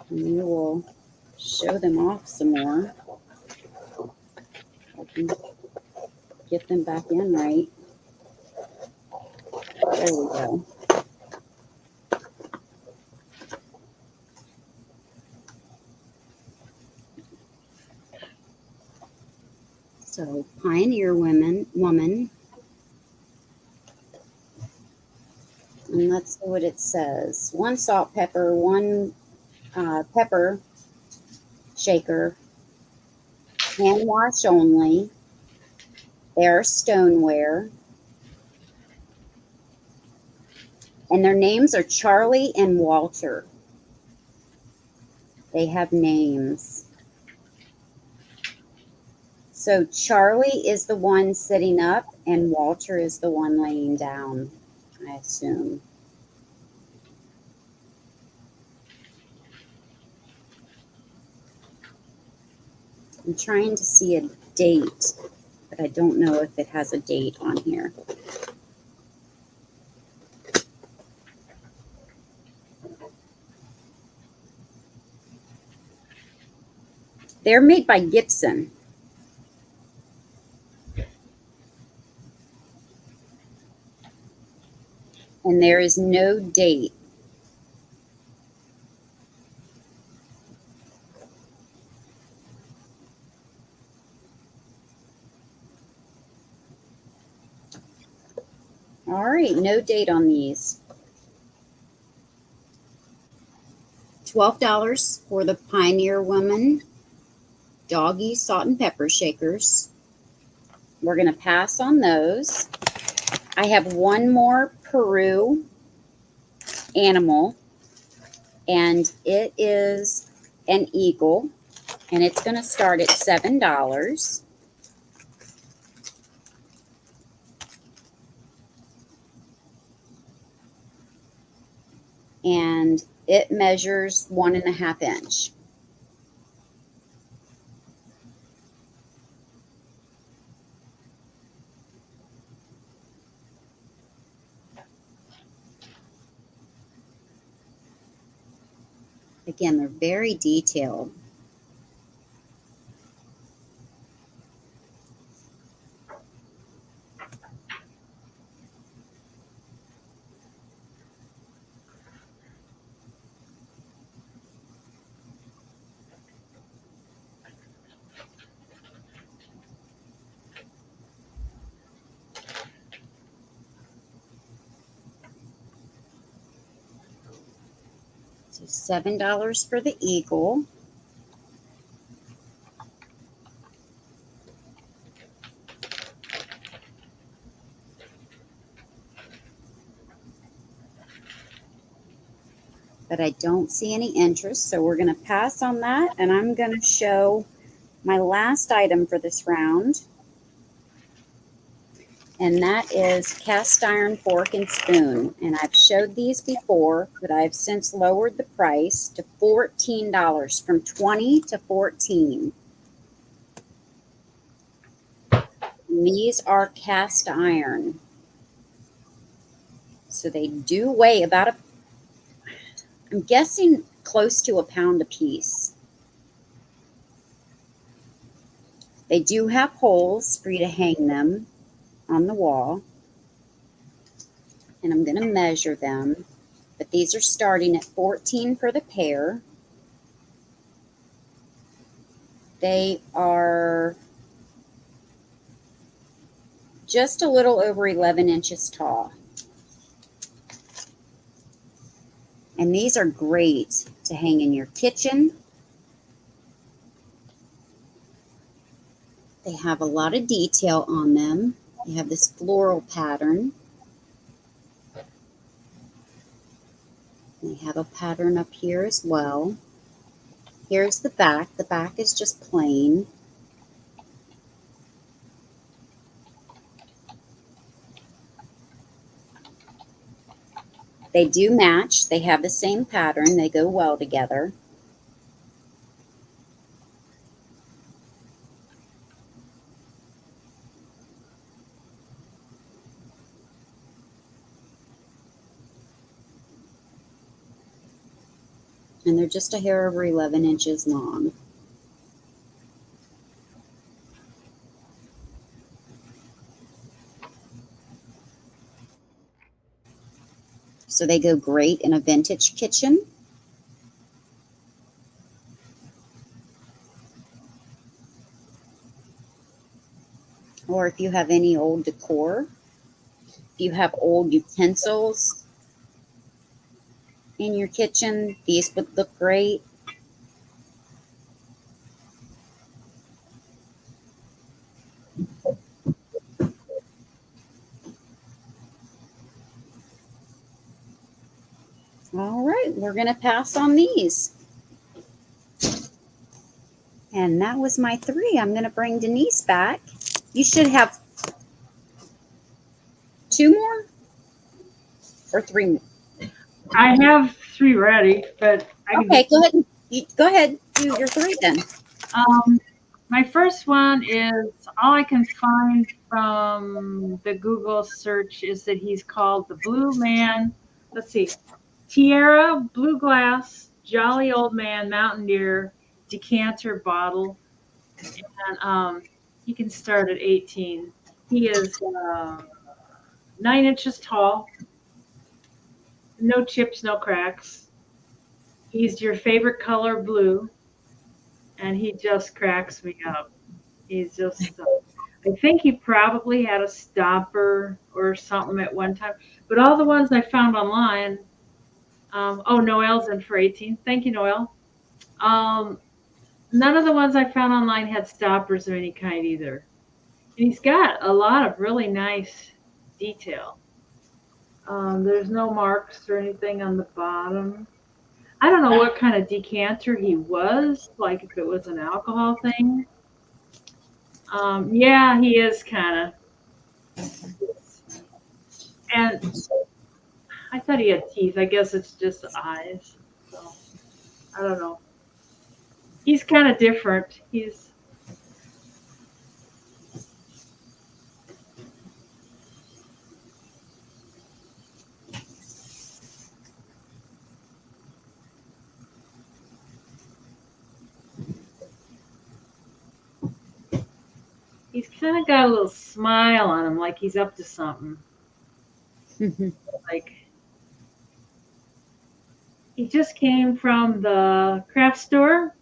A: and we will show them off some more. I can get them back in right. There we go. So, Pioneer woman, and let's see what it says. 1 salt pepper, 1 pepper shaker, hand wash only. They are stoneware. And their names are Charlie and Walter. They have names. So Charlie is the one sitting up, and Walter is the one laying down, I assume. I'm trying to see a date, but I don't know if it has a date on here. They're made by Gibson. And there is no date. All right, no date on these. $12 for the Pioneer Woman Doggy Salt and Pepper Shakers. We're going to pass on those. I have one more Peru animal, and it is an eagle, and it's going to start at $7. And it measures 1.5 inch. Again, they're very detailed. So $7 for the eagle. But I don't see any interest, so we're going to pass on that, and I'm going to show my last item for this round, and that is cast iron fork and spoon. And I've showed these before, but I've since lowered the price to $14, from $20 to $14. And these are cast iron, so they do weigh about I'm guessing close to a pound a piece. They do have holes for you to hang them on the wall. And I'm going to measure them. But these are starting at $14 for the pair. They are just a little over 11 inches tall. And these are great to hang in your kitchen. They have a lot of detail on them. They have this floral pattern. They have a pattern up here as well. Here's the back. The back is just plain. They do match. They have the same pattern. They go well together. and they're just a hair over 11 inches long. So they go great in a vintage kitchen. Or if you have any old decor, if you have old utensils in your kitchen, these would look great. All right, we're going to pass on these. And that was my 3. I'm going to bring Denise back. You should have 2 more or 3 more.
B: I have 3 ready, but I can
A: Okay, go ahead. Go ahead. Do your 3 then.
B: My first one is all I can find from the Google search is that he's called the Blue Man. Let's see, Tierra Blue Glass Jolly Old Man Mountain Deer decanter bottle, and he can start at 18. He is 9 inches tall, no chips, no cracks. He's your favorite color, blue, and he just cracks me up. He's just, I think he probably had a stopper or something at one time. But all the ones I found online, oh, Noel's in for 18. Thank you, Noel. None of the ones I found online had stoppers of any kind either. And he's got a lot of really nice detail. There's no marks or anything on the bottom. I don't know what kind of decanter he was, like if it was an alcohol thing. Yeah, he is kind of. And I thought he had teeth. I guess it's just eyes. So I don't know. He's kind of different. He's kind of got a little smile on him, like he's up to something. Like he just came from the craft store,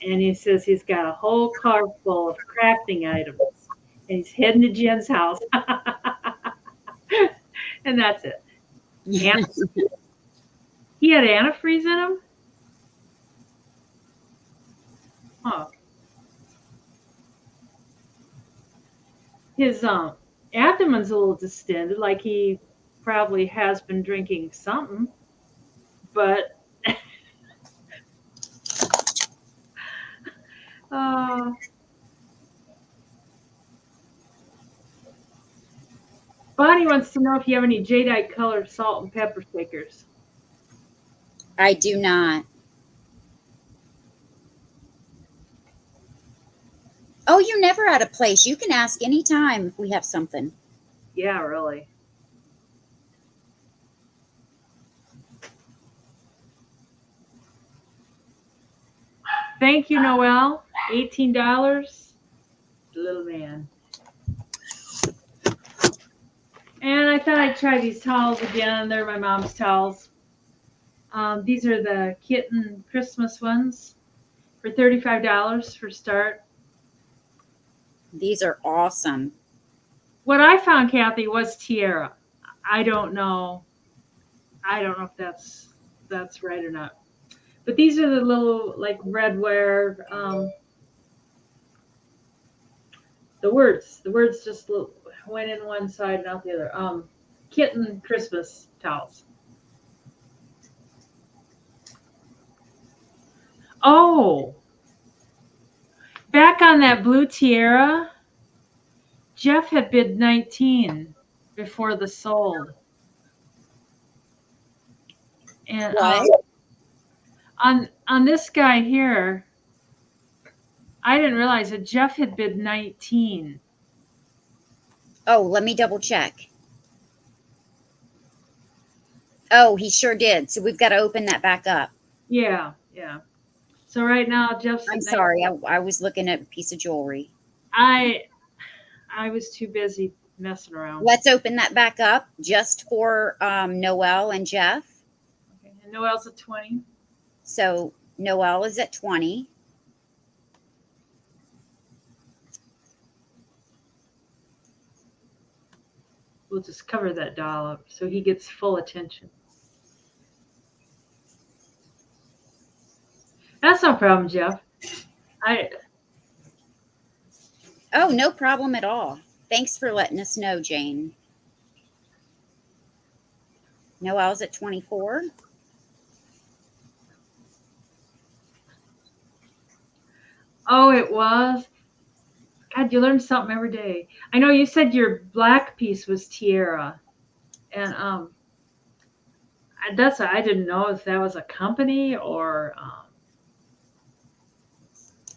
B: and he says he's got a whole car full of crafting items, and he's heading to Jen's house, and that's it. He had antifreeze in him. Huh. His abdomen's a little distended, like he probably has been drinking something, but uh, Bonnie wants to know if you have any jadeite colored salt and pepper shakers.
A: I do not. Oh, you're never out of place. You can ask anytime if we have something.
B: Yeah, really. Thank you, Noel. $18. Little man. And I thought I'd try these towels again. They're my mom's towels. These are the kitten Christmas ones for $35 for start.
A: These are awesome.
B: What I found, Kathy, was Tierra. I don't know. I don't know if that's right or not. But these are the little like redware. The words just went in one side and out the other. Kitten Christmas towels. Oh, back on that blue Tierra, Jeff had bid 19 before the sold. And
A: What?
B: on this guy here, I didn't realize that Jeff had bid 19.
A: Oh, let me double check. Oh, he sure did. So we've got to open that back up.
B: Yeah, yeah. So right now, Jeff's
A: I'm
B: at
A: sorry, I was looking at a piece of jewelry.
B: I I was too busy messing around.
A: Let's open that back up just for Noel and Jeff.
B: Okay, and Noel's at 20.
A: So Noel is at 20.
B: We'll just cover that doll up so he gets full attention. That's no problem, Jeff. I
A: Oh, no problem at all. Thanks for letting us know, Jane. Noel's at 24.
B: Oh, it was. God, you learn something every day. I know you said your black piece was Tierra, and that's I didn't know if that was a company or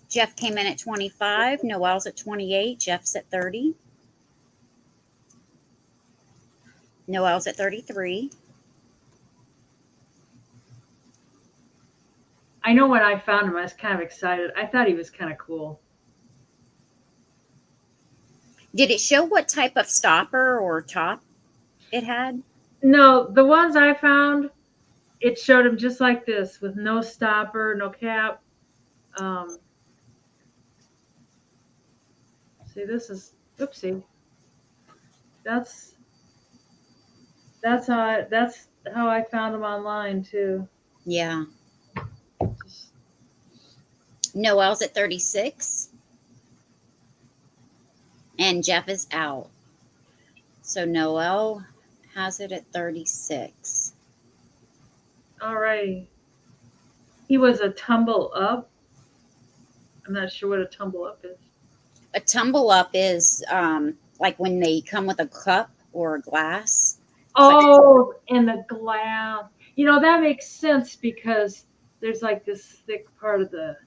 A: Jeff came in at 25. Noel's at 28. Jeff's at 30. Noel's at 33.
B: I know when I found him, I was kind of excited. I thought he was kind of cool.
A: Did it show what type of stopper or top it had?
B: No, the ones I found, it showed him just like this with no stopper, no cap. Um, see, this is oopsie. That's that's how I found him online too.
A: Yeah.
B: Just,
A: Noel's at 36. And Jeff is out. So Noel has it at 36.
B: all right. He was a tumble up. I'm not sure what a tumble up is.
A: A tumble up is like when they come with a cup or a glass. It's like,
B: Oh, and the glass. You know, that makes sense because there's like this thick part of the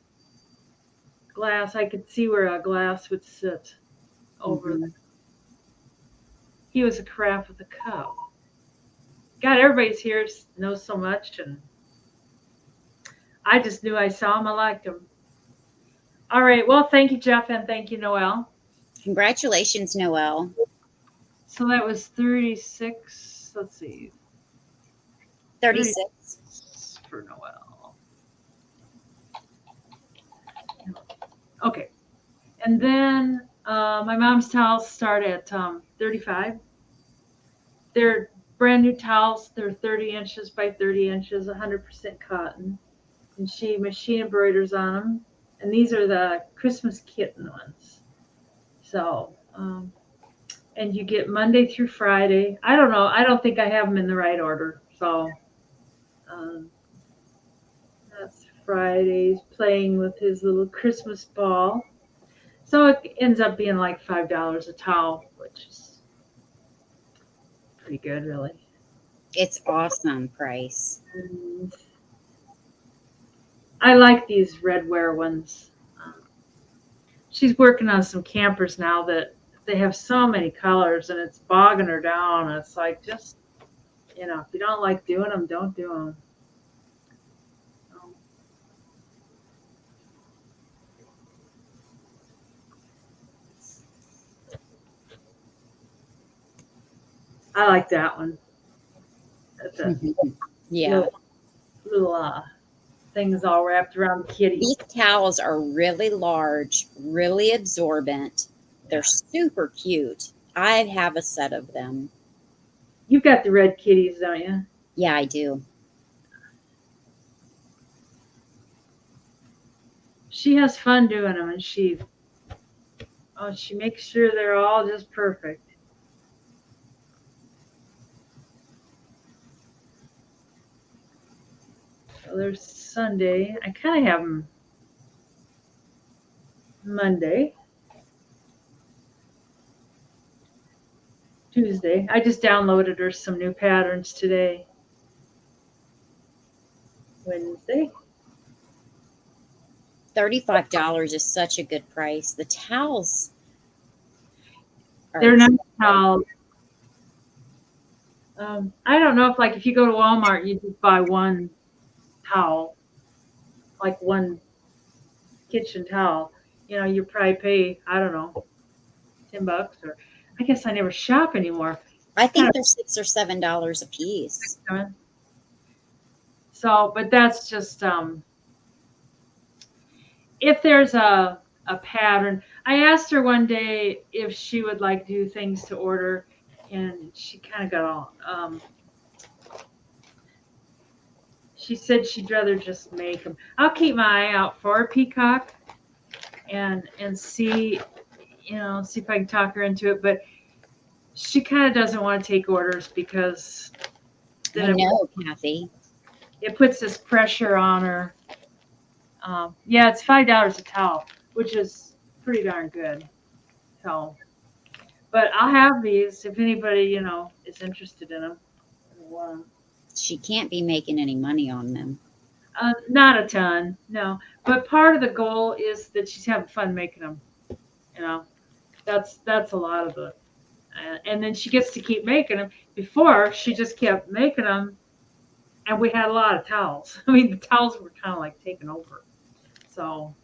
B: glass. I could see where a glass would sit over.
A: mhm.
B: He was a craft with a cup. God, everybody's here knows so much, and I just knew I saw him. I liked him. All right. Well, thank you, Jeff, and thank you, Noel.
A: Congratulations, Noel.
B: So that was 36. Let's see.
A: 36.
B: 36 for Noel. Okay. And then my mom's towels start at 35. They're brand new towels. They're 30 inches by 30 inches, 100% cotton. And she machine embroiders on them. And these are the Christmas kitten ones. So, and you get Monday through Friday. I don't know. I don't think I have them in the right order. So, um, that's Fridays playing with his little Christmas ball. So it ends up being like $5 a towel, which is pretty good, really.
A: It's awesome price.
B: And I like these redware ones. Um, she's working on some campers now that they have so many colors and it's bogging her down. It's like just, if you don't like doing them, don't do them. I like that one. That's a
A: Yeah.
B: little things all wrapped around the kitty.
A: These towels are really large, really absorbent. They're super cute. I have a set of them.
B: You've got the red kitties, don't you?
A: Yeah, I do.
B: She has fun doing them, and she makes sure they're all just perfect. So there's Sunday. I kind of have them Monday, Tuesday. I just downloaded her some new patterns today. Wednesday.
A: $35 is such a good price. The towels are
B: They're nice towels. I don't know if you go to Walmart, you just buy one towel. like one kitchen towel, you probably pay, I don't know, $10, or I guess I never shop anymore.
A: I
B: Kind
A: think they're $6 or $7 a piece.
B: of, so, but that's just, if there's a pattern. I asked her one day if she would like do things to order, and she kind of got all, she said she'd rather just make them. I'll keep my eye out for a peacock and see, see if I can talk her into it. But she kind of doesn't want to take orders because
A: I
B: then
A: know, Kathy.
B: it puts this pressure on her. Yeah, it's $5 a towel, which is pretty darn good. So, but I'll have these if anybody is interested in them.
A: She can't be making any money on them.
B: Not a ton, no. But part of the goal is that she's having fun making them. You know, that's a lot of it. And then she gets to keep making them. Before, she just kept making them, and we had a lot of towels. I mean, the towels were kind of like taken over. So,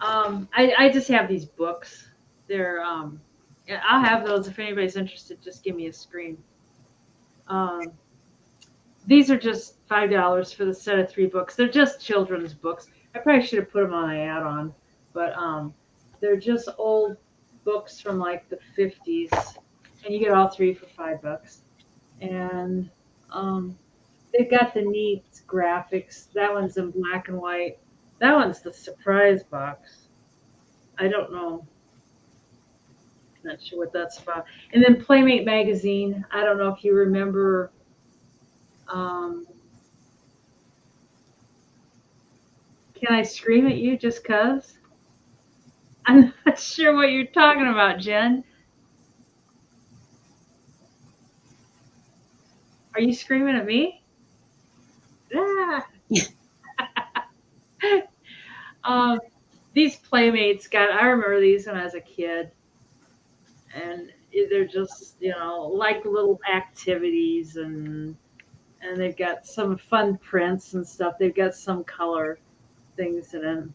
B: I just have these books. They're yeah, I'll have those if anybody's interested. Just give me a screen. Um, these are just $5 for the set of 3 books. They're just children's books. I probably should have put them on an add-on, but they're just old books from like the 50s, and you get all 3 for $5. And they've got the neat graphics. That one's in black and white. That one's the surprise box. I don't know. Not sure what that's about. And then Playmate magazine. I don't know if you remember. Um, can I scream at you just 'cause? I'm not sure what you're talking about, Jen. Are you screaming at me? Ah. um, these Playmates I remember these when I was a kid, and they're just like little activities, and they've got some fun prints and stuff. They've got some color things in them.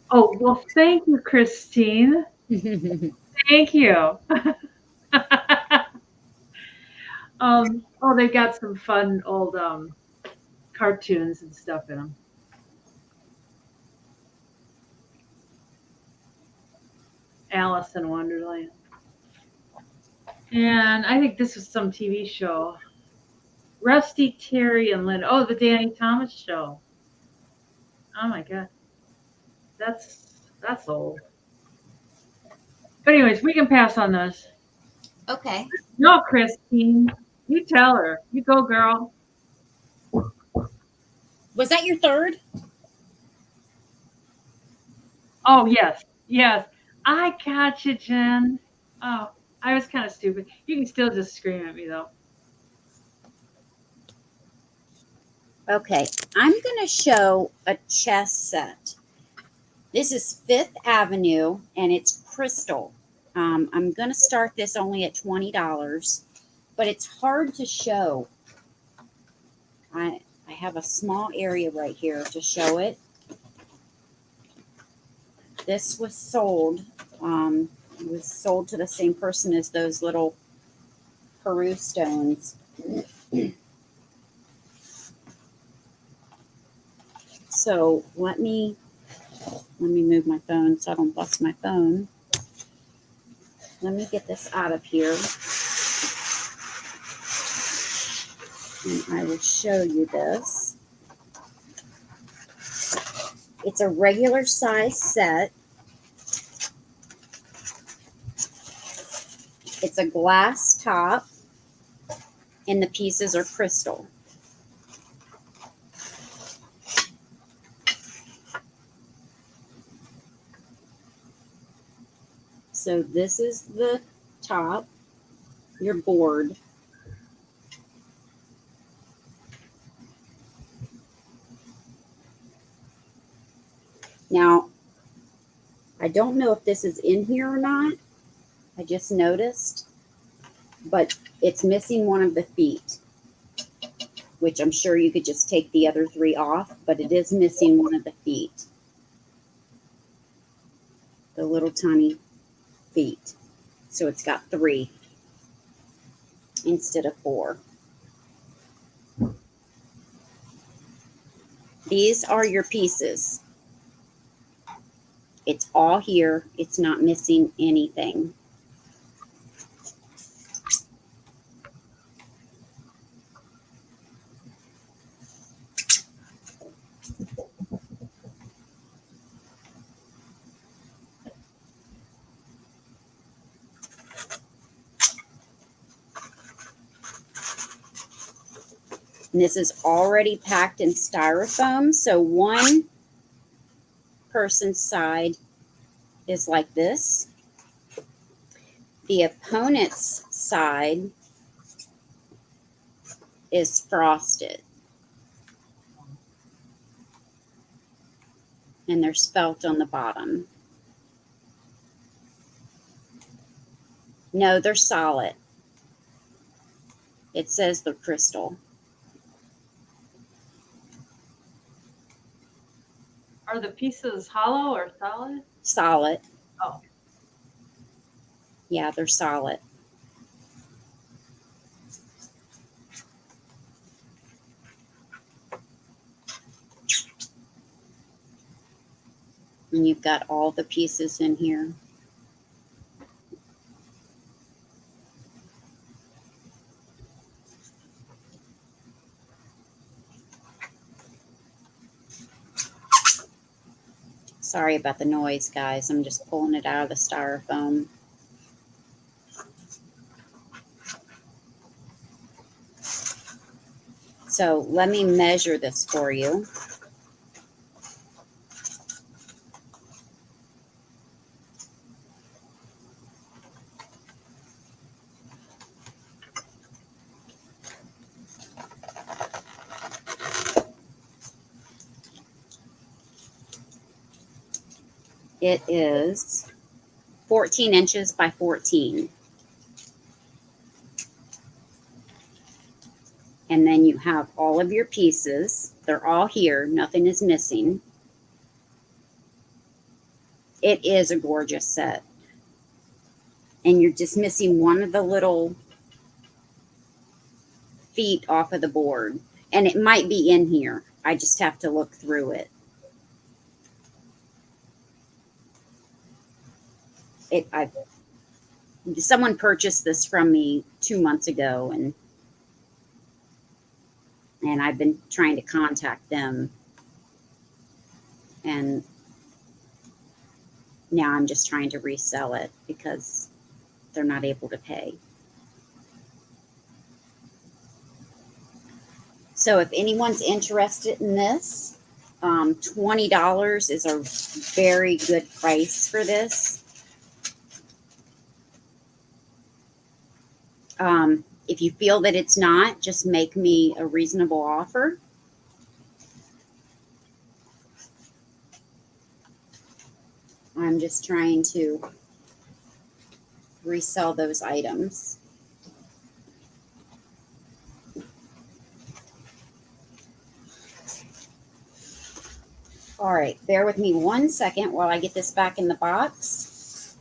B: Oh, well, thank you, Christine. Thank you. Oh, they've got some fun old cartoons and stuff in them. Alice in Wonderland. And I think this was some TV show. Rusty, Terry, and Lynn. Oh, the Danny Thomas show. Oh my God, that's old. But anyways, we can pass on those.
A: Okay.
B: No, Christine, you tell her. You go, girl.
A: Was that your third?
B: Oh yes, yes. I got you, Jen. Oh, I was kind of stupid. You can still just scream at me though.
A: Okay. I'm going to show a chess set. This is Fifth Avenue, and it's crystal. I'm going to start this only at $20, but it's hard to show. I have a small area right here to show it. This was sold. It was sold to the same person as those little Peru stones. So let me move my phone so I don't bust my phone. Let me get this out of here. And I will show you this. It's a regular size set. It's a glass top, and the pieces are crystal. So this is the top, your board. Now, I don't know if this is in here or not. I just noticed, but it's missing one of the feet. which I'm sure you could just take the other 3 off, but it is missing one of the feet. The little tiny feet. So it's got 3 instead of 4. These are your pieces. It's all here. It's not missing anything. And this is already packed in styrofoam. So one person's side is like this. The opponent's side is frosted. And there's felt on the bottom. No, they're solid. It says they're crystal.
B: Are the pieces hollow or solid?
A: Solid.
B: Oh.
A: Yeah, they're solid. And you've got all the pieces in here. Sorry about the noise, guys. I'm just pulling it out of the styrofoam. So let me measure this for you. It is 14 inches by 14. And then you have all of your pieces. They're all here. Nothing is missing. It is a gorgeous set. And you're just missing one of the little feet off of the board. And it might be in here. I just have to look through it. Someone purchased this from me 2 months ago, and I've been trying to contact them, and now I'm just trying to resell it because they're not able to pay. So if anyone's interested in this, $20 is a very good price for this. If you feel that it's not, just make me a reasonable offer. I'm just trying to resell those items. All right, bear with me 1 second while I get this back in the box.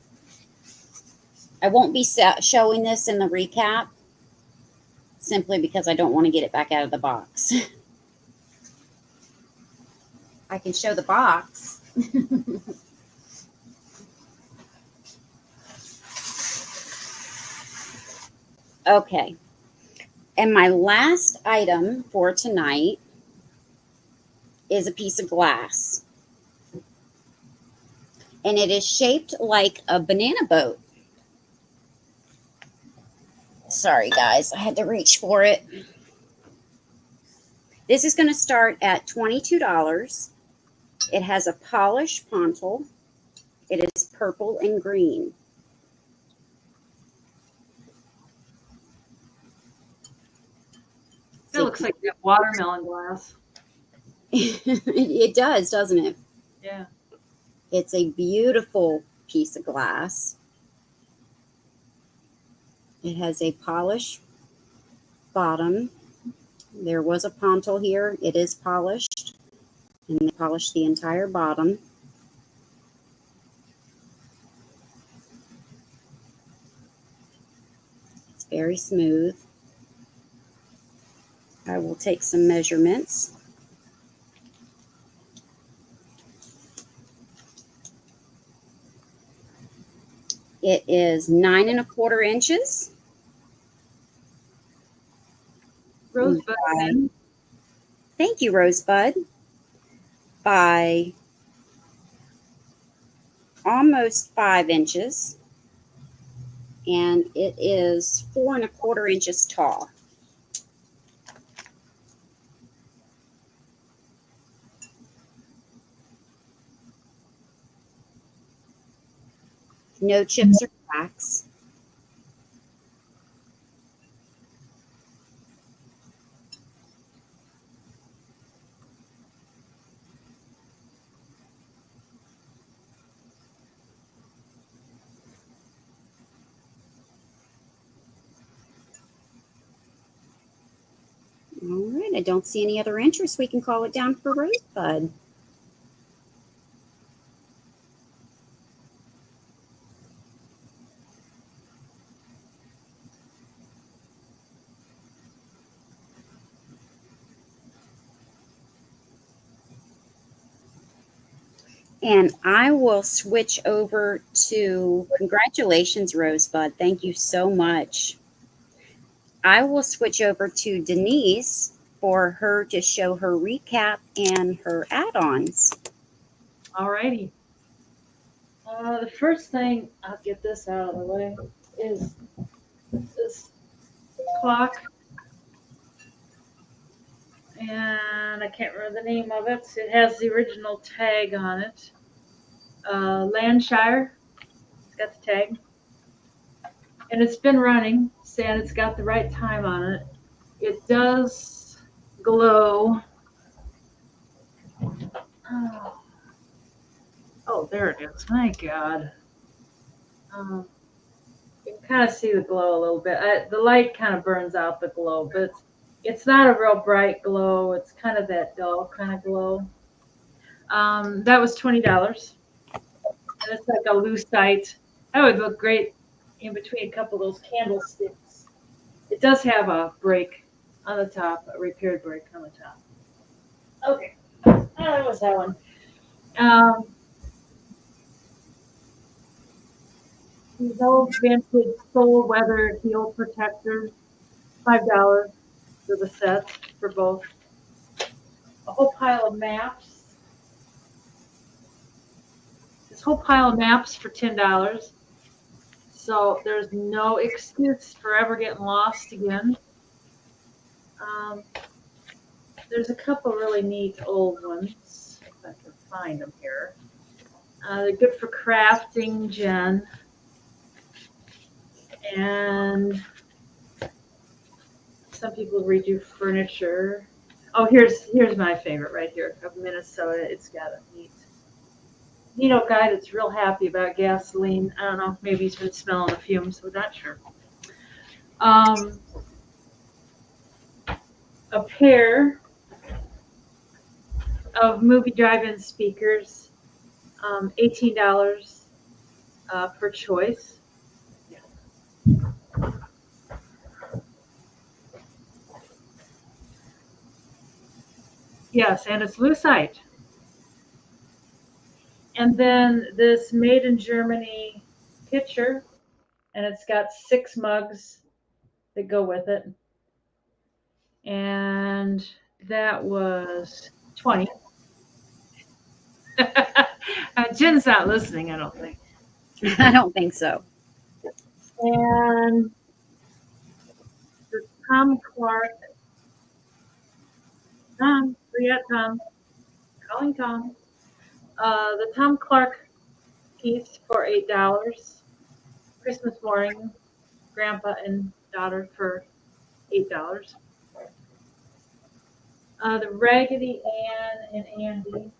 A: I won't be showing this in the recap, simply because I don't want to get it back out of the box. I can show the box. Okay. And my last item for tonight is a piece of glass. And it is shaped like a banana boat. Sorry, guys. I had to reach for it. This is going to start at $22. It has a polished pontil. It is purple and green.
B: It looks like that watermelon glass.
A: It does, doesn't it?
B: Yeah.
A: It's a beautiful piece of glass. It has a polished bottom There was a pontal here. It is polished, and they polished the entire bottom. It's very smooth. I will take some measurements. It is 9¼ inches.
B: Rosebud.
A: Thank you, Rosebud. By almost 5 inches. And it is 4¼ inches tall. No chips or cracks. All right, I don't see any other interest. We can call it down for Rosebud. And I will switch over to, congratulations, Rosebud. Thank you so much. I will switch over to Denise for her to show her recap and her add-ons.
B: All righty. The first thing, I'll get this out of the way, is this clock. And I can't remember the name of it. It has the original tag on it. Landshire. It's got the tag. And it's been running, and it's got the right time on it. It does glow. Oh, there it is. My God. You can kind of see the glow a little bit. The light kind of burns out the glow, but it's not a real bright glow. It's kind of that dull kind of glow. That was $20. And it's like a lucite. That would look great in between a couple of those candlesticks. It does have a break on the top, a repaired break on the top. Okay, that was that one. These old vintage soul weather heel protectors, $5 for the set for both. A whole pile of maps. This whole pile of maps for $10. So there's no excuse for ever getting lost again. There's a couple really neat old ones, if I can find them here. They're good for crafting, Jen. And some people redo furniture. Oh, here's my favorite right here of Minnesota. It's got a neat old guy that's real happy about gasoline. I don't know, maybe he's been smelling the fumes, so not sure. A pair of movie drive-in speakers, $18 per choice. Yes, and it's lucite. And then this made in Germany pitcher, and it's got 6 mugs that go with it. And that was 20. Jen's not listening, I don't think.
A: I don't think so.
B: And the Tom Clark. Tom, where you at, Tom? Calling Tom. The Tom Clark piece for $8. Christmas morning, Grandpa and daughter for $8. The Raggedy Ann and Andy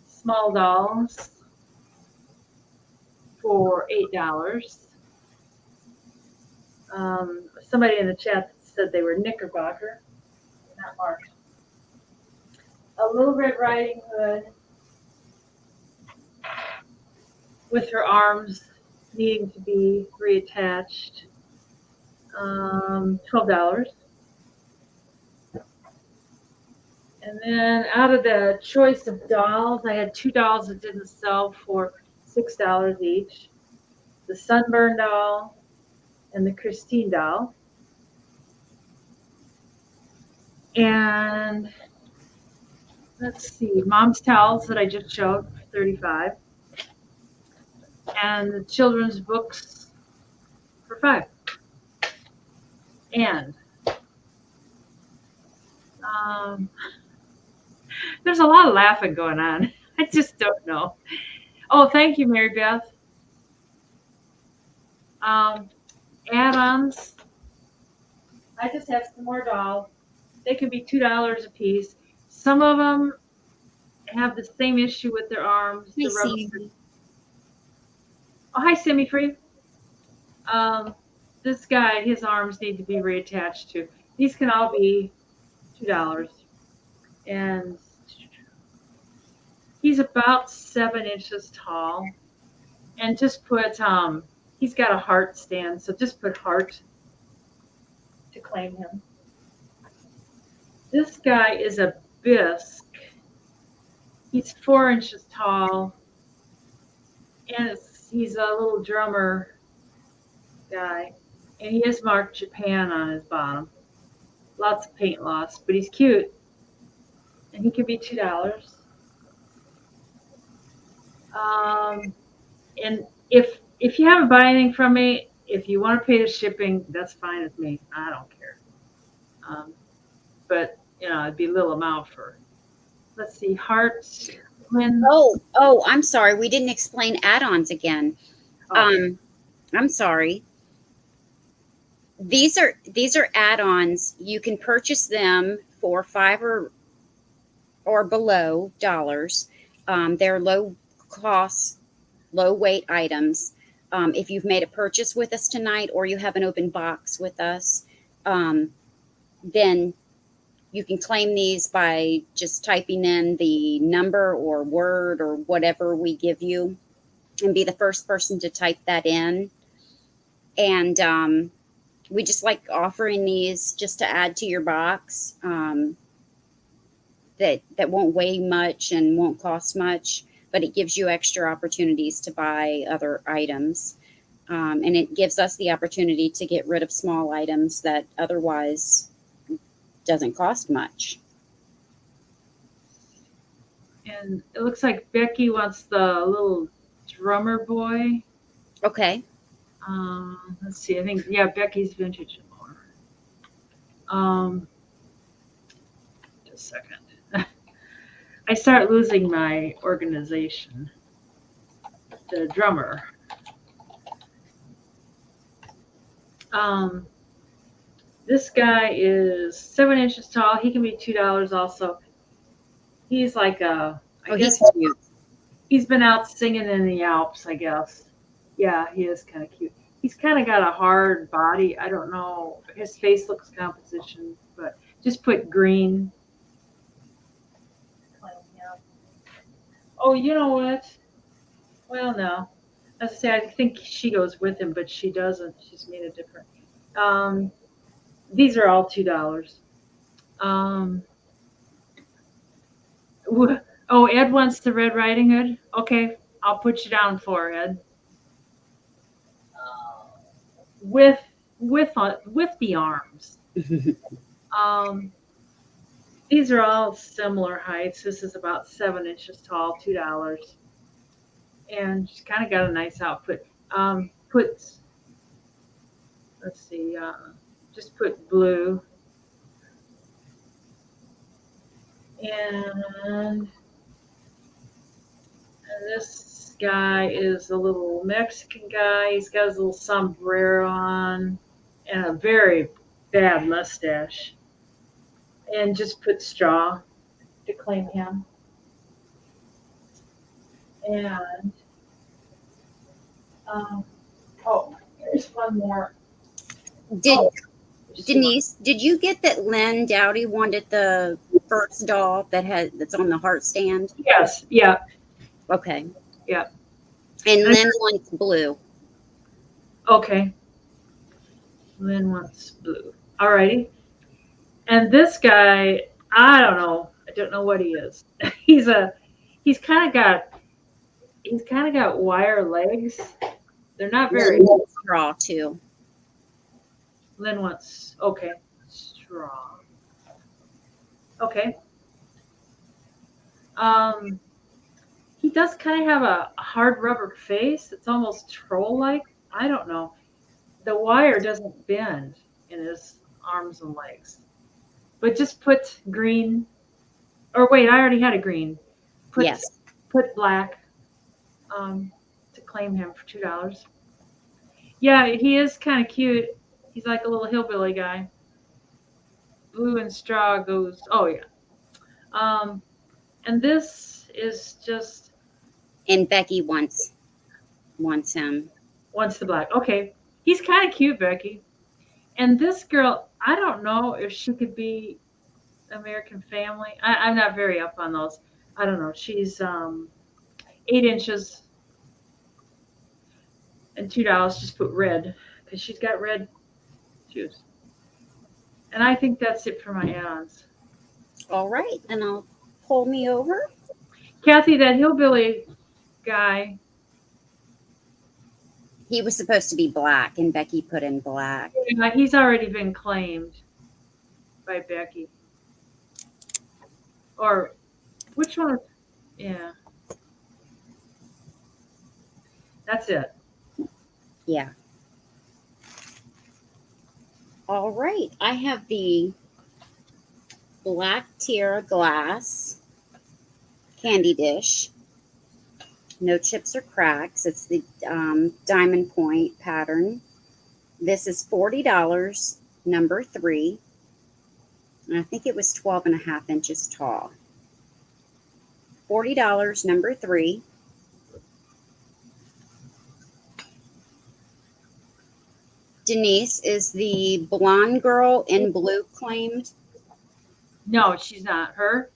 B: small dolls for $8. Somebody in the chat said they were Knickerbocker. not marked. A Little Red Riding Hood with her arms needing to be reattached. $12. And then out of the choice of dolls, I had 2 dolls that didn't sell for $6 each. The Sunburn doll and the Christine doll. And let's see, Mom's Towels that I just showed for $35. And the children's books for $5. And there's a lot of laughing going on. I just don't know. Oh, thank you, Mary Beth. Add-ons. I just have some more dolls. They can be $2 a piece. Some of them have the same issue with their arms.
A: I
B: The
A: see.
B: Oh, hi, Simi Free. This guy, his arms need to be reattached too. These can all be $2. And he's about 7 inches tall. And just put, he's got a heart stand, so just put heart to claim him. This guy is a bisque. He's 4 inches tall. And he's a little drummer guy. And he is marked Japan on his bottom. Lots of paint loss, but he's cute. And he can be $2. And if you haven't bought anything from me, if you want to pay the shipping, that's fine with me. I don't care. But it'd be a little amount for. Let's see, hearts.
A: Oh, I'm sorry. We didn't explain add-ons again.
B: Oh.
A: I'm sorry. These are add-ons. You can purchase them for $5 or below dollars. They're low cost, low weight items. If you've made a purchase with us tonight or you have an open box with us, then you can claim these by just typing in the number or word or whatever we give you and be the first person to type that in. And we just like offering these just to add to your box, that won't weigh much and won't cost much, but it gives you extra opportunities to buy other items. And it gives us the opportunity to get rid of small items that otherwise doesn't cost much.
B: And it looks like Becky wants the little drummer boy.
A: Okay.
B: Let's see. I think, yeah, Becky's vintage and more. Just a second. I start losing my organization. The drummer. This guy is 7 inches tall. He can be $2 also. He's like
A: He's cute.
B: He's been out singing in the Alps, I guess. Yeah, he is kind of cute. He's kind of got a hard body. I don't know. His face looks composition, but just put green. Oh, you know what? Well, no. As I say, I think she goes with him, but she doesn't. She's made it different. These are all $2. Oh, Ed wants the Red Riding Hood. Okay, I'll put you down for Ed. With the arms. These are all similar heights. This is about 7 inches tall, $2, and she's kind of got a nice outfit. Let's see, just put blue, and this guy is a little Mexican guy. He's got his little sombrero on and a very bad mustache. And just put straw to claim him. And there's one more.
A: Did Denise, did you get that Lynn Dowdy wanted the first doll that's on the heart stand?
B: Yes. Yeah.
A: Okay.
B: Yeah.
A: And Lynn wants blue.
B: Okay. Lynn wants blue. Alrighty. And this guy, I don't know. I don't know what he is. he's a he's kind of got wire legs. They're not very.
A: Lynn wants straw too.
B: Lynn wants straw. Okay. Um, he does kind of have a hard rubber face. It's almost troll-like. I don't know. The wire doesn't bend in his arms and legs. But just put green. Or wait, I already had a green. Put
A: Yes.
B: put black. To claim him for $2. Yeah, he is kind of cute. He's like a little hillbilly guy. Blue and straw goes. Oh yeah. Um, and this is just
A: And Becky wants him.
B: wants the black. Okay, he's kind of cute, Becky. And this girl, I don't know if she could be American Family. I'm not very up on those. I don't know. She's 8 inches and $2. Just put red because she's got red shoes. And I think that's it for my add-ons.
A: All right, and I'll pull me over.
B: Kathy, that hillbilly guy.
A: He was supposed to be black, and Becky put in black.
B: Yeah, he's already been claimed by Becky. Or which one? Yeah. That's it.
A: Yeah. All right, I have the black tiara glass candy dish. No chips or cracks. It's the diamond point pattern. This is $40, number 3. And I think it was 12.5 inches tall. $40, number 3. Denise, is the blonde girl in blue claimed?
B: No, she's not. Her?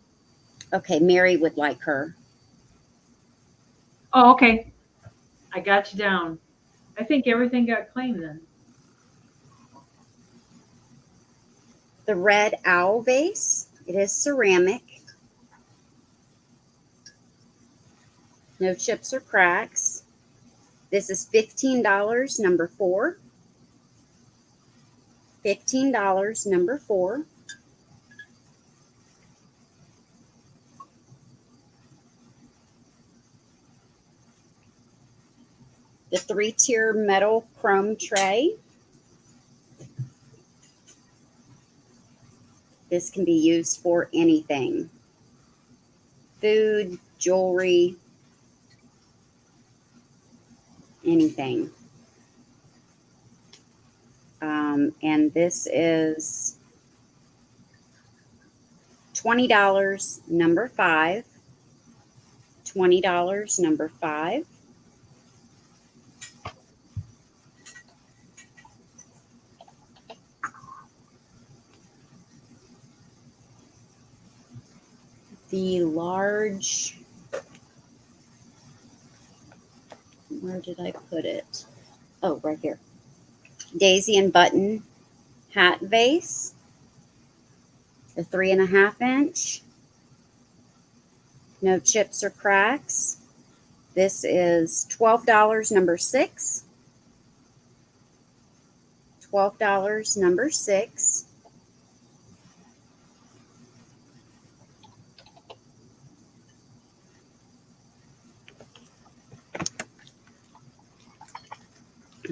A: Okay, Mary would like her.
B: Oh, okay. I got you down. I think everything got claimed then.
A: The red owl vase. It is ceramic. No chips or cracks. This is $15, number 4. $15, number 4. The 3-tier metal chrome tray. This can be used for anything. Food, jewelry, anything. And this is $20, number 5. $20, number 5. The large, where did I put it? Oh, right here. Daisy and button hat vase. The 3.5 inch. No chips or cracks. This is $12, number 6. $12, number 6.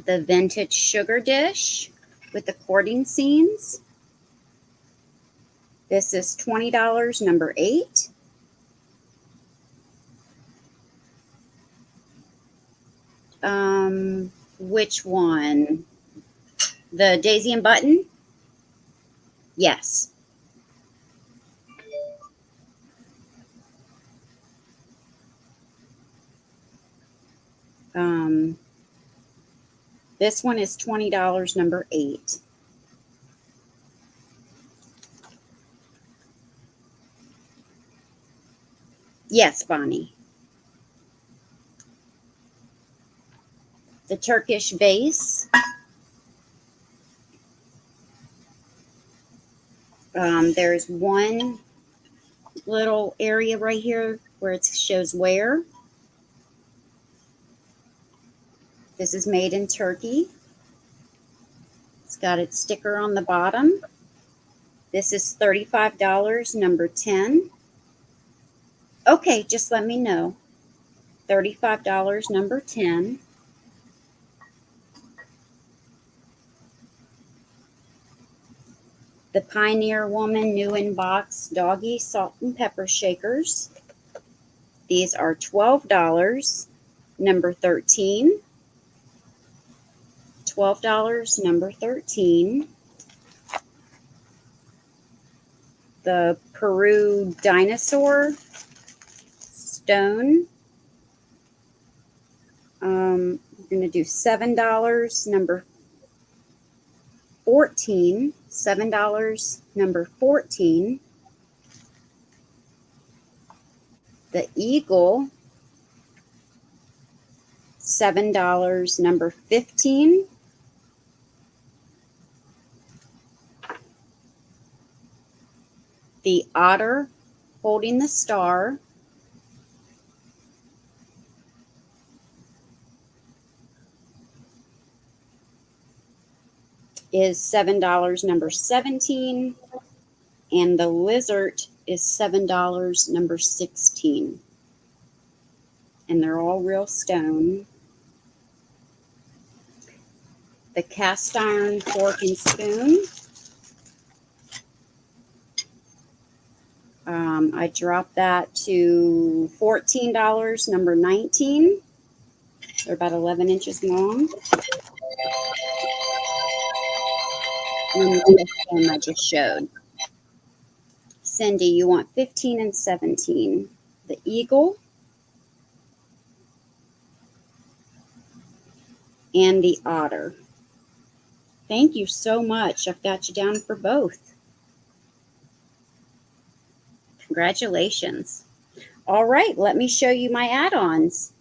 A: The vintage sugar dish with the courting scenes. This is $20, number 8. Which one? The Daisy and Button? Yes. This one is $20, number 8. Yes, Bonnie. The Turkish vase. There's one little area right here where it shows where. This is made in Turkey. It's got its sticker on the bottom. This is $35, number 10. Okay, just let me know. $35, number 10. The Pioneer Woman New in Box Doggy Salt and Pepper Shakers. These are $12, number 13. $12, number 13. The Peru Dinosaur Stone. We're going to do $7, number 14. $7, number 14. The Eagle, $7, number 15. The Otter Holding the Star, is $7, number 17. And the Lizard is $7, number 16. And they're all real stone. The Cast Iron Fork and Spoon. I dropped that to $14, number 19. They're about 11 inches long. And the one I just showed. Cindy, you want 15 and 17. The Eagle and the Otter. Thank you so much. I've got you down for both. Congratulations. All right, let me show you my add-ons.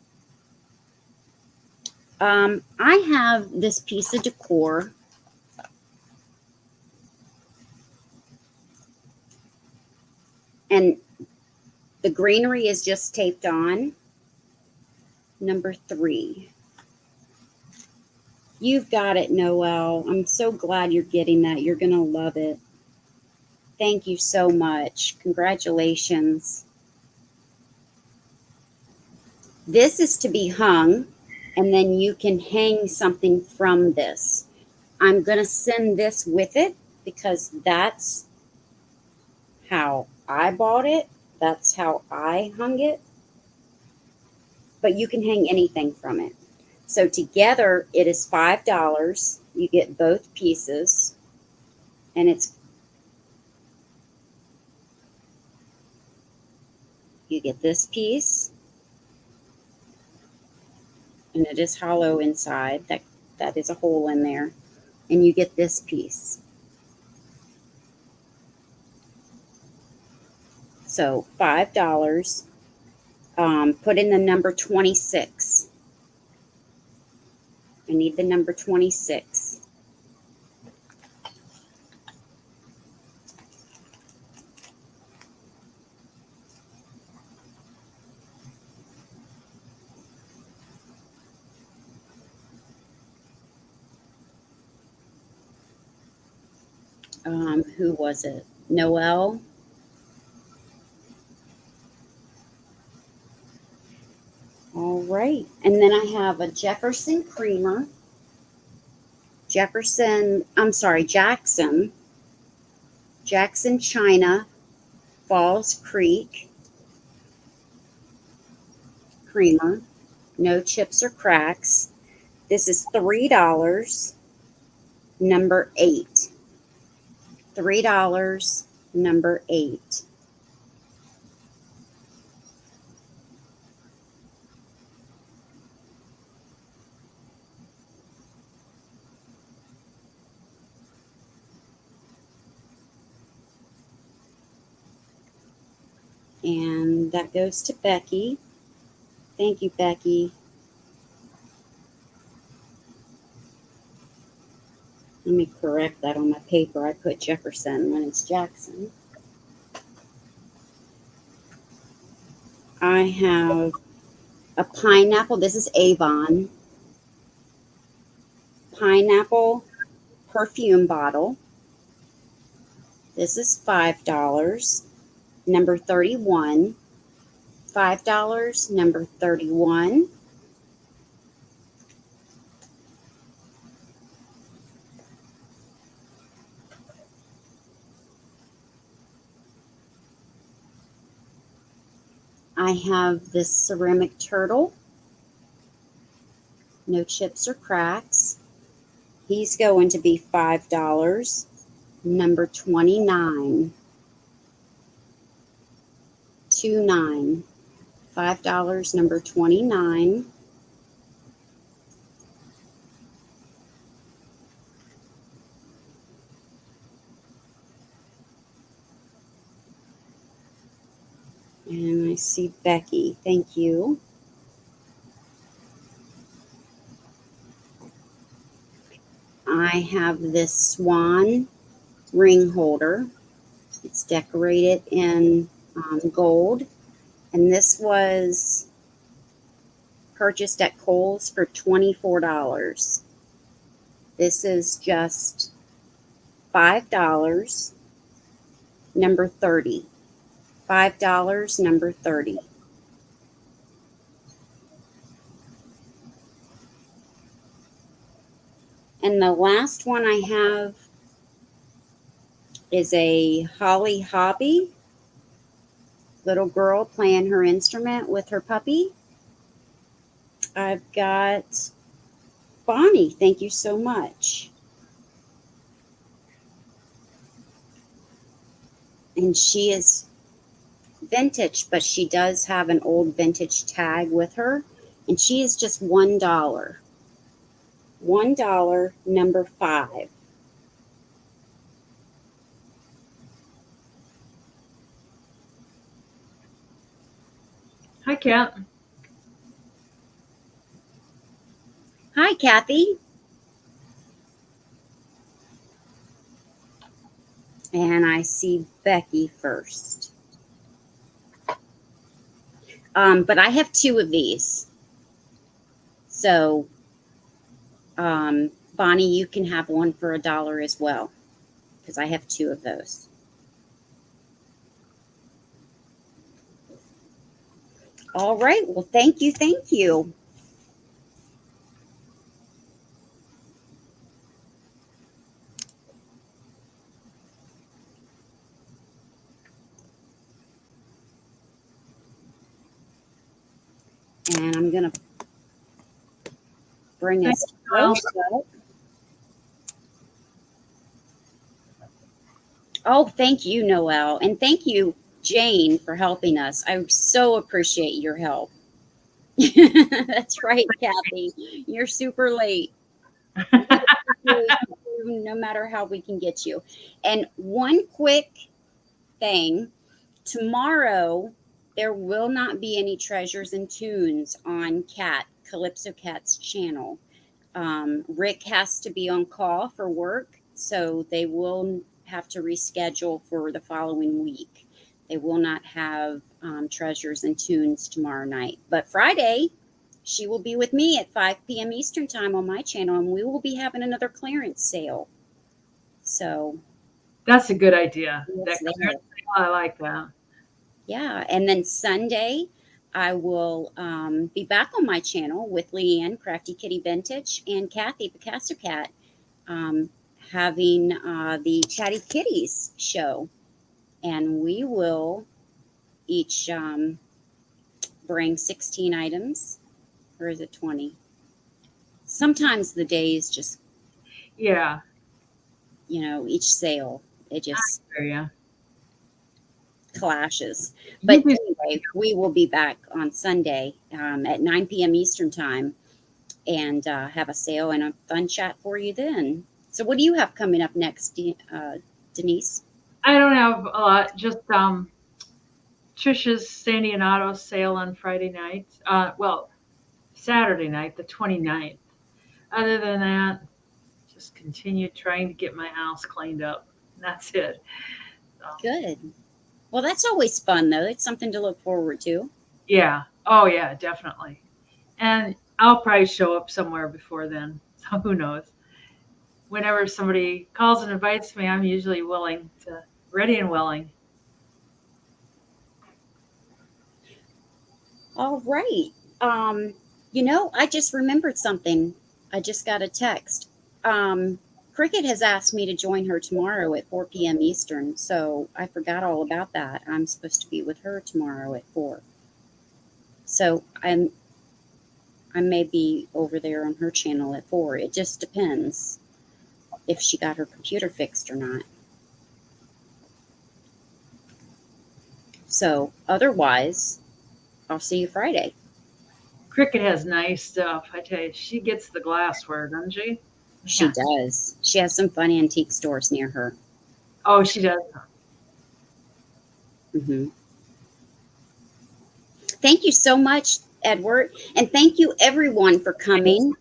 A: I have this piece of decor. And the greenery is just taped on. Number 3. You've got it, Noelle. I'm so glad you're getting that. You're going to love it. Thank you so much. Congratulations. This is to be hung, and then you can hang something from this. I'm going to send this with it because that's how I bought it. That's how I hung it. But you can hang anything from it. So together it is $5. You get both pieces, and you get this piece, and it is hollow inside. That is a hole in there, and you get this piece. So $5. Put in the number 26. I need the number 26. Who was it? Noelle? All right. And then I have a Jackson China Falls Creek creamer. No chips or cracks. This is $3, number 8. $3, number 8. And That goes to Becky. Thank you, Becky. Let me correct that on my paper. I put Jefferson when it's Jackson. I have a pineapple. This is Avon. Pineapple perfume bottle. This is $5. Number 31. $5. Number 31. I have this ceramic turtle. No chips or cracks. He's going to be $5. Number 29. 29. $5. Number 29. And I see Becky. Thank you. I have this swan ring holder. It's decorated in gold. And this was purchased at Kohl's for $24. This is just $5. Number 30. $5. Number 30. And the last one I have is a Holly Hobby. Little girl playing her instrument with her puppy. I've got Bonnie. Thank you so much. And she is vintage, but she does have an old vintage tag with her. And she is just $1. $1, number 5.
B: Hi, Kat.
A: Hi, Kathy. And I see Becky first. But I have 2 of these. So, Bonnie, you can have one for $1 as well, because I have 2 of those. All right. Well, thank you. Thank you. And I'm going to bring us close up. Oh, thank you, Noelle. And thank you, Jane, for helping us. I so appreciate your help. That's right, Kathy. You're super late. No matter how we can get you. And one quick thing, tomorrow there will not be any treasures and tunes on Calypso Cat's channel. Rick has to be on call for work, so they will have to reschedule for the following week. They will not have treasures and tunes tomorrow night. But Friday, she will be with me at 5 p.m. Eastern time on my channel, and we will be having another clearance sale. So
B: that's a good idea.
A: Yes,
B: I like that.
A: Yeah. And then Sunday, I will be back on my channel with Leanne, Crafty Kitty Vintage, and Kathy, Picasso Cat, having the Chatty Kitties show. And we will each bring 16 items, or is it 20? Sometimes the days just,
B: Yeah.
A: Each sale, it just clashes.
B: You
A: But
B: just-
A: anyway, we will be back on Sunday at 9 p.m. Eastern time and have a sale and a fun chat for you then. So what do you have coming up next, Denise?
B: I don't have a lot. Just Trisha's Sandy and Otto sale on Friday night. Well, Saturday night, the 29th. Other than that, just continue trying to get my house cleaned up. That's it. So,
A: Good. Well, that's always fun, though. It's something to look forward to.
B: yeah. Oh, yeah, definitely. And I'll probably show up somewhere before then. So who knows? Whenever somebody calls and invites me, I'm usually ready and willing.
A: All right. I just remembered something. I just got a text. Cricket has asked me to join her tomorrow at 4 p.m. Eastern, so I forgot all about that. I'm supposed to be with her tomorrow at 4. So I may be over there on her channel at 4. It just depends if she got her computer fixed or not. So otherwise, I'll see you Friday.
B: Cricket has nice stuff. I tell you, she gets the glassware, doesn't she?
A: She
B: Yeah.
A: does. She has some fun antique stores near her.
B: Oh, she does.
A: Hmm. Thank you so much, Edward. And thank you, everyone, for coming.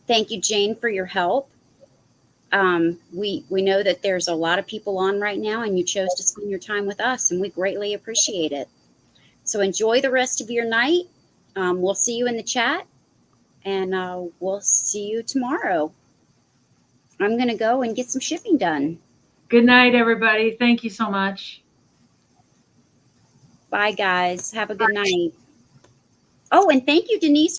A: Thank you, Jane, for your help. We know that there's a lot of people on right now, and you chose to spend your time with us, and we greatly appreciate it. So enjoy the rest of your night. We'll see you in the chat, and we'll see you tomorrow. I'm going to go and get some shipping done.
B: Good night, everybody. Thank you so much.
A: Bye, guys. Have a good night. Oh, and thank you, Denise,